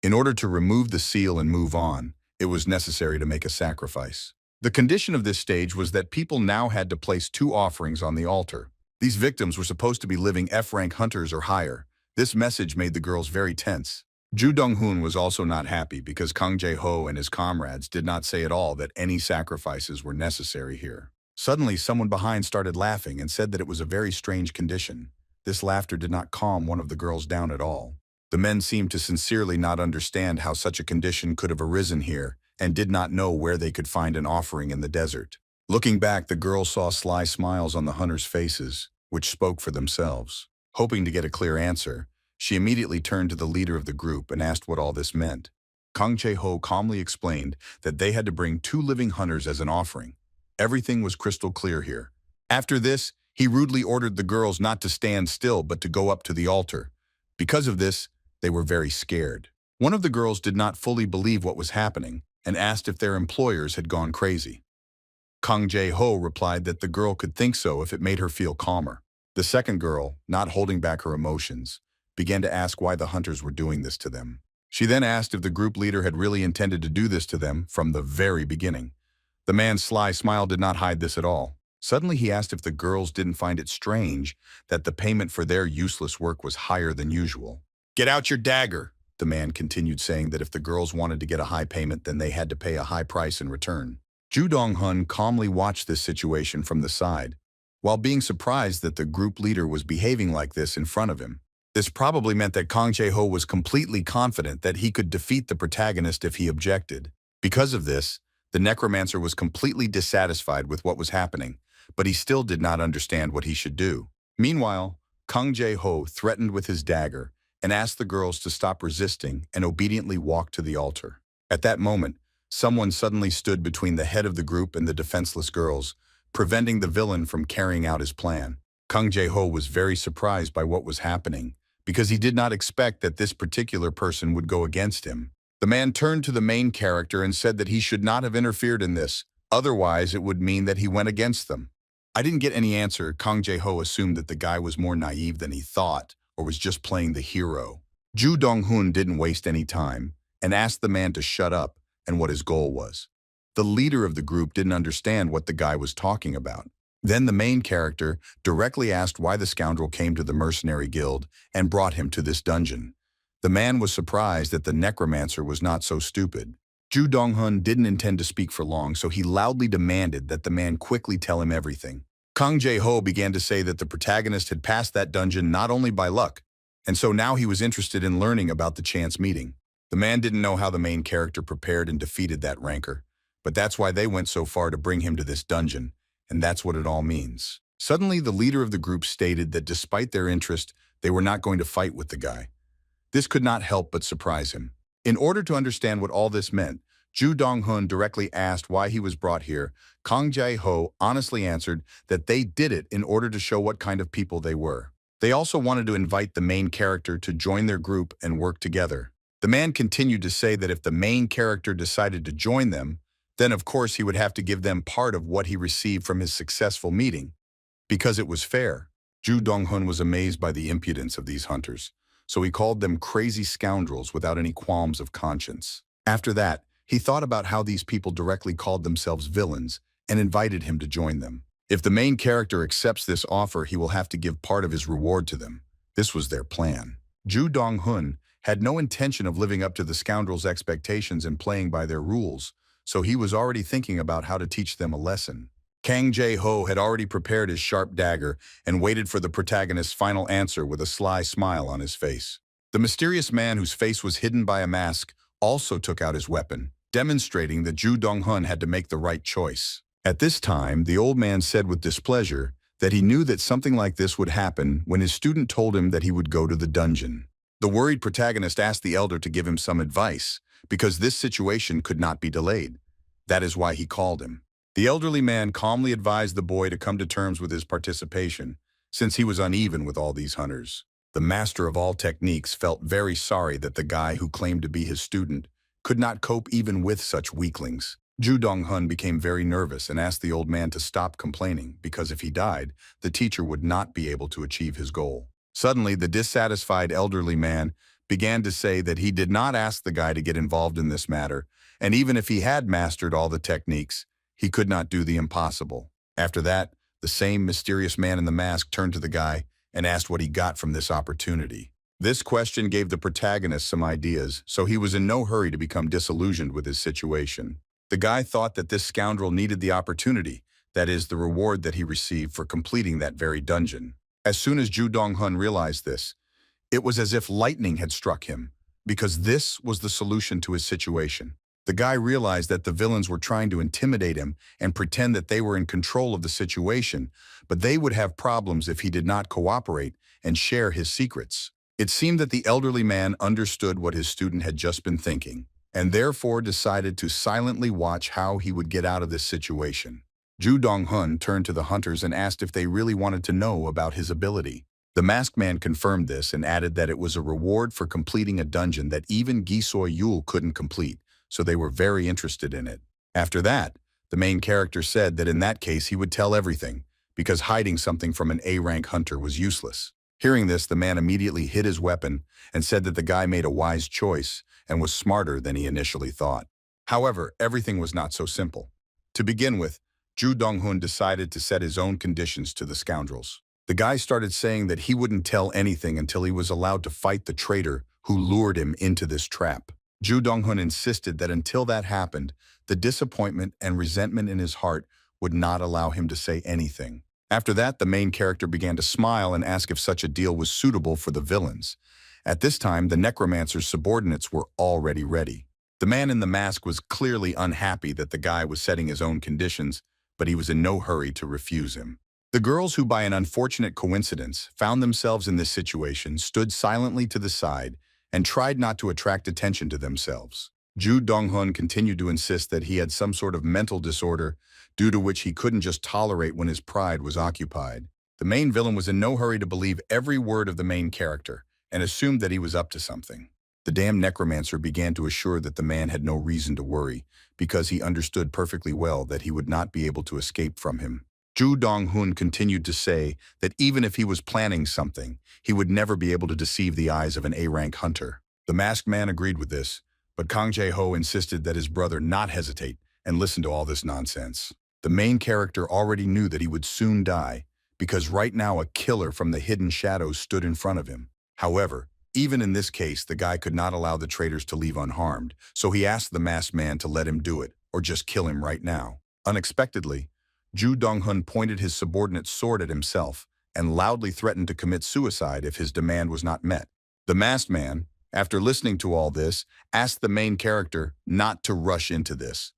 Speaker 1: In order to remove the seal and move on, it was necessary to make a sacrifice. The condition of this stage was that people now had to place 2 offerings on the altar. These victims were supposed to be living F-rank hunters or higher. This message made the girls very tense. Ju Dong-hun was also not happy because Kang Jae-ho and his comrades did not say at all that any sacrifices were necessary here. Suddenly, someone behind started laughing and said that it was a very strange condition. This laughter did not calm one of the girls down at all. The men seemed to sincerely not understand how such a condition could have arisen here and did not know where they could find an offering in the desert. Looking back, the girl saw sly smiles on the hunters' faces, which spoke for themselves. Hoping to get a clear answer, she immediately turned to the leader of the group and asked what all this meant. Kang Jae-ho calmly explained that they had to bring 2 living hunters as an offering. Everything was crystal clear here. After this, he rudely ordered the girls not to stand still but to go up to the altar. Because of this, they were very scared. One of the girls did not fully believe what was happening and asked if their employers had gone crazy. Kang Jae-ho replied that the girl could think so if it made her feel calmer. The second girl, not holding back her emotions, began to ask why the hunters were doing this to them. She then asked if the group leader had really intended to do this to them from the very beginning. The man's sly smile did not hide this at all. Suddenly he asked if the girls didn't find it strange that the payment for their useless work was higher than usual. "Get out your dagger," the man continued, saying that if the girls wanted to get a high payment, then they had to pay a high price in return. Ju Dong-hun calmly watched this situation from the side, while being surprised that the group leader was behaving like this in front of him. This probably meant that Kang Jae-ho was completely confident that he could defeat the protagonist if he objected. Because of this, the necromancer was completely dissatisfied with what was happening, but he still did not understand what he should do. Meanwhile, Kang Jae-ho threatened with his dagger and asked the girls to stop resisting and obediently walk to the altar. At that moment, someone suddenly stood between the head of the group and the defenseless girls, preventing the villain from carrying out his plan. Kang Jae-ho was very surprised by what was happening, because he did not expect that this particular person would go against him. The man turned to the main character and said that he should not have interfered in this, otherwise it would mean that he went against them. I didn't get any answer. Kang Jae-ho assumed that the guy was more naive than he thought, or was just playing the hero. Ju Dong-hun didn't waste any time, and asked the man to shut up and what his goal was. The leader of the group didn't understand what the guy was talking about. Then the main character directly asked why the scoundrel came to the mercenary guild and brought him to this dungeon. The man was surprised that the necromancer was not so stupid. Ju Dong-hun didn't intend to speak for long, so he loudly demanded that the man quickly tell him everything. Kang Jae-ho began to say that the protagonist had passed that dungeon not only by luck, and so now he was interested in learning about the chance meeting. The man didn't know how the main character prepared and defeated that rancor, but that's why they went so far to bring him to this dungeon, and that's what it all means. Suddenly, the leader of the group stated that despite their interest, they were not going to fight with the guy. This could not help but surprise him. In order to understand what all this meant, Ju Dong-hun directly asked why he was brought here. Kang Jae-ho honestly answered that they did it in order to show what kind of people they were. They also wanted to invite the main character to join their group and work together. The man continued to say that if the main character decided to join them, then of course he would have to give them part of what he received from his successful meeting, because it was fair. Ju Dong-hun was amazed by the impudence of these hunters, so he called them crazy scoundrels without any qualms of conscience. After that, he thought about how these people directly called themselves villains and invited him to join them. If the main character accepts this offer, he will have to give part of his reward to them. This was their plan. Ju Dong-hun had no intention of living up to the scoundrels' expectations and playing by their rules, so he was already thinking about how to teach them a lesson. Kang Jae-ho had already prepared his sharp dagger and waited for the protagonist's final answer with a sly smile on his face. The mysterious man, whose face was hidden by a mask, also took out his weapon, demonstrating that Ju Dong-hun had to make the right choice. At this time, the old man said with displeasure that he knew that something like this would happen when his student told him that he would go to the dungeon. The worried protagonist asked the elder to give him some advice, because this situation could not be delayed. That is why he called him. The elderly man calmly advised the boy to come to terms with his participation, since he was uneven with all these hunters. The master of all techniques felt very sorry that the guy who claimed to be his student could not cope even with such weaklings. Ju Dong-hun became very nervous and asked the old man to stop complaining, because if he died, the teacher would not be able to achieve his goal. Suddenly, the dissatisfied elderly man began to say that he did not ask the guy to get involved in this matter, and even if he had mastered all the techniques, he could not do the impossible. After that, the same mysterious man in the mask turned to the guy and asked what he got from this opportunity. This question gave the protagonist some ideas, so he was in no hurry to become disillusioned with his situation. The guy thought that this scoundrel needed the opportunity, that is, the reward that he received for completing that very dungeon. As soon as Ju Dong-hun realized this, it was as if lightning had struck him, because this was the solution to his situation. The guy realized that the villains were trying to intimidate him and pretend that they were in control of the situation, but they would have problems if he did not cooperate and share his secrets. It seemed that the elderly man understood what his student had just been thinking, and therefore decided to silently watch how he would get out of this situation. Ju Dong-hun turned to the hunters and asked if they really wanted to know about his ability. The masked man confirmed this and added that it was a reward for completing a dungeon that even Gisoy Yul couldn't complete, so they were very interested in it. After that, the main character said that in that case he would tell everything, because hiding something from an A-rank hunter was useless. Hearing this, the man immediately hid his weapon and said that the guy made a wise choice and was smarter than he initially thought. However, everything was not so simple. To begin with, Ju Dong-hun decided to set his own conditions to the scoundrels. The guy started saying that he wouldn't tell anything until he was allowed to fight the traitor who lured him into this trap. Ju Dong-hun insisted that until that happened, the disappointment and resentment in his heart would not allow him to say anything. After that, the main character began to smile and ask if such a deal was suitable for the villains. At this time, the necromancer's subordinates were already ready. The man in the mask was clearly unhappy that the guy was setting his own conditions, but he was in no hurry to refuse him. The girls who, by an unfortunate coincidence, found themselves in this situation stood silently to the side and tried not to attract attention to themselves. Ju Dong-hun continued to insist that he had some sort of mental disorder, due to which he couldn't just tolerate when his pride was occupied. The main villain was in no hurry to believe every word of the main character and assumed that he was up to something. The damn necromancer began to assure that the man had no reason to worry, because he understood perfectly well that he would not be able to escape from him. Ju Dong-hun continued to say that even if he was planning something, he would never be able to deceive the eyes of an A-rank hunter. The masked man agreed with this, but Kang Jae-ho insisted that his brother not hesitate and listen to all this nonsense. The main character already knew that he would soon die, because right now a killer from the hidden shadows stood in front of him. However, even in this case, the guy could not allow the traitors to leave unharmed, so he asked the masked man to let him do it, or just kill him right now. Unexpectedly, Ju Dong-hun pointed his subordinate's sword at himself and loudly threatened to commit suicide if his demand was not met. The masked man, after listening to all this, asked the main character not to rush into this.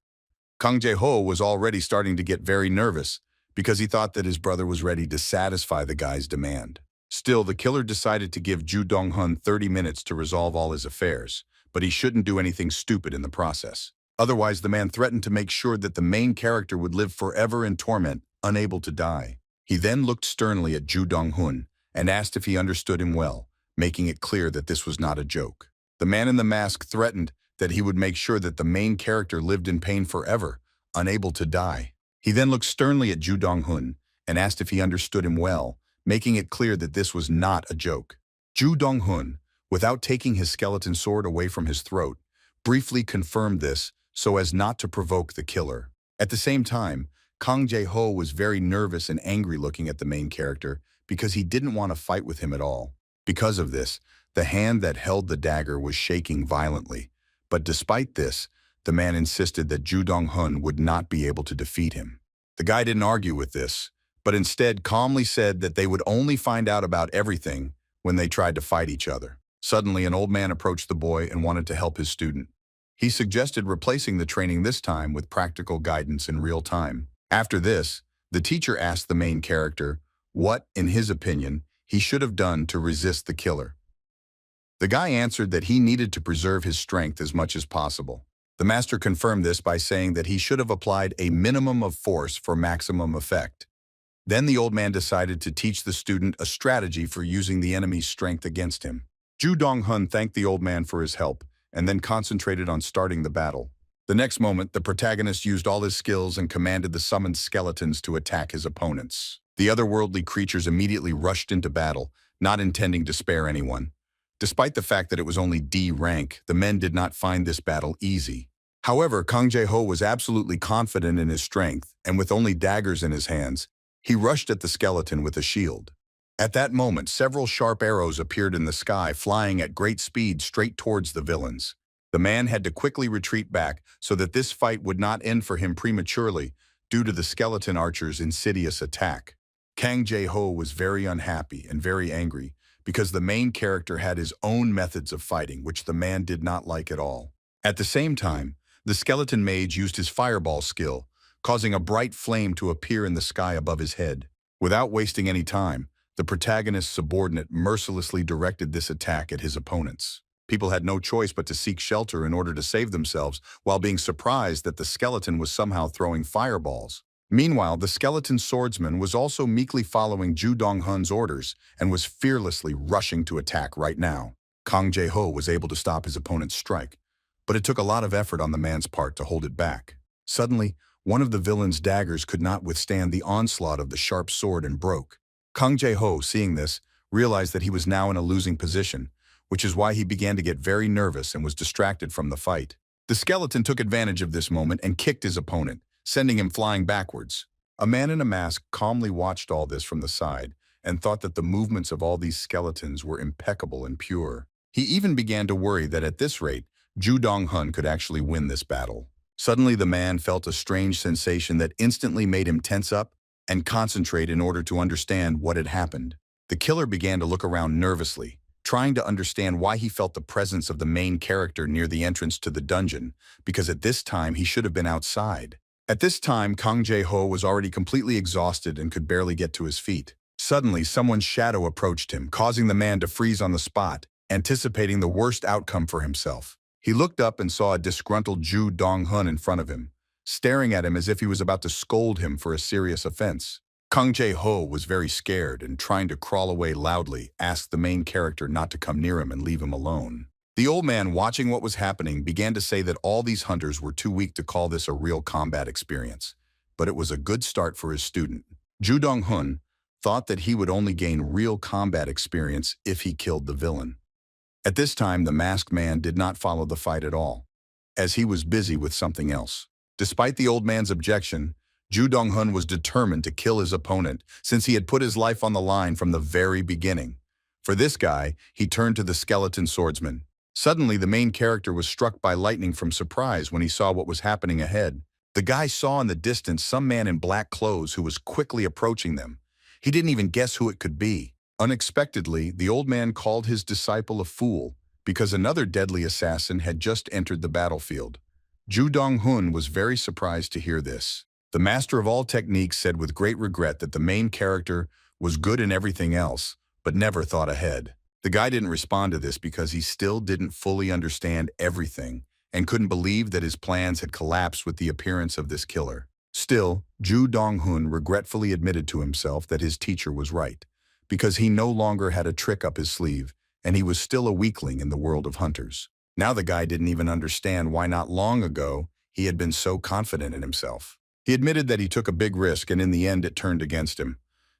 Speaker 1: Kang Jae-ho was already starting to get very nervous because he thought that his brother was ready to satisfy the guy's demand. Still, the killer decided to give Ju Dong-hun 30 minutes to resolve all his affairs, but he shouldn't do anything stupid in the process. Otherwise, the man threatened to make sure that the main character would live forever in torment, unable to die. He then looked sternly at Ju Dong-hun and asked if he understood him well, making it clear that this was not a joke. The man in the mask threatened that he would make sure that the main character lived in pain forever, unable to die. He then looked sternly at Ju Dong-hun and asked if he understood him well, making it clear that this was not a joke. Ju Dong-hun, without taking his skeleton sword away from his throat, briefly confirmed this so as not to provoke the killer. At the same time, Kang Jae-ho was very nervous and angry looking at the main character because he didn't want to fight with him at all. Because of this, the hand that held the dagger was shaking violently. But despite this, the man insisted that Ju Dong-hun would not be able to defeat him. The guy didn't argue with this, but instead calmly said that they would only find out about everything when they tried to fight each other. Suddenly, an old man approached the boy and wanted to help his student. He suggested replacing the training this time with practical guidance in real time. After this, the teacher asked the main character what, in his opinion, he should have done to resist the killer. The guy answered that he needed to preserve his strength as much as possible. The master confirmed this by saying that he should have applied a minimum of force for maximum effect. Then the old man decided to teach the student a strategy for using the enemy's strength against him. Ju Dong-hun thanked the old man for his help and then concentrated on starting the battle. The next moment, the protagonist used all his skills and commanded the summoned skeletons to attack his opponents. The otherworldly creatures immediately rushed into battle, not intending to spare anyone. Despite the fact that it was only D rank, the men did not find this battle easy. However, Kang Jae-ho was absolutely confident in his strength, and with only daggers in his hands, he rushed at the skeleton with a shield. At that moment, several sharp arrows appeared in the sky, flying at great speed straight towards the villains. The man had to quickly retreat back so that this fight would not end for him prematurely due to the skeleton archer's insidious attack. Kang Jae-ho was very unhappy and very angry because the main character had his own methods of fighting, which the man did not like at all. At the same time, The skeleton mage used his fireball skill, causing a bright flame to appear in the sky above his head. Without wasting any time, the protagonist's subordinate mercilessly directed this attack at his opponents. People had no choice but to seek shelter in order to save themselves, while being surprised that the skeleton was somehow throwing fireballs. Meanwhile, the skeleton swordsman was also meekly following Ju Dong-hun's orders and was fearlessly rushing to attack right now. Kang Jae-ho was able to stop his opponent's strike, but it took a lot of effort on the man's part to hold it back. Suddenly, one of the villain's daggers could not withstand the onslaught of the sharp sword and broke. Kang Jae-ho, seeing this, realized that he was now in a losing position, which is why he began to get very nervous and was distracted from the fight. The skeleton took advantage of this moment and kicked his opponent, sending him flying backwards. A man in a mask calmly watched all this from the side and thought that the movements of all these skeletons were impeccable and pure. He even began to worry that at this rate, Ju Dong-hun could actually win this battle. Suddenly, the man felt a strange sensation that instantly made him tense up and concentrate in order to understand what had happened. The killer began to look around nervously, trying to understand why he felt the presence of the main character near the entrance to the dungeon, because at this time he should have been outside. At this time, Kang Jae-ho was already completely exhausted and could barely get to his feet. Suddenly, someone's shadow approached him, causing the man to freeze on the spot, anticipating the worst outcome for himself. He looked up and saw a disgruntled Ju Dong-hun in front of him, staring at him as if he was about to scold him for a serious offense. Kang Jae-ho was very scared and, trying to crawl away loudly, asked the main character not to come near him and leave him alone. The old man, watching what was happening, began to say that all these hunters were too weak to call this a real combat experience, but it was a good start for his student. Ju Dong-hun thought that he would only gain real combat experience if he killed the villain. At this time, the masked man did not follow the fight at all, as he was busy with something else. Despite the old man's objection, Ju Dong-hun was determined to kill his opponent since he had put his life on the line from the very beginning. For this guy, he turned to the skeleton swordsman. Suddenly, the main character was struck by lightning from surprise when he saw what was happening ahead. The guy saw in the distance some man in black clothes who was quickly approaching them. He didn't even guess who it could be. Unexpectedly, the old man called his disciple a fool because another deadly assassin had just entered the battlefield. Ju Dong-hun was very surprised to hear this. The master of all techniques said with great regret that the main character was good in everything else, but never thought ahead. The guy didn't respond to this because he still didn't fully understand everything and couldn't believe that his plans had collapsed with the appearance of this killer. Still, Ju Dong-hun regretfully admitted to himself that his teacher was right, because he no longer had a trick up his sleeve, and he was still a weakling in the world of hunters. Now the guy didn't even understand why not long ago he had been so confident in himself. He admitted that he took a big risk, and in the end it turned against him.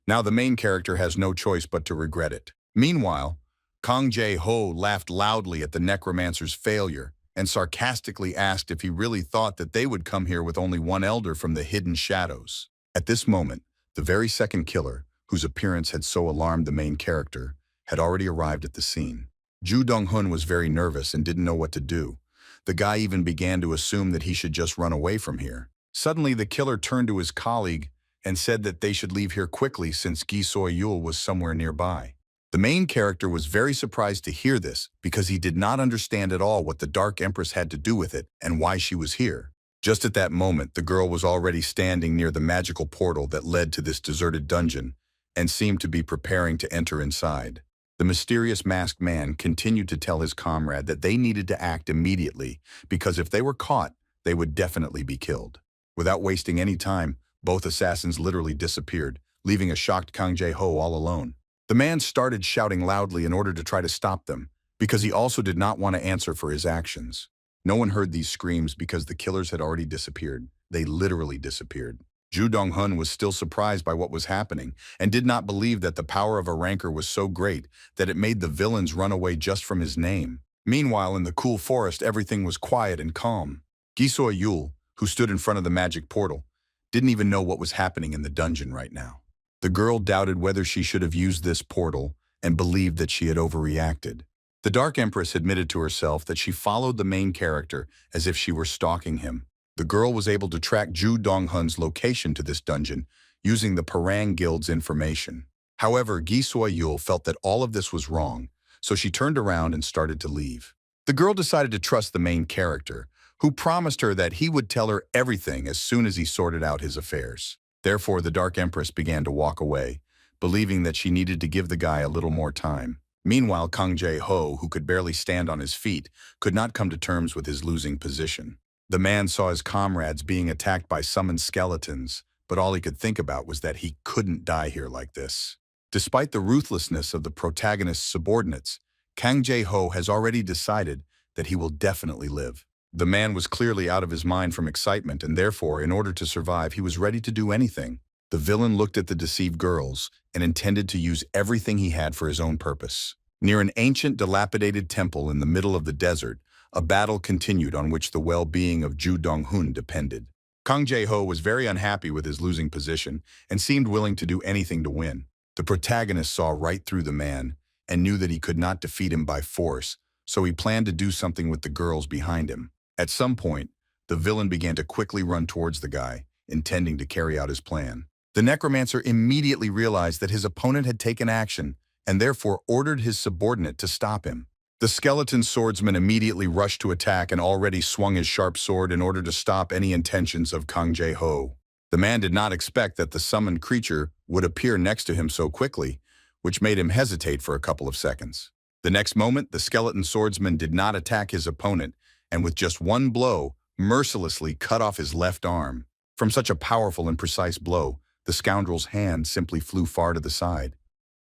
Speaker 1: Now the main character has no choice but to regret it. Meanwhile, Kang Jae-ho laughed loudly at the necromancer's failure and sarcastically asked if he really thought that they would come here with only one elder from the hidden shadows. At this moment, the very second killer, whose appearance had so alarmed the main character, had already arrived at the scene. Ju Dong-hun was very nervous and didn't know what to do. The guy even began to assume that he should just run away from here. Suddenly, the killer turned to his colleague and said that they should leave here quickly since Gi Soyul was somewhere nearby. The main character was very surprised to hear this because he did not understand at all what the Dark Empress had to do with it and why she was here. Just at that moment, the girl was already standing near the magical portal that led to this deserted dungeon and seemed to be preparing to enter inside. The mysterious masked man continued to tell his comrade that they needed to act immediately because if they were caught, they would definitely be killed. Without wasting any time, both assassins literally disappeared, leaving a shocked Kang Jae-ho all alone. The man started shouting loudly in order to try to stop them, because he also did not want to answer for his actions. No one heard these screams because the killers had already disappeared. They literally disappeared. Ju Dong-hun was still surprised by what was happening and did not believe that the power of a rancor was so great that it made the villains run away just from his name. Meanwhile, in the cool forest, everything was quiet and calm. Gi Soyul, who stood in front of the magic portal, didn't even know what was happening in the dungeon right now. The girl doubted whether she should have used this portal and believed that she had overreacted. The Dark Empress admitted to herself that she followed the main character as if she were stalking him. The girl was able to track Ju Dong-hun's location to this dungeon using the Parang Guild's information. However, Gi Soyul felt that all of this was wrong, so she turned around and started to leave. The girl decided to trust the main character, who promised her that he would tell her everything as soon as he sorted out his affairs. Therefore, the Dark Empress began to walk away, believing that she needed to give the guy a little more time. Meanwhile, Kang Jae-ho, who could barely stand on his feet, could not come to terms with his losing position. The man saw his comrades being attacked by summoned skeletons, but all he could think about was that he couldn't die here like this. Despite the ruthlessness of the protagonist's subordinates, Kang Jae-ho has already decided that he will definitely live. The man was clearly out of his mind from excitement, and therefore, in order to survive, he was ready to do anything. The villain looked at the deceived girls and intended to use everything he had for his own purpose. Near an ancient, dilapidated temple in the middle of the desert, a battle continued on which the well-being of Ju Dong-hun depended. Kang Jae-ho was very unhappy with his losing position and seemed willing to do anything to win. The protagonist saw right through the man and knew that he could not defeat him by force, so he planned to do something with the girls behind him. At some point, the villain began to quickly run towards the guy, intending to carry out his plan. The necromancer immediately realized that his opponent had taken action and therefore ordered his subordinate to stop him. The skeleton swordsman immediately rushed to attack and already swung his sharp sword in order to stop any intentions of Kang Jae-ho. The man did not expect that the summoned creature would appear next to him so quickly, which made him hesitate for a couple of seconds. The next moment, the skeleton swordsman did not attack his opponent, and with just one blow, mercilessly cut off his left arm. From such a powerful and precise blow, the scoundrel's hand simply flew far to the side.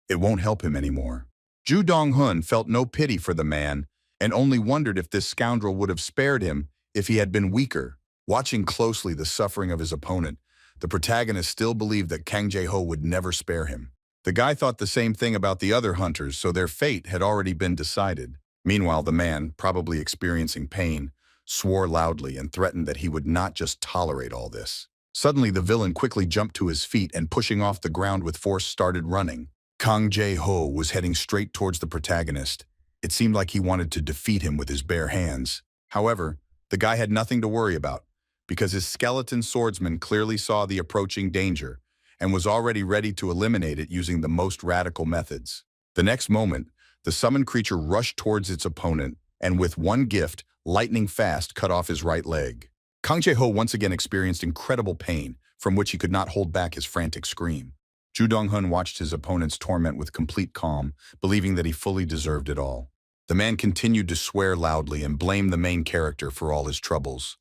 Speaker 1: It won't help him anymore. Ju Dong-hun felt no pity for the man and only wondered if this scoundrel would have spared him if he had been weaker. Watching closely the suffering of his opponent, the protagonist still believed that Kang Jae-ho would never spare him. The guy thought the same thing about the other hunters, so their fate had already been decided. Meanwhile, the man, probably experiencing pain, swore loudly and threatened that he would not just tolerate all this. Suddenly, the villain quickly jumped to his feet and, pushing off the ground with force, started running. Kang Jae-ho was heading straight towards the protagonist. It seemed like he wanted to defeat him with his bare hands. However, the guy had nothing to worry about, because his skeleton swordsman clearly saw the approaching danger and was already ready to eliminate it using the most radical methods. The next moment, the summoned creature rushed towards its opponent and with one gift, lightning fast, cut off his right leg. Kang Jae-ho once again experienced incredible pain, from which he could not hold back his frantic scream. Ju Dong-hun watched his opponent's torment with complete calm, believing that he fully deserved it all. The man continued to swear loudly and blame the main character for all his troubles.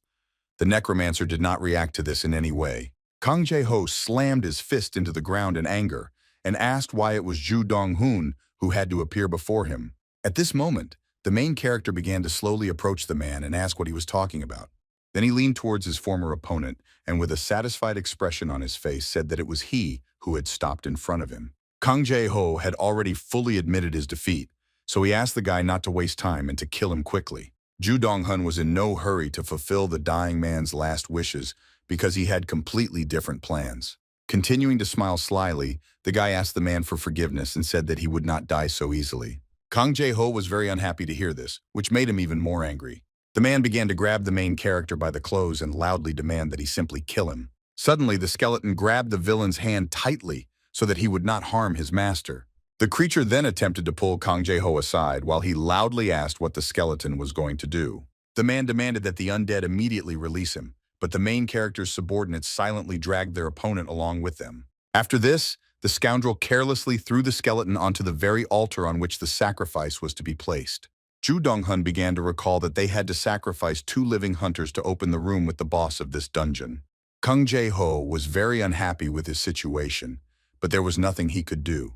Speaker 1: The necromancer did not react to this in any way. Kang Jae-ho slammed his fist into the ground in anger and asked why it was Ju Dong-hun who had to appear before him. At this moment, the main character began to slowly approach the man and ask what he was talking about. Then he leaned towards his former opponent and with a satisfied expression on his face said that it was he who had stopped in front of him. Kang Jae-ho had already fully admitted his defeat, so he asked the guy not to waste time and to kill him quickly. Ju Dong-hun was in no hurry to fulfill the dying man's last wishes because he had completely different plans. Continuing to smile slyly, the guy asked the man for forgiveness and said that he would not die so easily. Kang Jae-ho was very unhappy to hear this, which made him even more angry. The man began to grab the main character by the clothes and loudly demand that he simply kill him. Suddenly, the skeleton grabbed the villain's hand tightly so that he would not harm his master. The creature then attempted to pull Kang Jae-ho aside while he loudly asked what the skeleton was going to do. The man demanded that the undead immediately release him, but the main character's subordinates silently dragged their opponent along with them. After this, the scoundrel carelessly threw the skeleton onto the very altar on which the sacrifice was to be placed. Ju Dong-hun began to recall that they had to sacrifice 2 living hunters to open the room with the boss of this dungeon. Kang Jae-ho was very unhappy with his situation, but there was nothing he could do.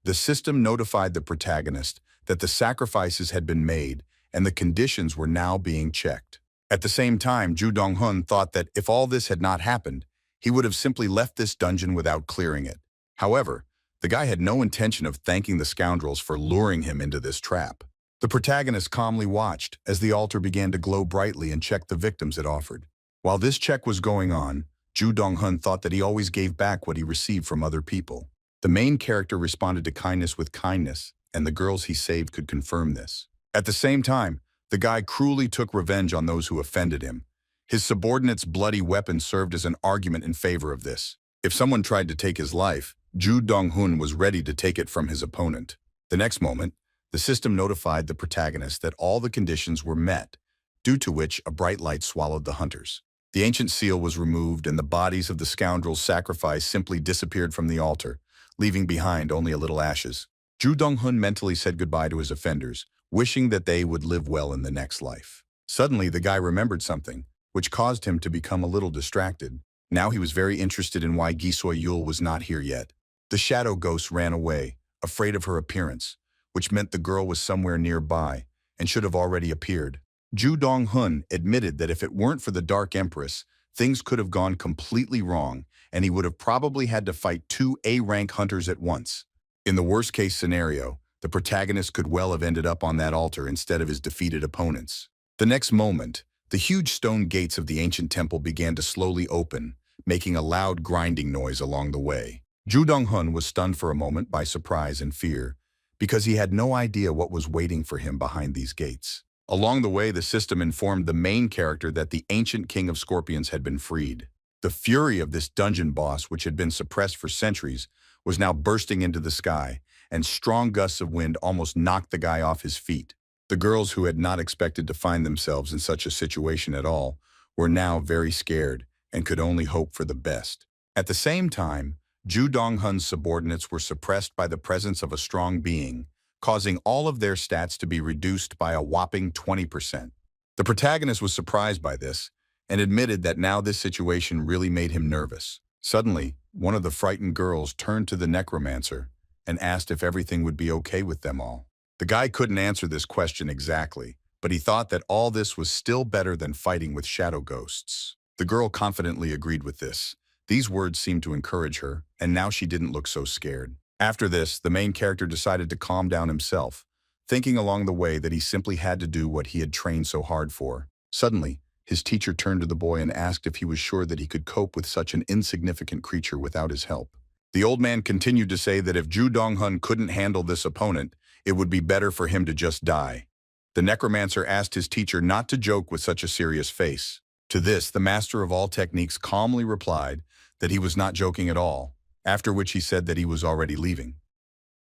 Speaker 1: The system notified the protagonist that the sacrifices had been made and the conditions were now being checked. At the same time, Ju Dong-hun thought that if all this had not happened, he would have simply left this dungeon without clearing it. However, the guy had no intention of thanking the scoundrels for luring him into this trap. The protagonist calmly watched as the altar began to glow brightly and checked the victims it offered. While this check was going on, Ju Dong-hun thought that he always gave back what he received from other people. The main character responded to kindness with kindness, and the girls he saved could confirm this. At the same time, the guy cruelly took revenge on those who offended him. His subordinate's bloody weapon served as an argument in favor of this. If someone tried to take his life, Ju Dong-hun was ready to take it from his opponent. The next moment, the system notified the protagonist that all the conditions were met, due to which a bright light swallowed the hunters. The ancient seal was removed and the bodies of the scoundrels sacrificed simply disappeared from the altar, leaving behind only a little ashes. Ju Dong-hun mentally said goodbye to his offenders, wishing that they would live well in the next life. Suddenly, the guy remembered something, which caused him to become a little distracted. Now he was very interested in why Gi Soy-yul was not here yet. The shadow ghost ran away, afraid of her appearance, which meant the girl was somewhere nearby and should have already appeared. Ju Dong-hun admitted that if it weren't for the Dark Empress, things could have gone completely wrong, and he would have probably had to fight two A-rank hunters at once. In the worst-case scenario, the protagonist could well have ended up on that altar instead of his defeated opponents. The next moment, the huge stone gates of the ancient temple began to slowly open, making a loud grinding noise along the way. Ju Dong-hun was stunned for a moment by surprise and fear, because he had no idea what was waiting for him behind these gates. Along the way, the system informed the main character that the ancient king of scorpions had been freed. The fury of this dungeon boss, which had been suppressed for centuries, was now bursting into the sky, and strong gusts of wind almost knocked the guy off his feet. The girls, who had not expected to find themselves in such a situation at all, were now very scared and could only hope for the best. At the same time, Ju Dong-hun's subordinates were suppressed by the presence of a strong being, causing all of their stats to be reduced by a whopping 20%. The protagonist was surprised by this and admitted that now this situation really made him nervous. Suddenly, one of the frightened girls turned to the necromancer and asked if everything would be okay with them all. The guy couldn't answer this question exactly, but he thought that all this was still better than fighting with shadow ghosts. The girl confidently agreed with this. These words seemed to encourage her, and now she didn't look so scared. After this, the main character decided to calm down himself, thinking along the way that he simply had to do what he had trained so hard for. Suddenly, his teacher turned to the boy and asked if he was sure that he could cope with such an insignificant creature without his help. The old man continued to say that if Ju Dong-hun couldn't handle this opponent, it would be better for him to just die. The necromancer asked his teacher not to joke with such a serious face. To this, the master of all techniques calmly replied that he was not joking at all, after which he said that he was already leaving.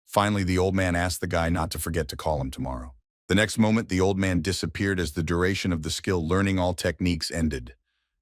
Speaker 1: Finally, the old man asked the guy not to forget to call him tomorrow. The next moment, the old man disappeared as the duration of the skill learning all techniques ended.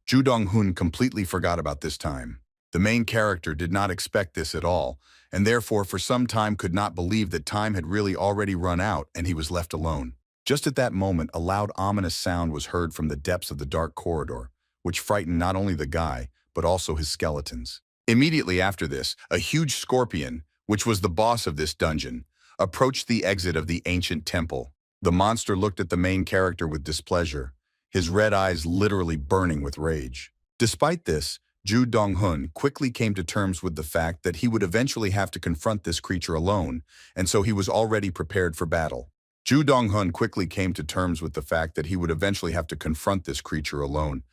Speaker 1: Ju Dong-hun completely forgot about this time. The main character did not expect this at all, and therefore for some time could not believe that time had really already run out and he was left alone. Just at that moment, a loud ominous sound was heard from the depths of the dark corridor, which frightened not only the guy, but also his skeletons. Immediately after this, a huge scorpion, which was the boss of this dungeon, approached the exit of the ancient temple. The monster looked at the main character with displeasure, his red eyes literally burning with rage. Despite this, Ju Dong-hun quickly came to terms with the fact that he would eventually have to confront this creature alone, and so he was already prepared for battle. Ju Dong-hun quickly came to terms with the fact that he would eventually have to confront this creature alone,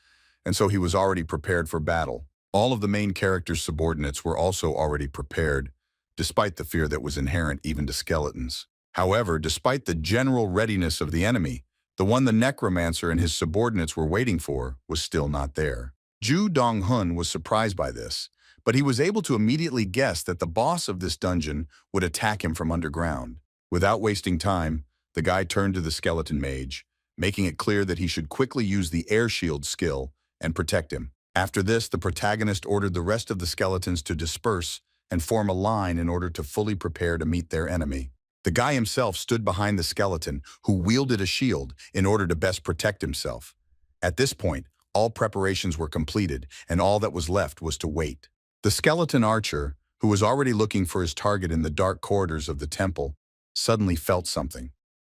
Speaker 1: and so he was already prepared for battle. All of the main character's subordinates were also already prepared, despite the fear that was inherent even to skeletons. However, despite the general readiness of the enemy, the one the necromancer and his subordinates were waiting for was still not there. Ju Dong-hun was surprised by this, but he was able to immediately guess that the boss of this dungeon would attack him from underground. Without wasting time, the guy turned to the skeleton mage, making it clear that he should quickly use the air shield skill and protect him. After this, the protagonist ordered the rest of the skeletons to disperse and form a line in order to fully prepare to meet their enemy. The guy himself stood behind the skeleton, who wielded a shield in order to best protect himself. At this point, all preparations were completed, and all that was left was to wait. The skeleton archer, who was already looking for his target in the dark corridors of the temple, suddenly felt something.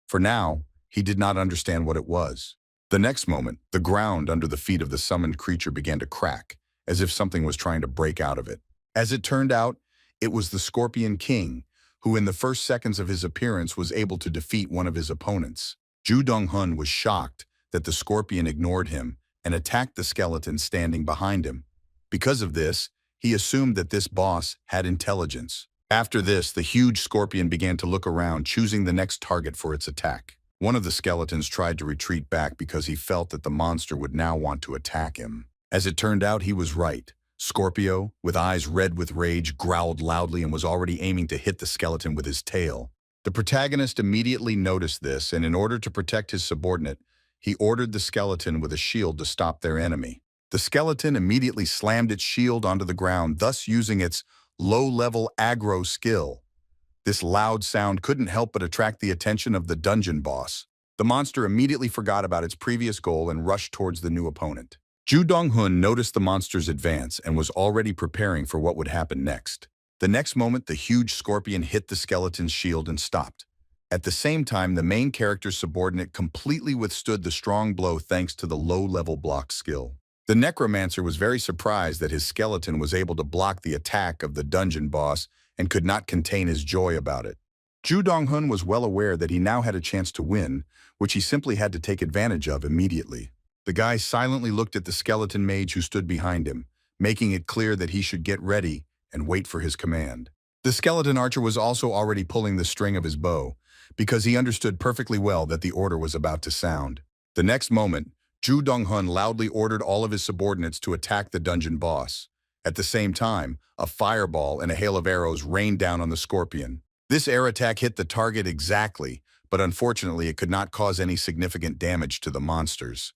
Speaker 1: For now, he did not understand what it was. The next moment, the ground under the feet of the summoned creature began to crack, as if something was trying to break out of it. As it turned out, it was the Scorpion King, who in the first seconds of his appearance was able to defeat one of his opponents. Ju Dong-hun was shocked that the scorpion ignored him and attacked the skeleton standing behind him. Because of this, he assumed that this boss had intelligence. After this, the huge scorpion began to look around, choosing the next target for its attack. One of the skeletons tried to retreat back because he felt that the monster would now want to attack him. As it turned out, he was right. Scorpio, with eyes red with rage, growled loudly and was already aiming to hit the skeleton with his tail. The protagonist immediately noticed this, and in order to protect his subordinate, he ordered the skeleton with a shield to stop their enemy. The skeleton immediately slammed its shield onto the ground, thus using its low-level aggro skill. This loud sound couldn't help but attract the attention of the dungeon boss. The monster immediately forgot about its previous goal and rushed towards the new opponent. Ju Dong-hun noticed the monster's advance and was already preparing for what would happen next. The next moment, the huge scorpion hit the skeleton's shield and stopped. At the same time, the main character's subordinate completely withstood the strong blow thanks to the low-level block skill. The necromancer was very surprised that his skeleton was able to block the attack of the dungeon boss and could not contain his joy about it. Ju Dong-hun was well aware that he now had a chance to win, which he simply had to take advantage of immediately. The guy silently looked at the skeleton mage who stood behind him, making it clear that he should get ready and wait for his command. The skeleton archer was also already pulling the string of his bow, because he understood perfectly well that the order was about to sound. The next moment, Ju Dong-hun loudly ordered all of his subordinates to attack the dungeon boss. At the same time, a fireball and a hail of arrows rained down on the scorpion. This air attack hit the target exactly, but unfortunately it could not cause any significant damage to the monsters.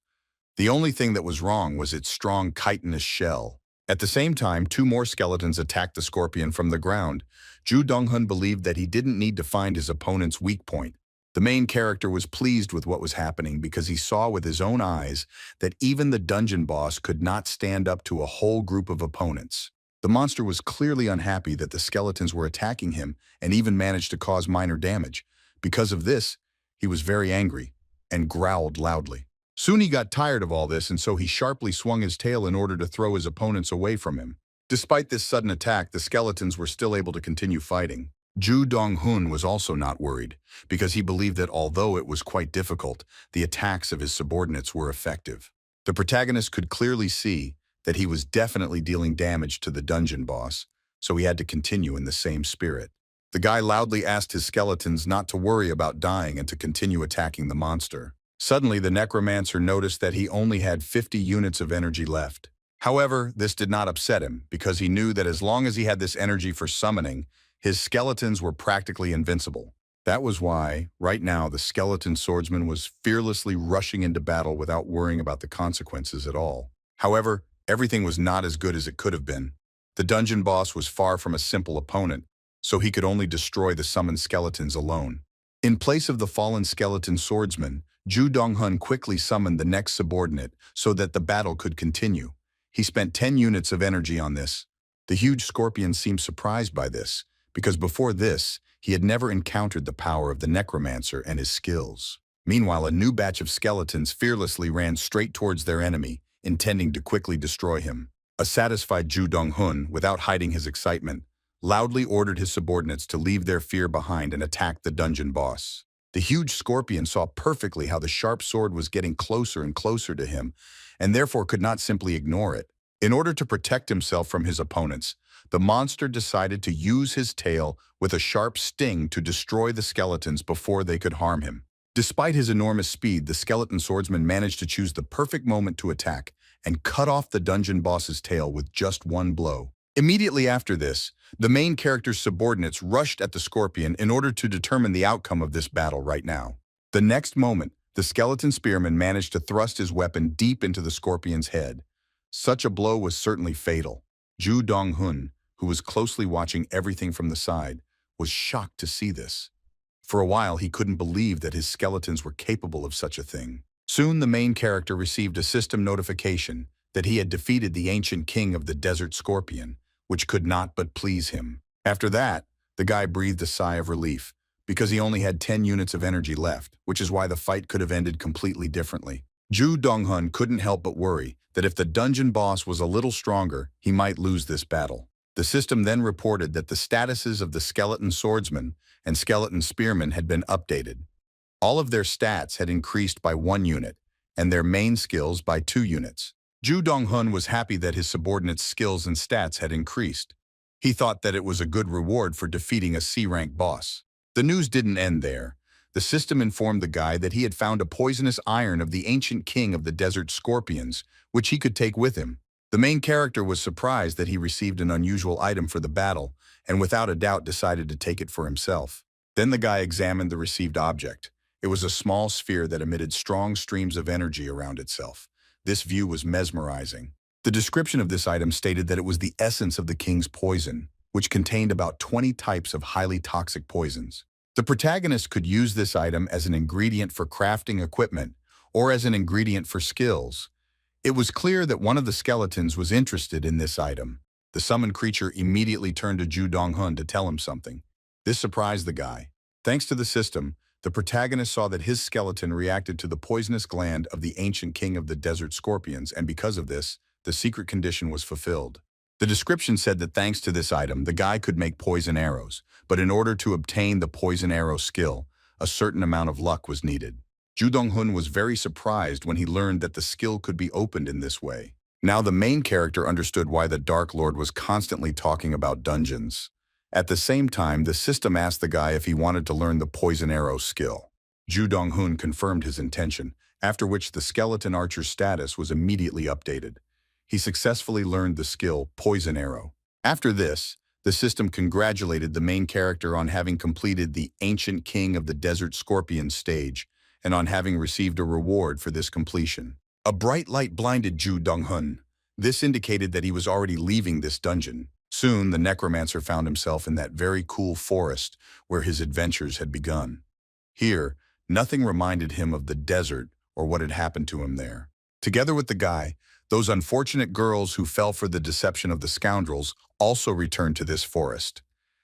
Speaker 1: The only thing that was wrong was its strong chitinous shell. At the same time, two more skeletons attacked the scorpion from the ground. Ju Dong-hun believed that he didn't need to find his opponent's weak point. The main character was pleased with what was happening because he saw with his own eyes that even the dungeon boss could not stand up to a whole group of opponents. The monster was clearly unhappy that the skeletons were attacking him and even managed to cause minor damage. Because of this, he was very angry and growled loudly. Soon he got tired of all this, and so he sharply swung his tail in order to throw his opponents away from him. Despite this sudden attack, the skeletons were still able to continue fighting. Ju Dong-hun was also not worried, because he believed that although it was quite difficult, the attacks of his subordinates were effective. The protagonist could clearly see that he was definitely dealing damage to the dungeon boss, so he had to continue in the same spirit. The guy loudly asked his skeletons not to worry about dying and to continue attacking the monster. Suddenly, the necromancer noticed that he only had 50 units of energy left. However, this did not upset him, because he knew that as long as he had this energy for summoning, his skeletons were practically invincible. That was why, right now, the skeleton swordsman was fearlessly rushing into battle without worrying about the consequences at all. However, everything was not as good as it could have been. The dungeon boss was far from a simple opponent, so he could only destroy the summoned skeletons alone. In place of the fallen skeleton swordsman, Ju Dong-hun quickly summoned the next subordinate so that the battle could continue. He spent 10 units of energy on this. The huge scorpion seemed surprised by this, because before this, he had never encountered the power of the necromancer and his skills. Meanwhile, a new batch of skeletons fearlessly ran straight towards their enemy, intending to quickly destroy him. A satisfied Ju Dong-hun, without hiding his excitement, loudly ordered his subordinates to leave their fear behind and attack the dungeon boss. The huge scorpion saw perfectly how the sharp sword was getting closer and closer to him, and therefore could not simply ignore it. In order to protect himself from his opponents, the monster decided to use his tail with a sharp sting to destroy the skeletons before they could harm him. Despite his enormous speed, the skeleton swordsman managed to choose the perfect moment to attack and cut off the dungeon boss's tail with just one blow. Immediately after this, the main character's subordinates rushed at the scorpion in order to determine the outcome of this battle right now. The next moment, the skeleton spearman managed to thrust his weapon deep into the scorpion's head. Such a blow was certainly fatal. Ju Dong-hun, who was closely watching everything from the side, was shocked to see this. For a while, he couldn't believe that his skeletons were capable of such a thing. Soon, the main character received a system notification that he had defeated the ancient king of the desert scorpion, which could not but please him. After that, the guy breathed a sigh of relief, because he only had 10 units of energy left, which is why the fight could have ended completely differently. Ju Dong-hun couldn't help but worry that if the dungeon boss was a little stronger, he might lose this battle. The system then reported that the statuses of the skeleton swordsman and skeleton spearman had been updated. All of their stats had increased by 1 unit, and their main skills by 2 units. Ju Dong-hun was happy that his subordinates' skills and stats had increased. He thought that it was a good reward for defeating a C-rank boss. The news didn't end there. The system informed the guy that he had found a poisonous iron of the ancient king of the desert scorpions, which he could take with him. The main character was surprised that he received an unusual item for the battle, and without a doubt decided to take it for himself. Then the guy examined the received object. It was a small sphere that emitted strong streams of energy around itself. This view was mesmerizing. The description of this item stated that it was the essence of the king's poison, which contained about 20 types of highly toxic poisons. The protagonist could use this item as an ingredient for crafting equipment or as an ingredient for skills. It was clear that one of the skeletons was interested in this item. The summoned creature immediately turned to Ju Dong-hun to tell him something. This surprised the guy. Thanks to the system, the protagonist saw that his skeleton reacted to the poisonous gland of the ancient king of the desert scorpions, and because of this, the secret condition was fulfilled. The description said that thanks to this item, the guy could make poison arrows, but in order to obtain the poison arrow skill, a certain amount of luck was needed. Ju Dong-hun was very surprised when he learned that the skill could be opened in this way. Now the main character understood why the Dark Lord was constantly talking about dungeons. At the same time, the system asked the guy if he wanted to learn the poison arrow skill. Ju Dong-hun confirmed his intention, after which the skeleton archer's status was immediately updated. He successfully learned the skill Poison Arrow. After this, the system congratulated the main character on having completed the Ancient King of the Desert Scorpions stage and on having received a reward for this completion. A bright light blinded Ju Dong-hun. This indicated that he was already leaving this dungeon. Soon, the necromancer found himself in that very cool forest where his adventures had begun. Here, nothing reminded him of the desert or what had happened to him there. Together with the guy, those unfortunate girls who fell for the deception of the scoundrels also returned to this forest.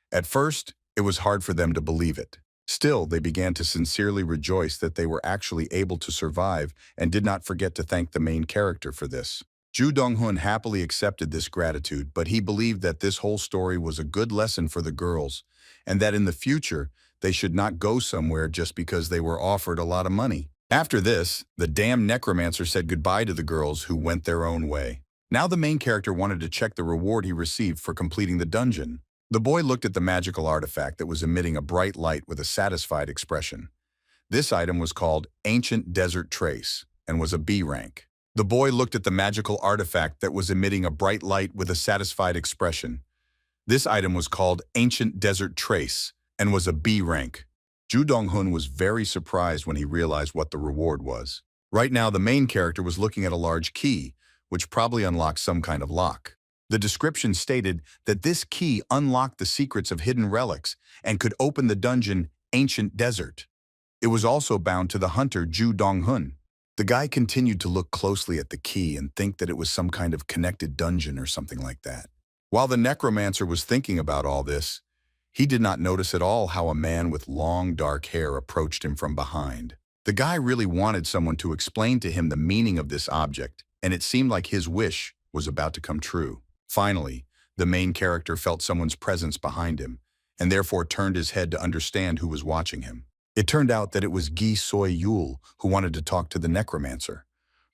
Speaker 1: At first, it was hard for them to believe it. Still, they began to sincerely rejoice that they were actually able to survive and did not forget to thank the main character for this. Ju Dong-hun happily accepted this gratitude, but he believed that this whole story was a good lesson for the girls, and that in the future, they should not go somewhere just because they were offered a lot of money. After this, the damn necromancer said goodbye to the girls who went their own way. Now the main character wanted to check the reward he received for completing the dungeon. The boy looked at the magical artifact that was emitting a bright light with a satisfied expression. This item was called Ancient Desert Trace and was a B rank. The boy looked at the magical artifact that was emitting a bright light with a satisfied expression. This item was called Ancient Desert Trace and was a B rank. Ju Dong-hun was very surprised when he realized what the reward was. Right now, the main character was looking at a large key, which probably unlocked some kind of lock. The description stated that this key unlocked the secrets of hidden relics and could open the dungeon Ancient Desert. It was also bound to the hunter Ju Dong-hun. The guy continued to look closely at the key and think that it was some kind of connected dungeon or something like that. While the necromancer was thinking about all this, he did not notice at all how a man with long dark hair approached him from behind. The guy really wanted someone to explain to him the meaning of this object, and it seemed like his wish was about to come true. Finally, the main character felt someone's presence behind him, and therefore turned his head to understand who was watching him. It turned out that it was Gi Soy-yul who wanted to talk to the necromancer.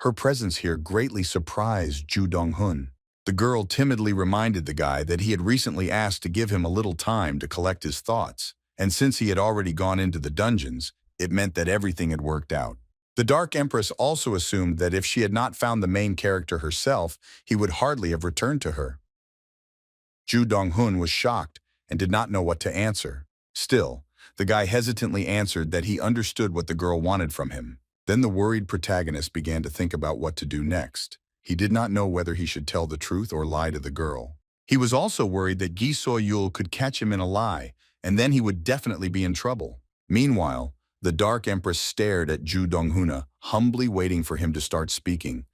Speaker 1: Her presence here greatly surprised Ju Dong-hun. The girl timidly reminded the guy that he had recently asked to give him a little time to collect his thoughts, and since he had already gone into the dungeons, it meant that everything had worked out. The Dark Empress also assumed that if she had not found the main character herself, he would hardly have returned to her. Ju Dong-hun was shocked and did not know what to answer. Still, the guy hesitantly answered that he understood what the girl wanted from him. Then the worried protagonist began to think about what to do next. He did not know whether he should tell the truth or lie to the girl. He was also worried that Gi So-yul could catch him in a lie, and then he would definitely be in trouble. Meanwhile, the Dark Empress stared at Ju Dong-hun, humbly waiting for him to start speaking.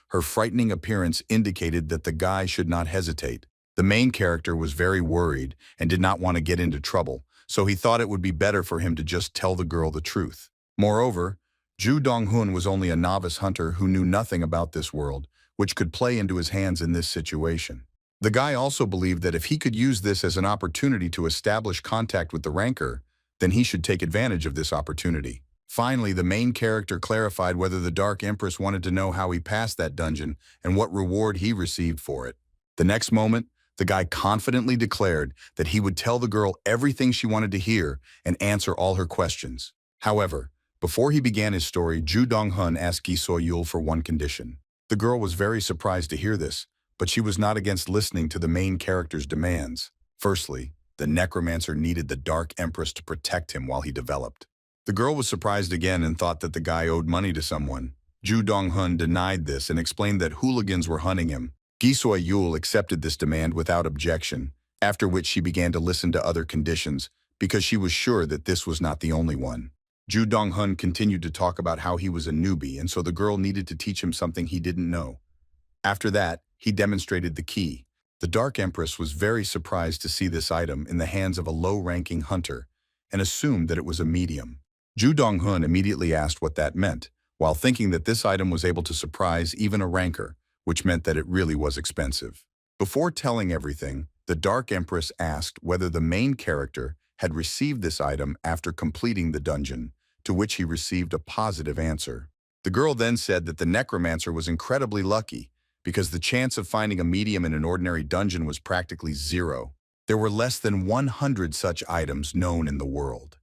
Speaker 1: Her frightening appearance indicated that the guy should not hesitate. The main character was very worried and did not want to get into trouble, so he thought it would be better for him to just tell the girl the truth. Moreover, Ju Dong-hun was only a novice hunter who knew nothing about this world, which could play into his hands in this situation. The guy also believed that if he could use this as an opportunity to establish contact with the Ranker, then he should take advantage of this opportunity. Finally, the main character clarified whether the Dark Empress wanted to know how he passed that dungeon and what reward he received for it. The next moment, the guy confidently declared that he would tell the girl everything she wanted to hear and answer all her questions. However, before he began his story, Ju Dong-hun asked Gi So-yul for one condition. The girl was very surprised to hear this, but she was not against listening to the main character's demands. Firstly, the necromancer needed the Dark Empress to protect him while he developed. The girl was surprised again and thought that the guy owed money to someone. Ju Dong-hun denied this and explained that hooligans were hunting him. Gi Soo-yul accepted this demand without objection, after which she began to listen to other conditions because she was sure that this was not the only one. Ju Dong-hun continued to talk about how he was a newbie and so the girl needed to teach him something he didn't know. After that, he demonstrated the key. The Dark Empress was very surprised to see this item in the hands of a low-ranking hunter and assumed that it was a medium. Ju Dong-hun immediately asked what that meant, while thinking that this item was able to surprise even a ranker, which meant that it really was expensive. Before telling everything, the Dark Empress asked whether the main character had received this item after completing the dungeon, to which he received a positive answer. The girl then said that the necromancer was incredibly lucky, because the chance of finding a medium in an ordinary dungeon was practically zero. There were less than 100 such items known in the world.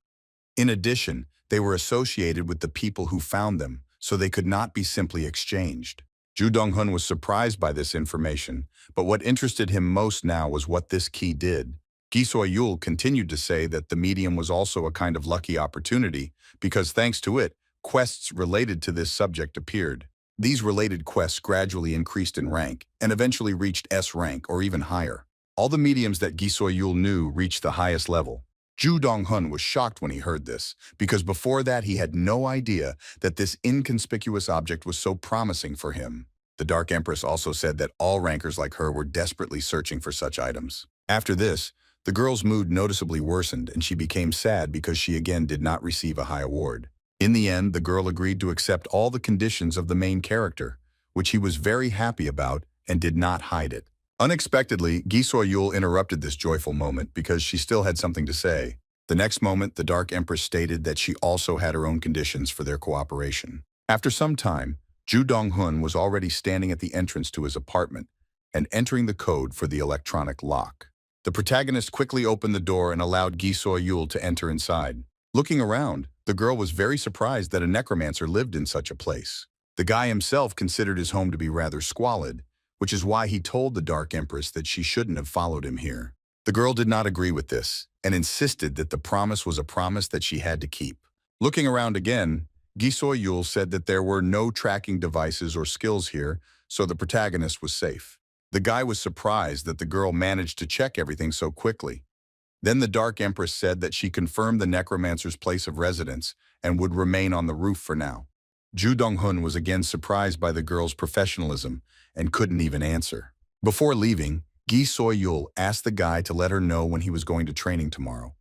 Speaker 1: In addition, they were associated with the people who found them, so they could not be simply exchanged. Ju Dong-hun was surprised by this information, but what interested him most now was what this key did. Gi Soo-yul continued to say that the medium was also a kind of lucky opportunity, because thanks to it, quests related to this subject appeared. These related quests gradually increased in rank, and eventually reached S rank or even higher. All the mediums that Gi Soo-yul knew reached the highest level. Ju Dong-hun was shocked when he heard this, because before that he had no idea that this inconspicuous object was so promising for him. The Dark Empress also said that all rankers like her were desperately searching for such items. After this, the girl's mood noticeably worsened and she became sad because she again did not receive a high award. In the end, the girl agreed to accept all the conditions of the main character, which he was very happy about and did not hide it. Unexpectedly, Gi Soo-yul interrupted this joyful moment because she still had something to say. The next moment, the Dark Empress stated that she also had her own conditions for their cooperation. After some time, Ju Dong-hun was already standing at the entrance to his apartment and entering the code for the electronic lock. The protagonist quickly opened the door and allowed Gi Soo-yul to enter inside. Looking around, the girl was very surprised that a necromancer lived in such a place. The guy himself considered his home to be rather squalid, which is why he told the Dark Empress that she shouldn't have followed him here. The girl did not agree with this, and insisted that the promise was a promise that she had to keep. Looking around again, Gi Soo-yul said that there were no tracking devices or skills here, so the protagonist was safe. The guy was surprised that the girl managed to check everything so quickly. Then the Dark Empress said that she confirmed the necromancer's place of residence and would remain on the roof for now. Ju Dong-hun was again surprised by the girl's professionalism and couldn't even answer. Before leaving, Gi Soo-yul asked the guy to let her know when he was going to training tomorrow.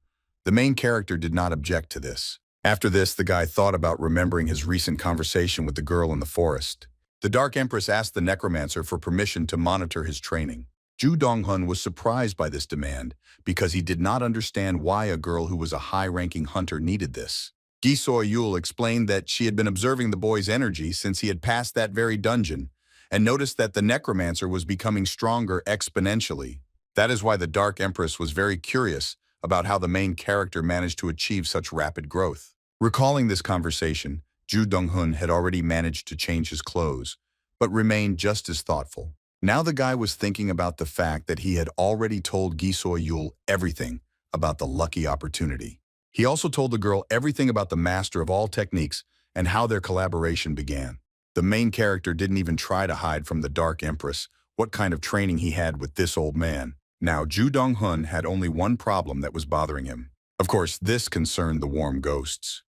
Speaker 1: The main character did not object to this. After this, the guy thought about remembering his recent conversation with the girl in the forest. The Dark Empress asked the necromancer for permission to monitor his training. Ju Dong-hun was surprised by this demand because he did not understand why a girl who was a high-ranking hunter needed this. Gi Soo-yul explained that she had been observing the boy's energy since he had passed that very dungeon and noticed that the necromancer was becoming stronger exponentially. That is why the Dark Empress was very curious about how the main character managed to achieve such rapid growth. Recalling this conversation, Ju Dong-hun had already managed to change his clothes, but remained just as thoughtful. Now the guy was thinking about the fact that he had already told Gi Soo-yul everything about the lucky opportunity. He also told the girl everything about the master of all techniques and how their collaboration began. The main character didn't even try to hide from the Dark Empress what kind of training he had with this old man. Now, Ju Dong-hun had only one problem that was bothering him. Of course, this concerned the warm ghosts.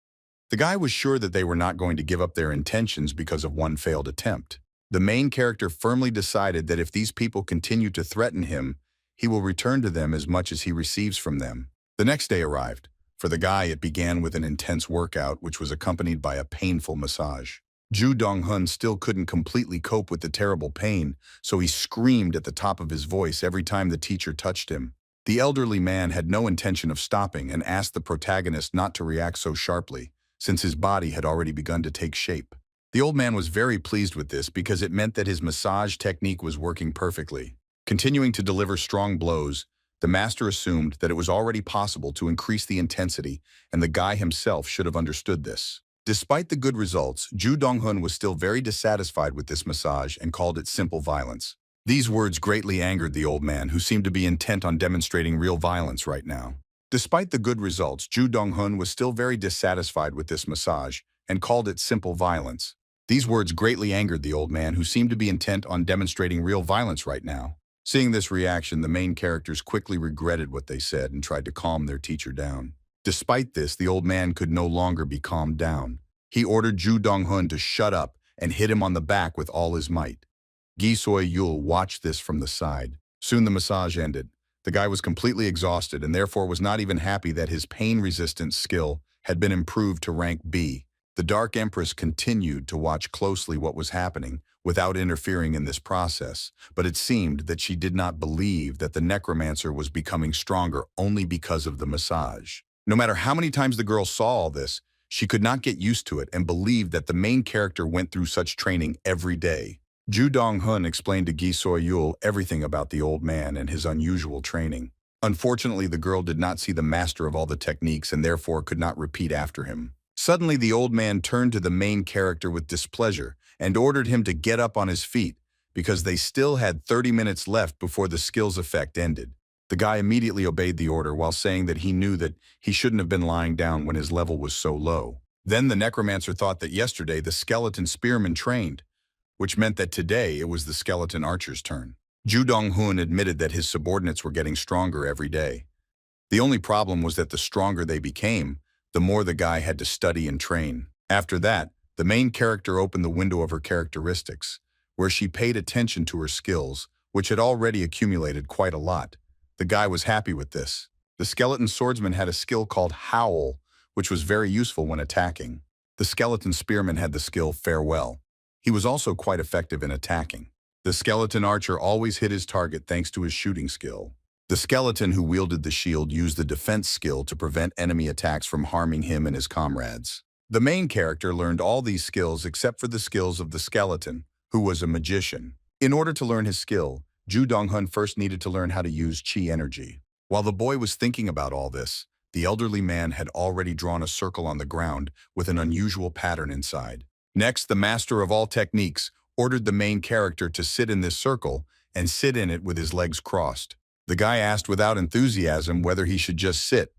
Speaker 1: The guy was sure that they were not going to give up their intentions because of one failed attempt. The main character firmly decided that if these people continue to threaten him, he will return to them as much as he receives from them. The next day arrived. For the guy, it began with an intense workout, which was accompanied by a painful massage. Ju Dong-hun still couldn't completely cope with the terrible pain, so he screamed at the top of his voice every time the teacher touched him. The elderly man had no intention of stopping and asked the protagonist not to react so sharply, since his body had already begun to take shape. The old man was very pleased with this because it meant that his massage technique was working perfectly. Continuing to deliver strong blows, the master assumed that it was already possible to increase the intensity, and the guy himself should have understood this. Despite the good results, Ju Dong-hun was still very dissatisfied with this massage and called it simple violence. These words greatly angered the old man, who seemed to be intent on demonstrating real violence right now. Despite the good results, Ju Dong-hun was still very dissatisfied with this massage and called it simple violence. These words greatly angered the old man, who seemed to be intent on demonstrating real violence right now. Seeing this reaction, the main characters quickly regretted what they said and tried to calm their teacher down. Despite this, the old man could no longer be calmed down. He ordered Ju Dong-hun to shut up and hit him on the back with all his might. Gi Soy-yul watched this from the side. Soon the massage ended. The guy was completely exhausted and therefore was not even happy that his pain resistance skill had been improved to rank B. The Dark Empress continued to watch closely what was happening without interfering in this process, but it seemed that she did not believe that the necromancer was becoming stronger only because of the massage. No matter how many times the girl saw all this, she could not get used to it and believed that the main character went through such training every day. Ju Dong-hun explained to Gi Soy-yul everything about the old man and his unusual training. Unfortunately, the girl did not see the master of all the techniques and therefore could not repeat after him. Suddenly, the old man turned to the main character with displeasure and ordered him to get up on his feet because they still had 30 minutes left before the skill's effect ended. The guy immediately obeyed the order while saying that he knew that he shouldn't have been lying down when his level was so low. Then the necromancer thought that yesterday the skeleton spearman trained, which meant that today it was the skeleton archer's turn. Ju Dong-hun admitted that his subordinates were getting stronger every day. The only problem was that the stronger they became, the more the guy had to study and train. After that, the main character opened the window of her characteristics, where she paid attention to her skills, which had already accumulated quite a lot. The guy was happy with this. The skeleton swordsman had a skill called Howl, which was very useful when attacking. The skeleton spearman had the skill Farewell. He was also quite effective in attacking. The skeleton archer always hit his target thanks to his shooting skill. The skeleton who wielded the shield used the defense skill to prevent enemy attacks from harming him and his comrades. The main character learned all these skills except for the skills of the skeleton, who was a magician. In order to learn his skill, Ju Dong-hun first needed to learn how to use chi energy. While the boy was thinking about all this, the elderly man had already drawn a circle on the ground with an unusual pattern inside. Next, the master of all techniques ordered the main character to sit in this circle and sit in it with his legs crossed. The guy asked without enthusiasm whether he should just sit.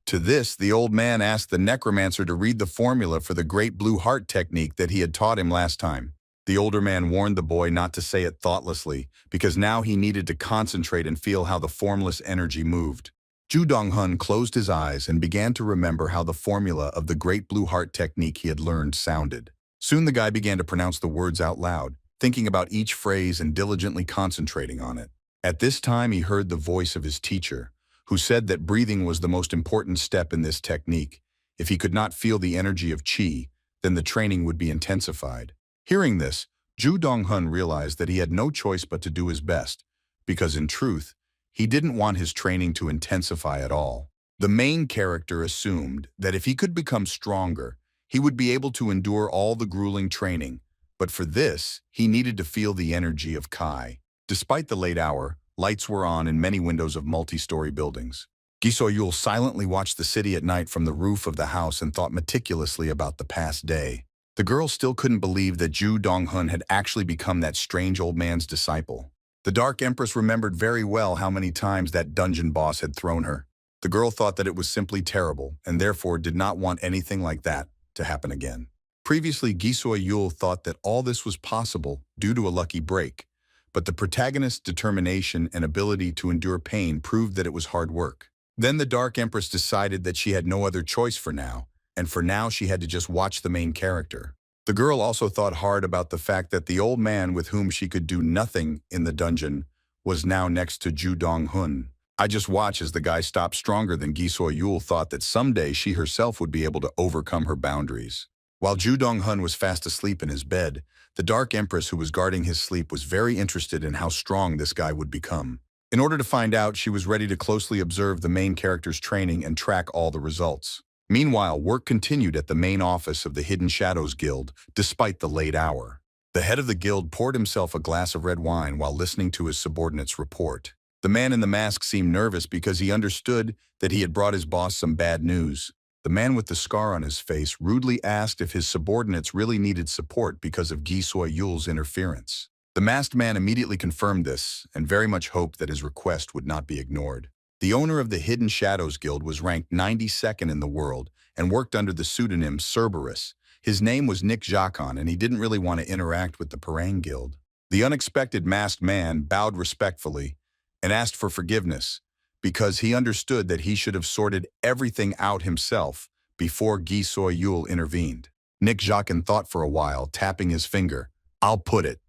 Speaker 1: To this, the old man asked the necromancer to read the formula for the Great Blue Heart technique that he had taught him last time. The older man warned the boy not to say it thoughtlessly, because now he needed to concentrate and feel how the formless energy moved. Ju Dong-hun closed his eyes and began to remember how the formula of the Great Blue Heart technique he had learned sounded. Soon the guy began to pronounce the words out loud, thinking about each phrase and diligently concentrating on it. At this time, he heard the voice of his teacher, who said that breathing was the most important step in this technique. If he could not feel the energy of qi, then the training would be intensified. Hearing this, Ju Dong-hun realized that he had no choice but to do his best, because in truth, he didn't want his training to intensify at all. The main character assumed that if he could become stronger, he would be able to endure all the grueling training, but for this, he needed to feel the energy of Kai. Despite the late hour, lights were on in many windows of multi-story buildings. Gi Soy-yul silently watched the city at night from the roof of the house and thought meticulously about the past day. The girl still couldn't believe that Ju Dong-hun had actually become that strange old man's disciple. The Dark Empress remembered very well how many times that dungeon boss had thrown her. The girl thought that it was simply terrible and therefore did not want anything like that to happen again. Previously, Gi Soy-yul thought that all this was possible due to a lucky break, but the protagonist's determination and ability to endure pain proved that it was hard work. Then the Dark Empress decided that she had no other choice for now, and for now she had to just watch the main character. The girl also thought hard about the fact that the old man with whom she could do nothing in the dungeon was now next to Ju Dong-hun. I just watch as the guy stopped stronger than Gi Soy-yul thought that someday she herself would be able to overcome her boundaries. While Ju Dong-hun was fast asleep in his bed, the Dark Empress who was guarding his sleep was very interested in how strong this guy would become. In order to find out, she was ready to closely observe the main character's training and track all the results. Meanwhile, work continued at the main office of the Hidden Shadows Guild, despite the late hour. The head of the guild poured himself a glass of red wine while listening to his subordinate's report. The man in the mask seemed nervous because he understood that he had brought his boss some bad news. The man with the scar on his face rudely asked if his subordinates really needed support because of Gi Soy-yul's interference. The masked man immediately confirmed this and very much hoped that his request would not be ignored. The owner of the Hidden Shadows Guild was ranked 92nd in the world and worked under the pseudonym Cerberus. His name was Nick Jacon, and he didn't really want to interact with the Parang Guild. The unexpected masked man bowed respectfully and asked for forgiveness because he understood that he should have sorted everything out himself before Gi Soyul intervened. Nick Jacon thought for a while, tapping his finger. "I'll put it."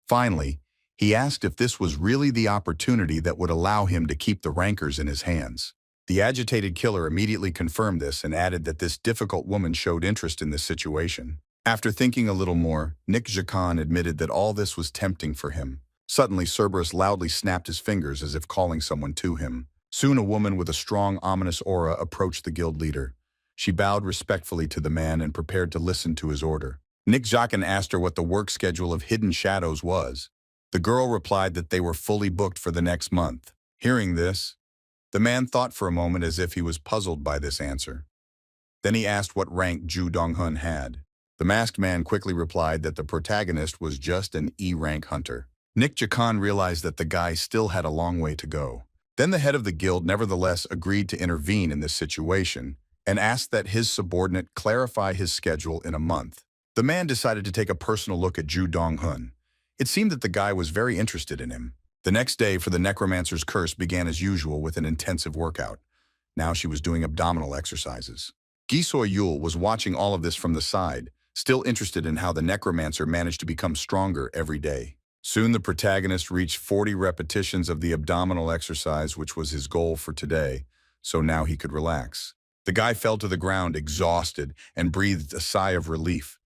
Speaker 1: Finally, he asked if this was really the opportunity that would allow him to keep the rankers in his hands. The agitated killer immediately confirmed this and added that this difficult woman showed interest in this situation. After thinking a little more, Nick Jacon admitted that all this was tempting for him. Suddenly, Cerberus loudly snapped his fingers as if calling someone to him. Soon a woman with a strong, ominous aura approached the guild leader. She bowed respectfully to the man and prepared to listen to his order. Nick Jacon asked her what the work schedule of Hidden Shadows was. The girl replied that they were fully booked for the next month. Hearing this, the man thought for a moment as if he was puzzled by this answer. Then he asked what rank Ju Donghun had. The masked man quickly replied that the protagonist was just an E-rank hunter. Nick Jacon realized that the guy still had a long way to go. Then the head of the guild nevertheless agreed to intervene in this situation and asked that his subordinate clarify his schedule in a month. The man decided to take a personal look at Ju Donghun. It seemed that the guy was very interested in him. The next day for the necromancer's curse began as usual with an intensive workout. Now she was doing abdominal exercises. Gi Soyul was watching all of this from the side, still interested in how the necromancer managed to become stronger every day. Soon the protagonist reached 40 repetitions of the abdominal exercise, which was his goal for today, so now he could relax. The guy fell to the ground exhausted and breathed a sigh of relief.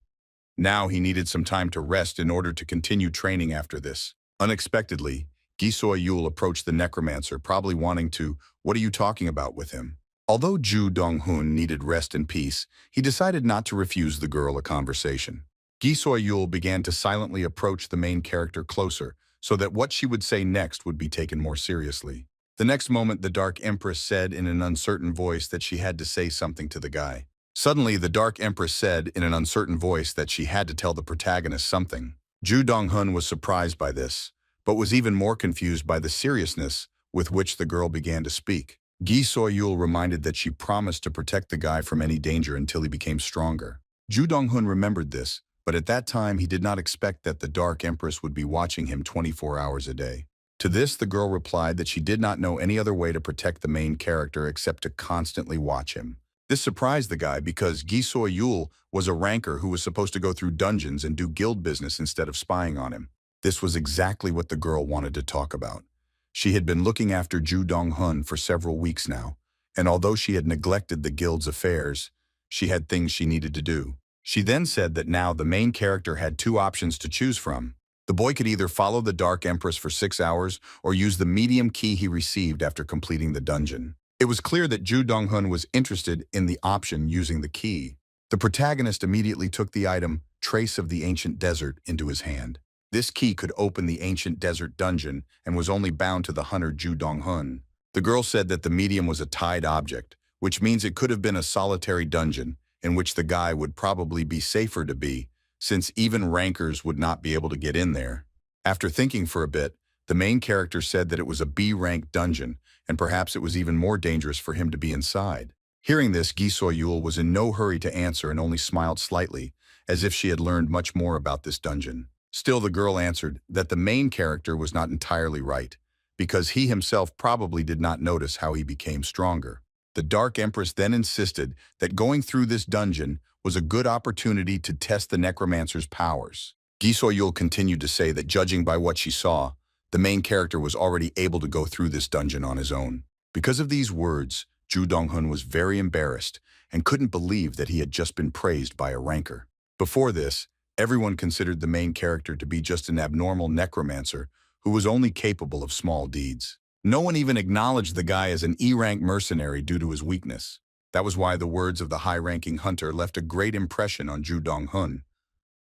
Speaker 1: Now he needed some time to rest in order to continue training after this. Unexpectedly, Gi Soyul approached the necromancer, probably wanting to, "What are you talking about with him?" Although Ju Donghun needed rest and peace, he decided not to refuse the girl a conversation. Gi Soyul began to silently approach the main character closer, so that what she would say next would be taken more seriously. The next moment, the Dark Empress said in an uncertain voice that she had to say something to the guy. Suddenly, the Dark Empress said in an uncertain voice that she had to tell the protagonist something. Ju Donghun was surprised by this, but was even more confused by the seriousness with which the girl began to speak. Gi Soyul reminded that she promised to protect the guy from any danger until he became stronger. Ju Donghun remembered this, but at that time he did not expect that the Dark Empress would be watching him 24 hours a day. To this, the girl replied that she did not know any other way to protect the main character except to constantly watch him. This surprised the guy because Gi Soyul was a ranker who was supposed to go through dungeons and do guild business instead of spying on him. This was exactly what the girl wanted to talk about. She had been looking after Ju Donghun for several weeks now, and although she had neglected the guild's affairs, she had things she needed to do. She then said that now the main character had two options to choose from. The boy could either follow the Dark Empress for 6 hours or use the medium key he received after completing the dungeon. It was clear that Ju Donghun was interested in the option using the key. The protagonist immediately took the item, Trace of the Ancient Desert, into his hand. This key could open the Ancient Desert dungeon and was only bound to the hunter Ju Donghun. The girl said that the medium was a tied object, which means it could have been a solitary dungeon, in which the guy would probably be safer to be, since even rankers would not be able to get in there. After thinking for a bit, the main character said that it was a B-rank dungeon, and perhaps it was even more dangerous for him to be inside. Hearing this, Gi Soyul was in no hurry to answer and only smiled slightly, as if she had learned much more about this dungeon. Still, the girl answered that the main character was not entirely right, because he himself probably did not notice how he became stronger. The Dark Empress then insisted that going through this dungeon was a good opportunity to test the necromancer's powers. Gi Soyul continued to say that judging by what she saw, the main character was already able to go through this dungeon on his own. Because of these words, Ju Donghun was very embarrassed and couldn't believe that he had just been praised by a ranker. Before this, everyone considered the main character to be just an abnormal necromancer who was only capable of small deeds. No one even acknowledged the guy as an E-rank mercenary due to his weakness. That was why the words of the high-ranking hunter left a great impression on Ju Donghun.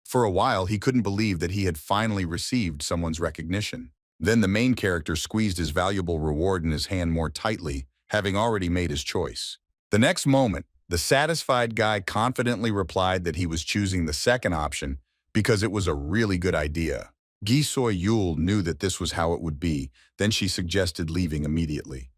Speaker 1: For a while, he couldn't believe that he had finally received someone's recognition. Then the main character squeezed his valuable reward in his hand more tightly, having already made his choice. The next moment, the satisfied guy confidently replied that he was choosing the second option because it was a really good idea. Gi Soyul knew that this was how it would be, then she suggested leaving immediately.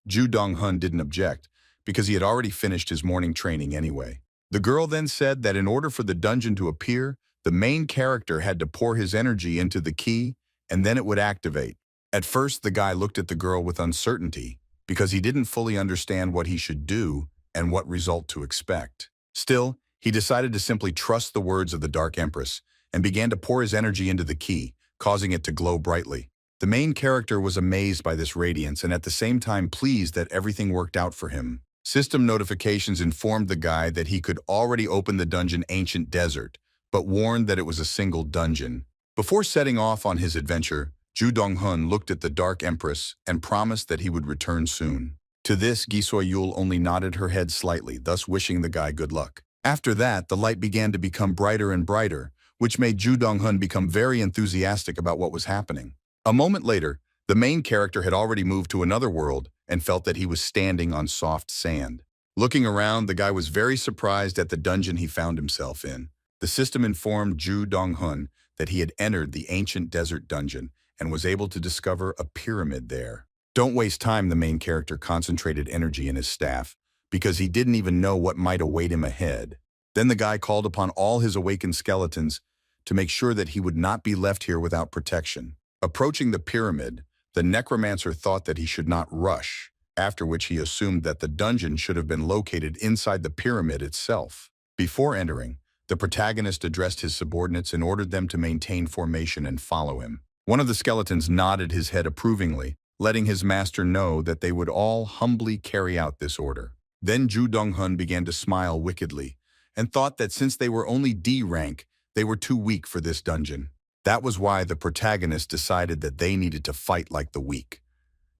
Speaker 1: Ju Dong-hun didn't object, because he had already finished his morning training anyway. The girl then said that in order for the dungeon to appear, the main character had to pour his energy into the key, and then it would activate. At first, the guy looked at the girl with uncertainty, because he didn't fully understand what he should do and what result to expect. Still, he decided to simply trust the words of the Dark Empress and began to pour his energy into the key, causing it to glow brightly. The main character was amazed by this radiance and at the same time pleased that everything worked out for him. System notifications informed the guy that he could already open the dungeon Ancient Desert, but warned that it was a single dungeon. Before setting off on his adventure, Ju Dong-hun looked at the Dark Empress and promised that he would return soon. To this, Gi Soyul only nodded her head slightly, thus wishing the guy good luck. After that, the light began to become brighter and brighter, which made Ju Dong-hun become very enthusiastic about what was happening. A moment later, the main character had already moved to another world and felt that he was standing on soft sand. Looking around, the guy was very surprised at the dungeon he found himself in. The system informed Ju Dong-hun that he had entered the Ancient Desert dungeon and was able to discover a pyramid there. Don't waste time, the main character concentrated energy in his staff, because he didn't even know what might await him ahead. Then the guy called upon all his awakened skeletons to make sure that he would not be left here without protection. Approaching the pyramid, the necromancer thought that he should not rush, after which he assumed that the dungeon should have been located inside the pyramid itself. Before entering, the protagonist addressed his subordinates and ordered them to maintain formation and follow him. One of the skeletons nodded his head approvingly, letting his master know that they would all humbly carry out this order. Then Ju Dong-hun began to smile wickedly, and thought that since they were only D rank, they were too weak for this dungeon. That was why the protagonist decided that they needed to fight like the weak.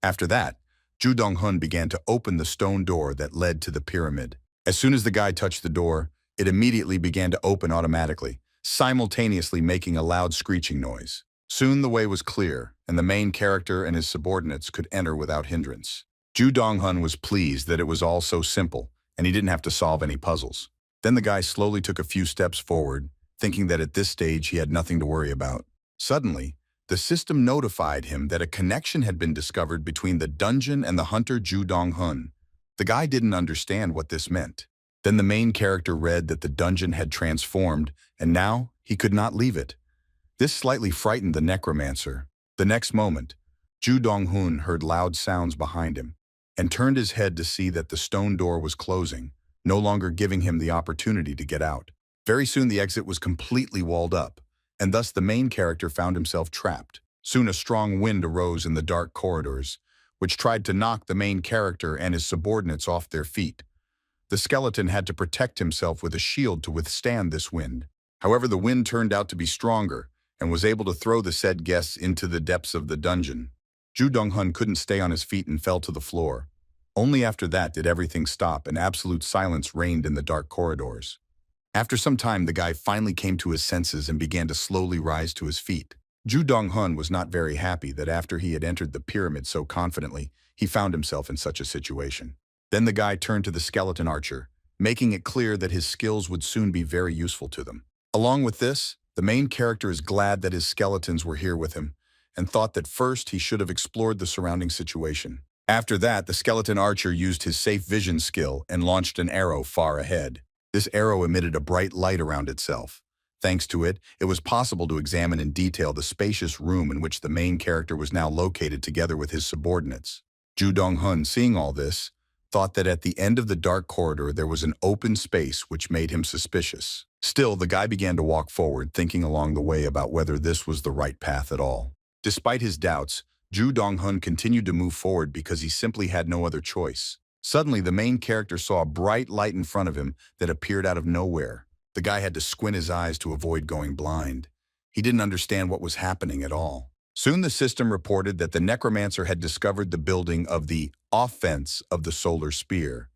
Speaker 1: After that, Ju Dong-hun began to open the stone door that led to the pyramid. As soon as the guy touched the door, it immediately began to open automatically, simultaneously making a loud screeching noise. Soon the way was clear, and the main character and his subordinates could enter without hindrance. Ju Dong-hun was pleased that it was all so simple, and he didn't have to solve any puzzles. Then the guy slowly took a few steps forward, thinking that at this stage he had nothing to worry about. Suddenly, the system notified him that a connection had been discovered between the dungeon and the hunter Ju Dong-hun. The guy didn't understand what this meant. Then the main character read that the dungeon had transformed, and now he could not leave it. This slightly frightened the necromancer. The next moment, Ju Dong-hun heard loud sounds behind him, and turned his head to see that the stone door was closing, no longer giving him the opportunity to get out. Very soon the exit was completely walled up, and thus the main character found himself trapped. Soon a strong wind arose in the dark corridors, which tried to knock the main character and his subordinates off their feet. The skeleton had to protect himself with a shield to withstand this wind. However, the wind turned out to be stronger, and was able to throw the said guests into the depths of the dungeon. Ju Dong-hun couldn't stay on his feet and fell to the floor. Only after that did everything stop and absolute silence reigned in the dark corridors. After some time, the guy finally came to his senses and began to slowly rise to his feet. Ju Dong-hun was not very happy that after he had entered the pyramid so confidently, he found himself in such a situation. Then the guy turned to the skeleton archer, making it clear that his skills would soon be very useful to them. Along with this, the main character is glad that his skeletons were here with him, and thought that first he should have explored the surrounding situation. After that, the skeleton archer used his safe vision skill and launched an arrow far ahead. This arrow emitted a bright light around itself. Thanks to it, it was possible to examine in detail the spacious room in which the main character was now located together with his subordinates. Ju Dong-hun, seeing all this, thought that at the end of the dark corridor there was an open space which made him suspicious. Still, the guy began to walk forward, thinking along the way about whether this was the right path at all. Despite his doubts, Ju Dong-hun continued to move forward because he simply had no other choice. Suddenly, the main character saw a bright light in front of him that appeared out of nowhere. The guy had to squint his eyes to avoid going blind. He didn't understand what was happening at all. Soon the system reported that the necromancer had discovered the building of the offense of the solar spear.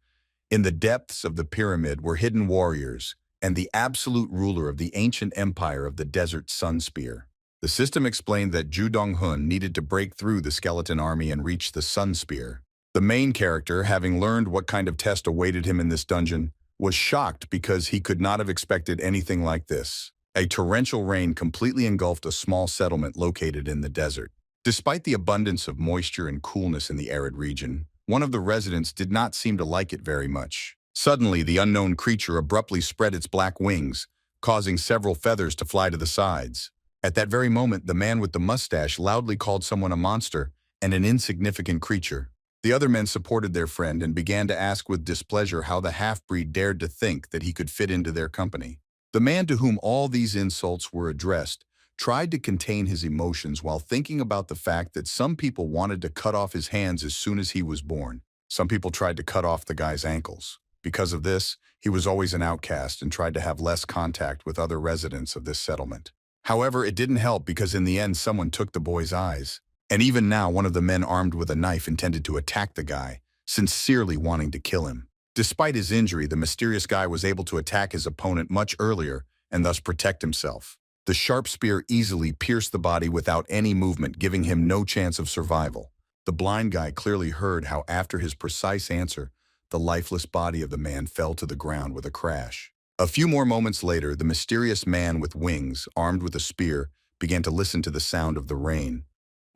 Speaker 1: In the depths of the pyramid were hidden warriors and the absolute ruler of the ancient empire of the desert sun spear. The system explained that Ju Dong-hun needed to break through the skeleton army and reach the sun spear. The main character, having learned what kind of test awaited him in this dungeon, was shocked because he could not have expected anything like this. A torrential rain completely engulfed a small settlement located in the desert. Despite the abundance of moisture and coolness in the arid region, one of the residents did not seem to like it very much. Suddenly, the unknown creature abruptly spread its black wings, causing several feathers to fly to the sides. At that very moment, the man with the mustache loudly called someone a monster and an insignificant creature. The other men supported their friend and began to ask with displeasure how the half-breed dared to think that he could fit into their company. The man to whom all these insults were addressed tried to contain his emotions while thinking about the fact that some people wanted to cut off his hands as soon as he was born. Some people tried to cut off the guy's ankles. Because of this, he was always an outcast and tried to have less contact with other residents of this settlement. However, it didn't help because in the end someone took the boy's eyes. And even now, one of the men armed with a knife intended to attack the guy, sincerely wanting to kill him. Despite his injury, the mysterious guy was able to attack his opponent much earlier and thus protect himself. The sharp spear easily pierced the body without any movement, giving him no chance of survival. The blind guy clearly heard how after his precise answer, the lifeless body of the man fell to the ground with a crash. A few more moments later, the mysterious man with wings, armed with a spear, began to listen to the sound of the rain.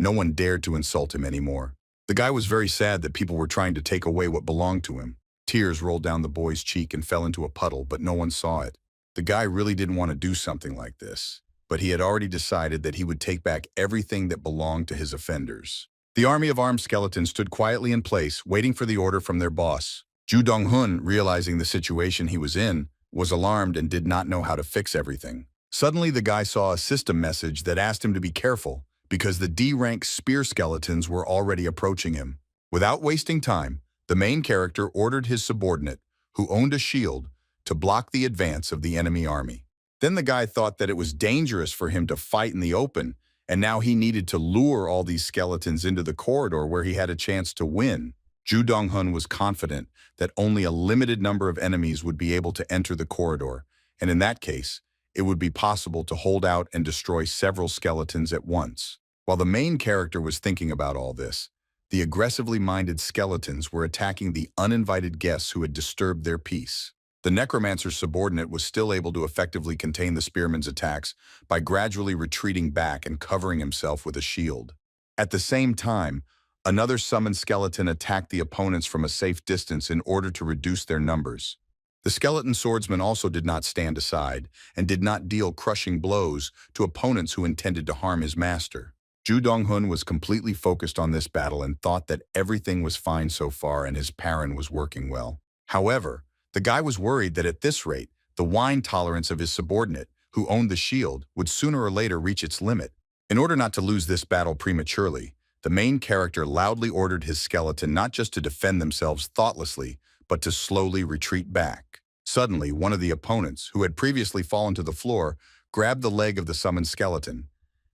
Speaker 1: No one dared to insult him anymore. The guy was very sad that people were trying to take away what belonged to him. Tears rolled down the boy's cheek and fell into a puddle, but no one saw it. The guy really didn't want to do something like this, but he had already decided that he would take back everything that belonged to his offenders. The army of armed skeletons stood quietly in place, waiting for the order from their boss. Ju Dong-hun, realizing the situation he was in, was alarmed and did not know how to fix everything. Suddenly, the guy saw a system message that asked him to be careful because the D-rank spear skeletons were already approaching him. Without wasting time, the main character ordered his subordinate, who owned a shield, to block the advance of the enemy army. Then the guy thought that it was dangerous for him to fight in the open, and now he needed to lure all these skeletons into the corridor where he had a chance to win. Ju Dong-hun was confident that only a limited number of enemies would be able to enter the corridor, and in that case, it would be possible to hold out and destroy several skeletons at once. While the main character was thinking about all this, the aggressively minded skeletons were attacking the uninvited guests who had disturbed their peace. The necromancer's subordinate was still able to effectively contain the spearman's attacks by gradually retreating back and covering himself with a shield. At the same time, another summoned skeleton attacked the opponents from a safe distance in order to reduce their numbers. The skeleton swordsman also did not stand aside and did not deal crushing blows to opponents who intended to harm his master. Ju Dong-hun was completely focused on this battle and thought that everything was fine so far and his parry was working well. However, the guy was worried that at this rate, the wine tolerance of his subordinate, who owned the shield, would sooner or later reach its limit. In order not to lose this battle prematurely, the main character loudly ordered his skeleton not just to defend themselves thoughtlessly, but to slowly retreat back. Suddenly, one of the opponents, who had previously fallen to the floor, grabbed the leg of the summoned skeleton.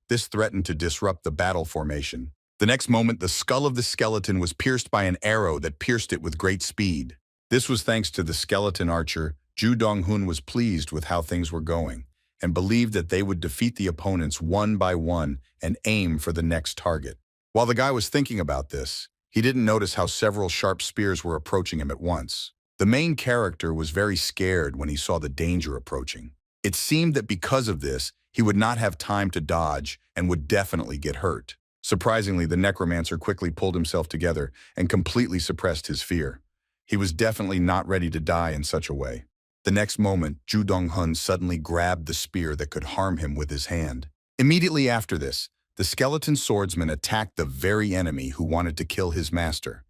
Speaker 1: This threatened to disrupt the battle formation. The next moment, the skull of the skeleton was pierced by an arrow that pierced it with great speed. This was thanks to the skeleton archer. Ju Dong-hun was pleased with how things were going and believed that they would defeat the opponents one by one and aim for the next target. While the guy was thinking about this, he didn't notice how several sharp spears were approaching him at once. The main character was very scared when he saw the danger approaching. It seemed that because of this, he would not have time to dodge and would definitely get hurt. Surprisingly, the necromancer quickly pulled himself together and completely suppressed his fear. He was definitely not ready to die in such a way. The next moment, Ju Dong-hun suddenly grabbed the spear that could harm him with his hand. Immediately after this, the skeleton swordsman attacked the very enemy who wanted to kill his master.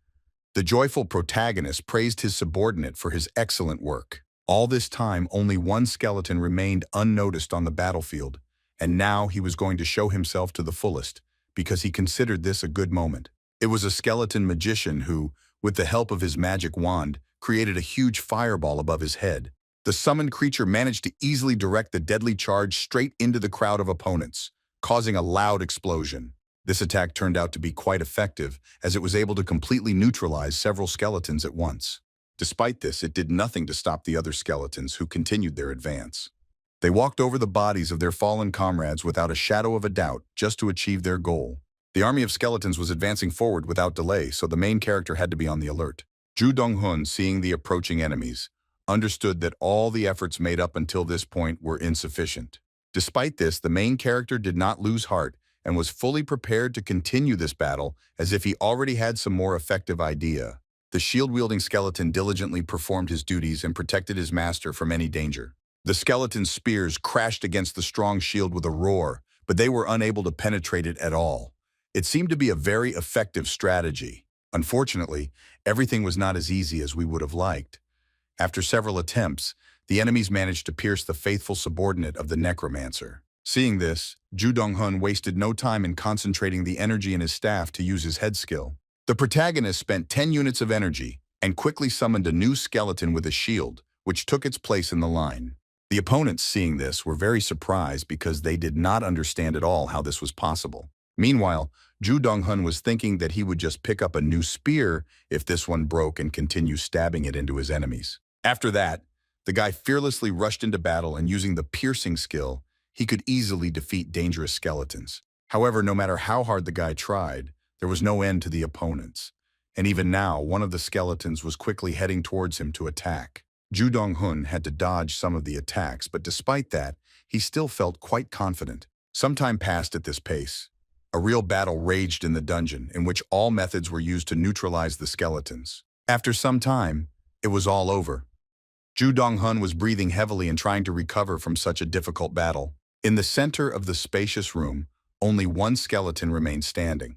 Speaker 1: The joyful protagonist praised his subordinate for his excellent work. All this time, only one skeleton remained unnoticed on the battlefield, and now he was going to show himself to the fullest, because he considered this a good moment. It was a skeleton magician who, with the help of his magic wand, created a huge fireball above his head. The summoned creature managed to easily direct the deadly charge straight into the crowd of opponents, causing a loud explosion. This attack turned out to be quite effective, as it was able to completely neutralize several skeletons at once. Despite this, it did nothing to stop the other skeletons who continued their advance. They walked over the bodies of their fallen comrades without a shadow of a doubt, just to achieve their goal. The army of skeletons was advancing forward without delay, so the main character had to be on the alert. Ju Dong-hun, seeing the approaching enemies, understood that all the efforts made up until this point were insufficient. Despite this, the main character did not lose heart and was fully prepared to continue this battle as if he already had some more effective idea. The shield-wielding skeleton diligently performed his duties and protected his master from any danger. The skeleton's spears crashed against the strong shield with a roar, but they were unable to penetrate it at all. It seemed to be a very effective strategy. Unfortunately, everything was not as easy as we would have liked. After several attempts, the enemies managed to pierce the faithful subordinate of the necromancer. Seeing this, Ju Dong-hun wasted no time in concentrating the energy in his staff to use his head skill. The protagonist spent 10 units of energy and quickly summoned a new skeleton with a shield, which took its place in the line. The opponents, seeing this, were very surprised because they did not understand at all how this was possible. Meanwhile, Ju Dong-hun was thinking that he would just pick up a new spear if this one broke and continue stabbing it into his enemies. After that, the guy fearlessly rushed into battle, and using the piercing skill, he could easily defeat dangerous skeletons. However, no matter how hard the guy tried, there was no end to the opponents. And even now, one of the skeletons was quickly heading towards him to attack. Ju Dong-hun had to dodge some of the attacks, but despite that, he still felt quite confident. Some time passed at this pace. A real battle raged in the dungeon, in which all methods were used to neutralize the skeletons. After some time, it was all over. Ju Dong-hun was breathing heavily and trying to recover from such a difficult battle. In the center of the spacious room, only one skeleton remained standing.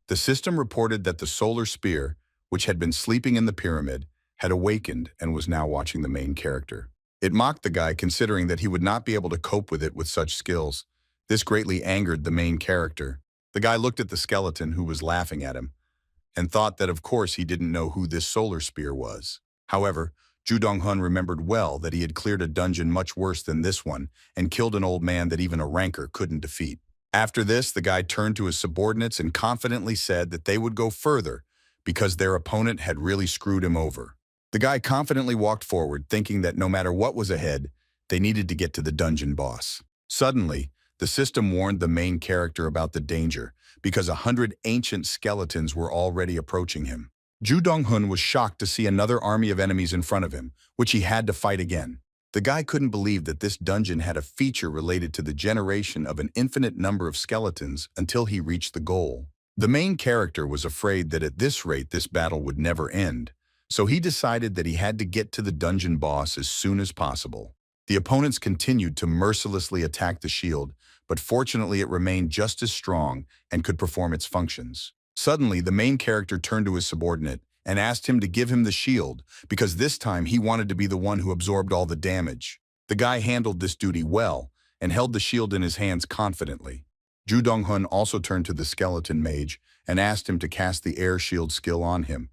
Speaker 1: The system reported that the solar spear, which had been sleeping in the pyramid, had awakened and was now watching the main character. It mocked the guy, considering that he would not be able to cope with it with such skills. This greatly angered the main character. The guy looked at the skeleton, who was laughing at him, and thought that of course he didn't know who this solar spear was. However, Ju Dong-hun remembered well that he had cleared a dungeon much worse than this one and killed an old man that even a ranker couldn't defeat. After this, the guy turned to his subordinates and confidently said that they would go further because their opponent had really screwed him over. The guy confidently walked forward, thinking that no matter what was ahead, they needed to get to the dungeon boss. Suddenly, the system warned the main character about the danger because 100 ancient skeletons were already approaching him. Ju Dong-hun was shocked to see another army of enemies in front of him, which he had to fight again. The guy couldn't believe that this dungeon had a feature related to the generation of an infinite number of skeletons until he reached the goal. The main character was afraid that at this rate this battle would never end, so he decided that he had to get to the dungeon boss as soon as possible. The opponents continued to mercilessly attack the shield, but fortunately it remained just as strong and could perform its functions. Suddenly, the main character turned to his subordinate and asked him to give him the shield because this time he wanted to be the one who absorbed all the damage. The guy handled this duty well and held the shield in his hands confidently. Ju Dong-hun also turned to the skeleton mage and asked him to cast the air shield skill on him.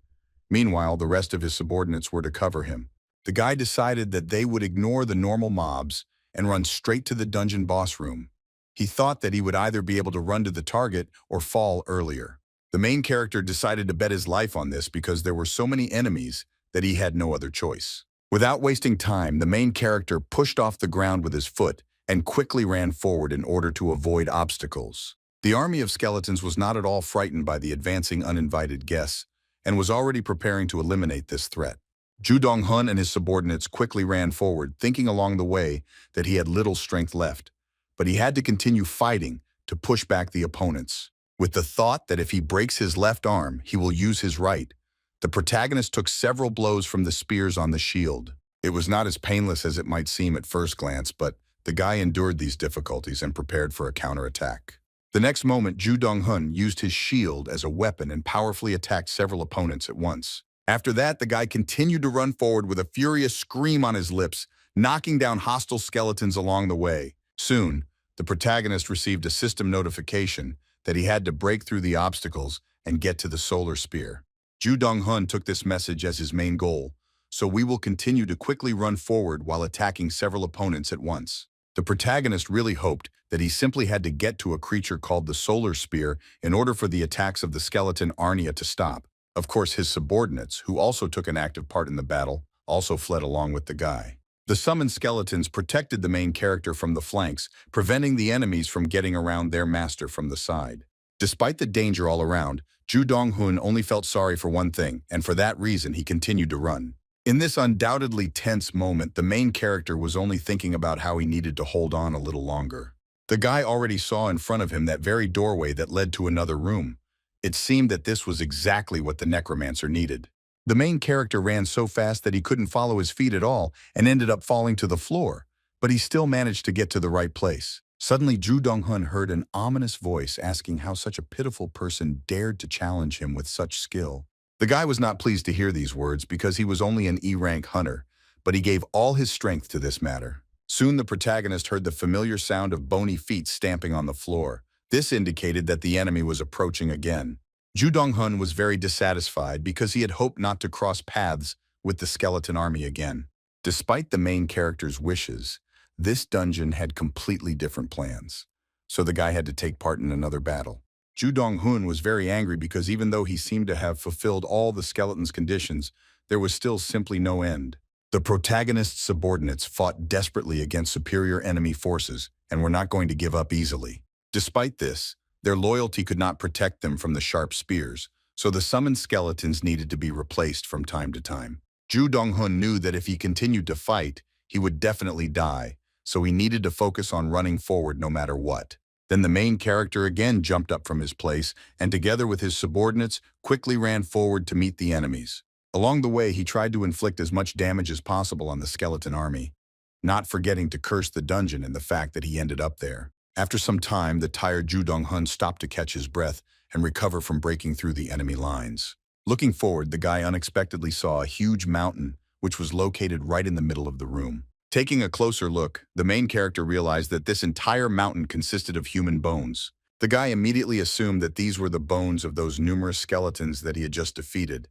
Speaker 1: Meanwhile, the rest of his subordinates were to cover him. The guy decided that they would ignore the normal mobs and run straight to the dungeon boss room. He thought that he would either be able to run to the target or fall earlier. The main character decided to bet his life on this because there were so many enemies that he had no other choice. Without wasting time, the main character pushed off the ground with his foot and quickly ran forward in order to avoid obstacles. The army of skeletons was not at all frightened by the advancing uninvited guests and was already preparing to eliminate this threat. Ju Dong-hun and his subordinates quickly ran forward, thinking along the way that he had little strength left, but he had to continue fighting to push back the opponents. With the thought that if he breaks his left arm, he will use his right, the protagonist took several blows from the spears on the shield. It was not as painless as it might seem at first glance, but the guy endured these difficulties and prepared for a counterattack. The next moment, Ju Dong-hun used his shield as a weapon and powerfully attacked several opponents at once. After that, the guy continued to run forward with a furious scream on his lips, knocking down hostile skeletons along the way. Soon, the protagonist received a system notification that he had to break through the obstacles and get to the solar spear. Ju Dong-hun took this message as his main goal, so we will continue to quickly run forward while attacking several opponents at once. The protagonist really hoped that he simply had to get to a creature called the solar spear in order for the attacks of the skeleton Arnia to stop. Of course, his subordinates, who also took an active part in the battle, also fled along with the guy. The summoned skeletons protected the main character from the flanks, preventing the enemies from getting around their master from the side. Despite the danger all around, Ju Dong-hun only felt sorry for one thing, and for that reason he continued to run. In this undoubtedly tense moment, the main character was only thinking about how he needed to hold on a little longer. The guy already saw in front of him that very doorway that led to another room. It seemed that this was exactly what the necromancer needed. The main character ran so fast that he couldn't follow his feet at all and ended up falling to the floor, but he still managed to get to the right place. Suddenly, Ju Dong-hun heard an ominous voice asking how such a pitiful person dared to challenge him with such skill. The guy was not pleased to hear these words because he was only an E-rank hunter, but he gave all his strength to this matter. Soon the protagonist heard the familiar sound of bony feet stamping on the floor. This indicated that the enemy was approaching again. Ju Dong-hun was very dissatisfied because he had hoped not to cross paths with the skeleton army again. Despite the main character's wishes, this dungeon had completely different plans, so the guy had to take part in another battle. Ju Dong-hun was very angry because even though he seemed to have fulfilled all the skeleton's conditions, there was still simply no end. The protagonist's subordinates fought desperately against superior enemy forces and were not going to give up easily. Despite this, their loyalty could not protect them from the sharp spears, so the summoned skeletons needed to be replaced from time to time. Ju Dong-hun knew that if he continued to fight, he would definitely die, so he needed to focus on running forward no matter what. Then the main character again jumped up from his place and together with his subordinates quickly ran forward to meet the enemies. Along the way, he tried to inflict as much damage as possible on the skeleton army, not forgetting to curse the dungeon and the fact that he ended up there. After some time, the tired Ju Dong-hun stopped to catch his breath and recover from breaking through the enemy lines. Looking forward, the guy unexpectedly saw a huge mountain, which was located right in the middle of the room. Taking a closer look, the main character realized that this entire mountain consisted of human bones. The guy immediately assumed that these were the bones of those numerous skeletons that he had just defeated.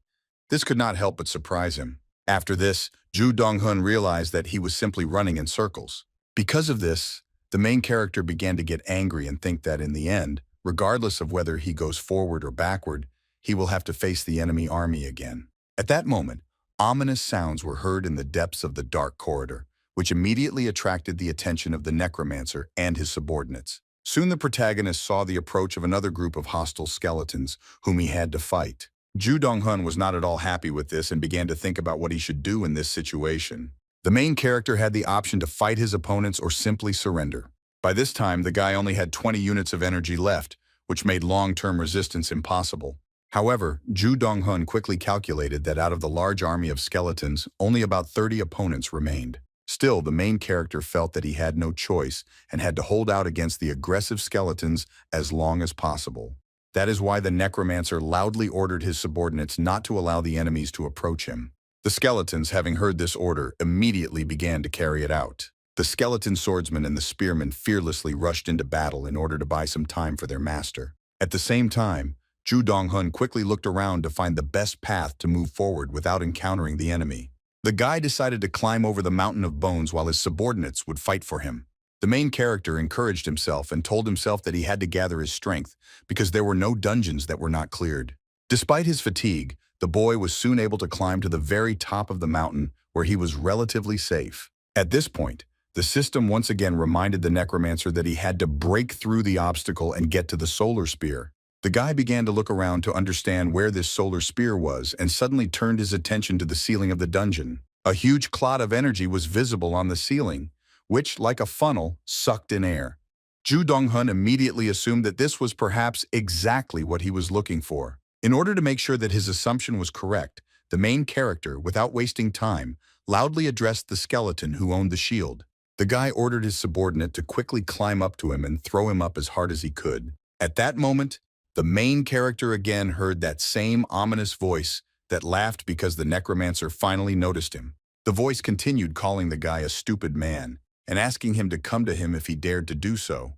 Speaker 1: This could not help but surprise him. After this, Ju Dong-hun realized that he was simply running in circles. Because of this, the main character began to get angry and think that in the end, regardless of whether he goes forward or backward, he will have to face the enemy army again. At that moment, ominous sounds were heard in the depths of the dark corridor, which immediately attracted the attention of the necromancer and his subordinates. Soon the protagonist saw the approach of another group of hostile skeletons whom he had to fight. Ju Dong-hun was not at all happy with this and began to think about what he should do in this situation. The main character had the option to fight his opponents or simply surrender. By this time, the guy only had 20 units of energy left, which made long-term resistance impossible. However, Ju Dong-hun quickly calculated that out of the large army of skeletons, only about 30 opponents remained. Still, the main character felt that he had no choice and had to hold out against the aggressive skeletons as long as possible. That is why the necromancer loudly ordered his subordinates not to allow the enemies to approach him. The skeletons, having heard this order, immediately began to carry it out. The skeleton swordsmen and the spearmen fearlessly rushed into battle in order to buy some time for their master. At the same time, Ju Dong-hun quickly looked around to find the best path to move forward without encountering the enemy. The guy decided to climb over the mountain of bones while his subordinates would fight for him. The main character encouraged himself and told himself that he had to gather his strength because there were no dungeons that were not cleared. Despite his fatigue, the boy was soon able to climb to the very top of the mountain where he was relatively safe. At this point, the system once again reminded the necromancer that he had to break through the obstacle and get to the solar spear. The guy began to look around to understand where this solar spear was and suddenly turned his attention to the ceiling of the dungeon. A huge cloud of energy was visible on the ceiling, which, like a funnel, sucked in air. Ju Dong-hun immediately assumed that this was perhaps exactly what he was looking for. In order to make sure that his assumption was correct, the main character, without wasting time, loudly addressed the skeleton who owned the shield. The guy ordered his subordinate to quickly climb up to him and throw him up as hard as he could. At that moment, the main character again heard that same ominous voice that laughed because the necromancer finally noticed him. The voice continued calling the guy a stupid man and asking him to come to him if he dared to do so.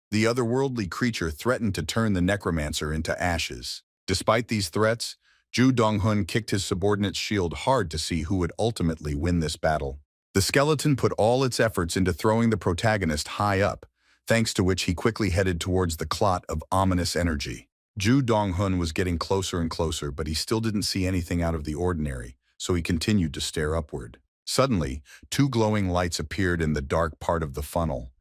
Speaker 1: The otherworldly creature threatened to turn the necromancer into ashes. Despite these threats, Ju Dong-hun kicked his subordinate's shield hard to see who would ultimately win this battle. The skeleton put all its efforts into throwing the protagonist high up, thanks to which he quickly headed towards the clot of ominous energy. Ju Dong-hun was getting closer and closer, but he still didn't see anything out of the ordinary, so he continued to stare upward. Suddenly, two glowing lights appeared in the dark part of the funnel.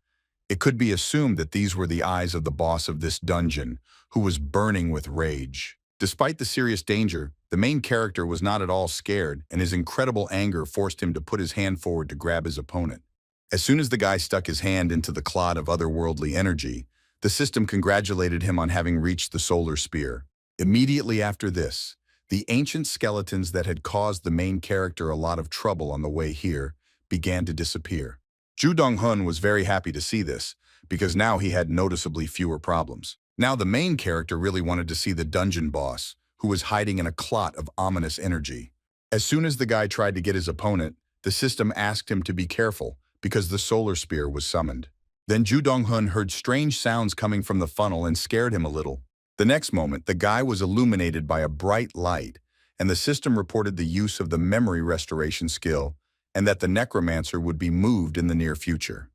Speaker 1: It could be assumed that these were the eyes of the boss of this dungeon, who was burning with rage. Despite the serious danger, the main character was not at all scared, and his incredible anger forced him to put his hand forward to grab his opponent. As soon as the guy stuck his hand into the clot of otherworldly energy, the system congratulated him on having reached the solar spear. Immediately after this, The ancient skeletons that had caused the main character a lot of trouble on the way here began to disappear. Ju Dong-hun was very happy to see this, because now he had noticeably fewer problems. Now the main character really wanted to see the dungeon boss, who was hiding in a clot of ominous energy. As soon as the guy tried to get his opponent, the system asked him to be careful, because the solar spear was summoned. Then Ju Dong-hun heard strange sounds coming from the funnel and scared him a little. The next moment, the guy was illuminated by a bright light, and the system reported the use of the memory restoration skill, and that the necromancer would be moved in the near future.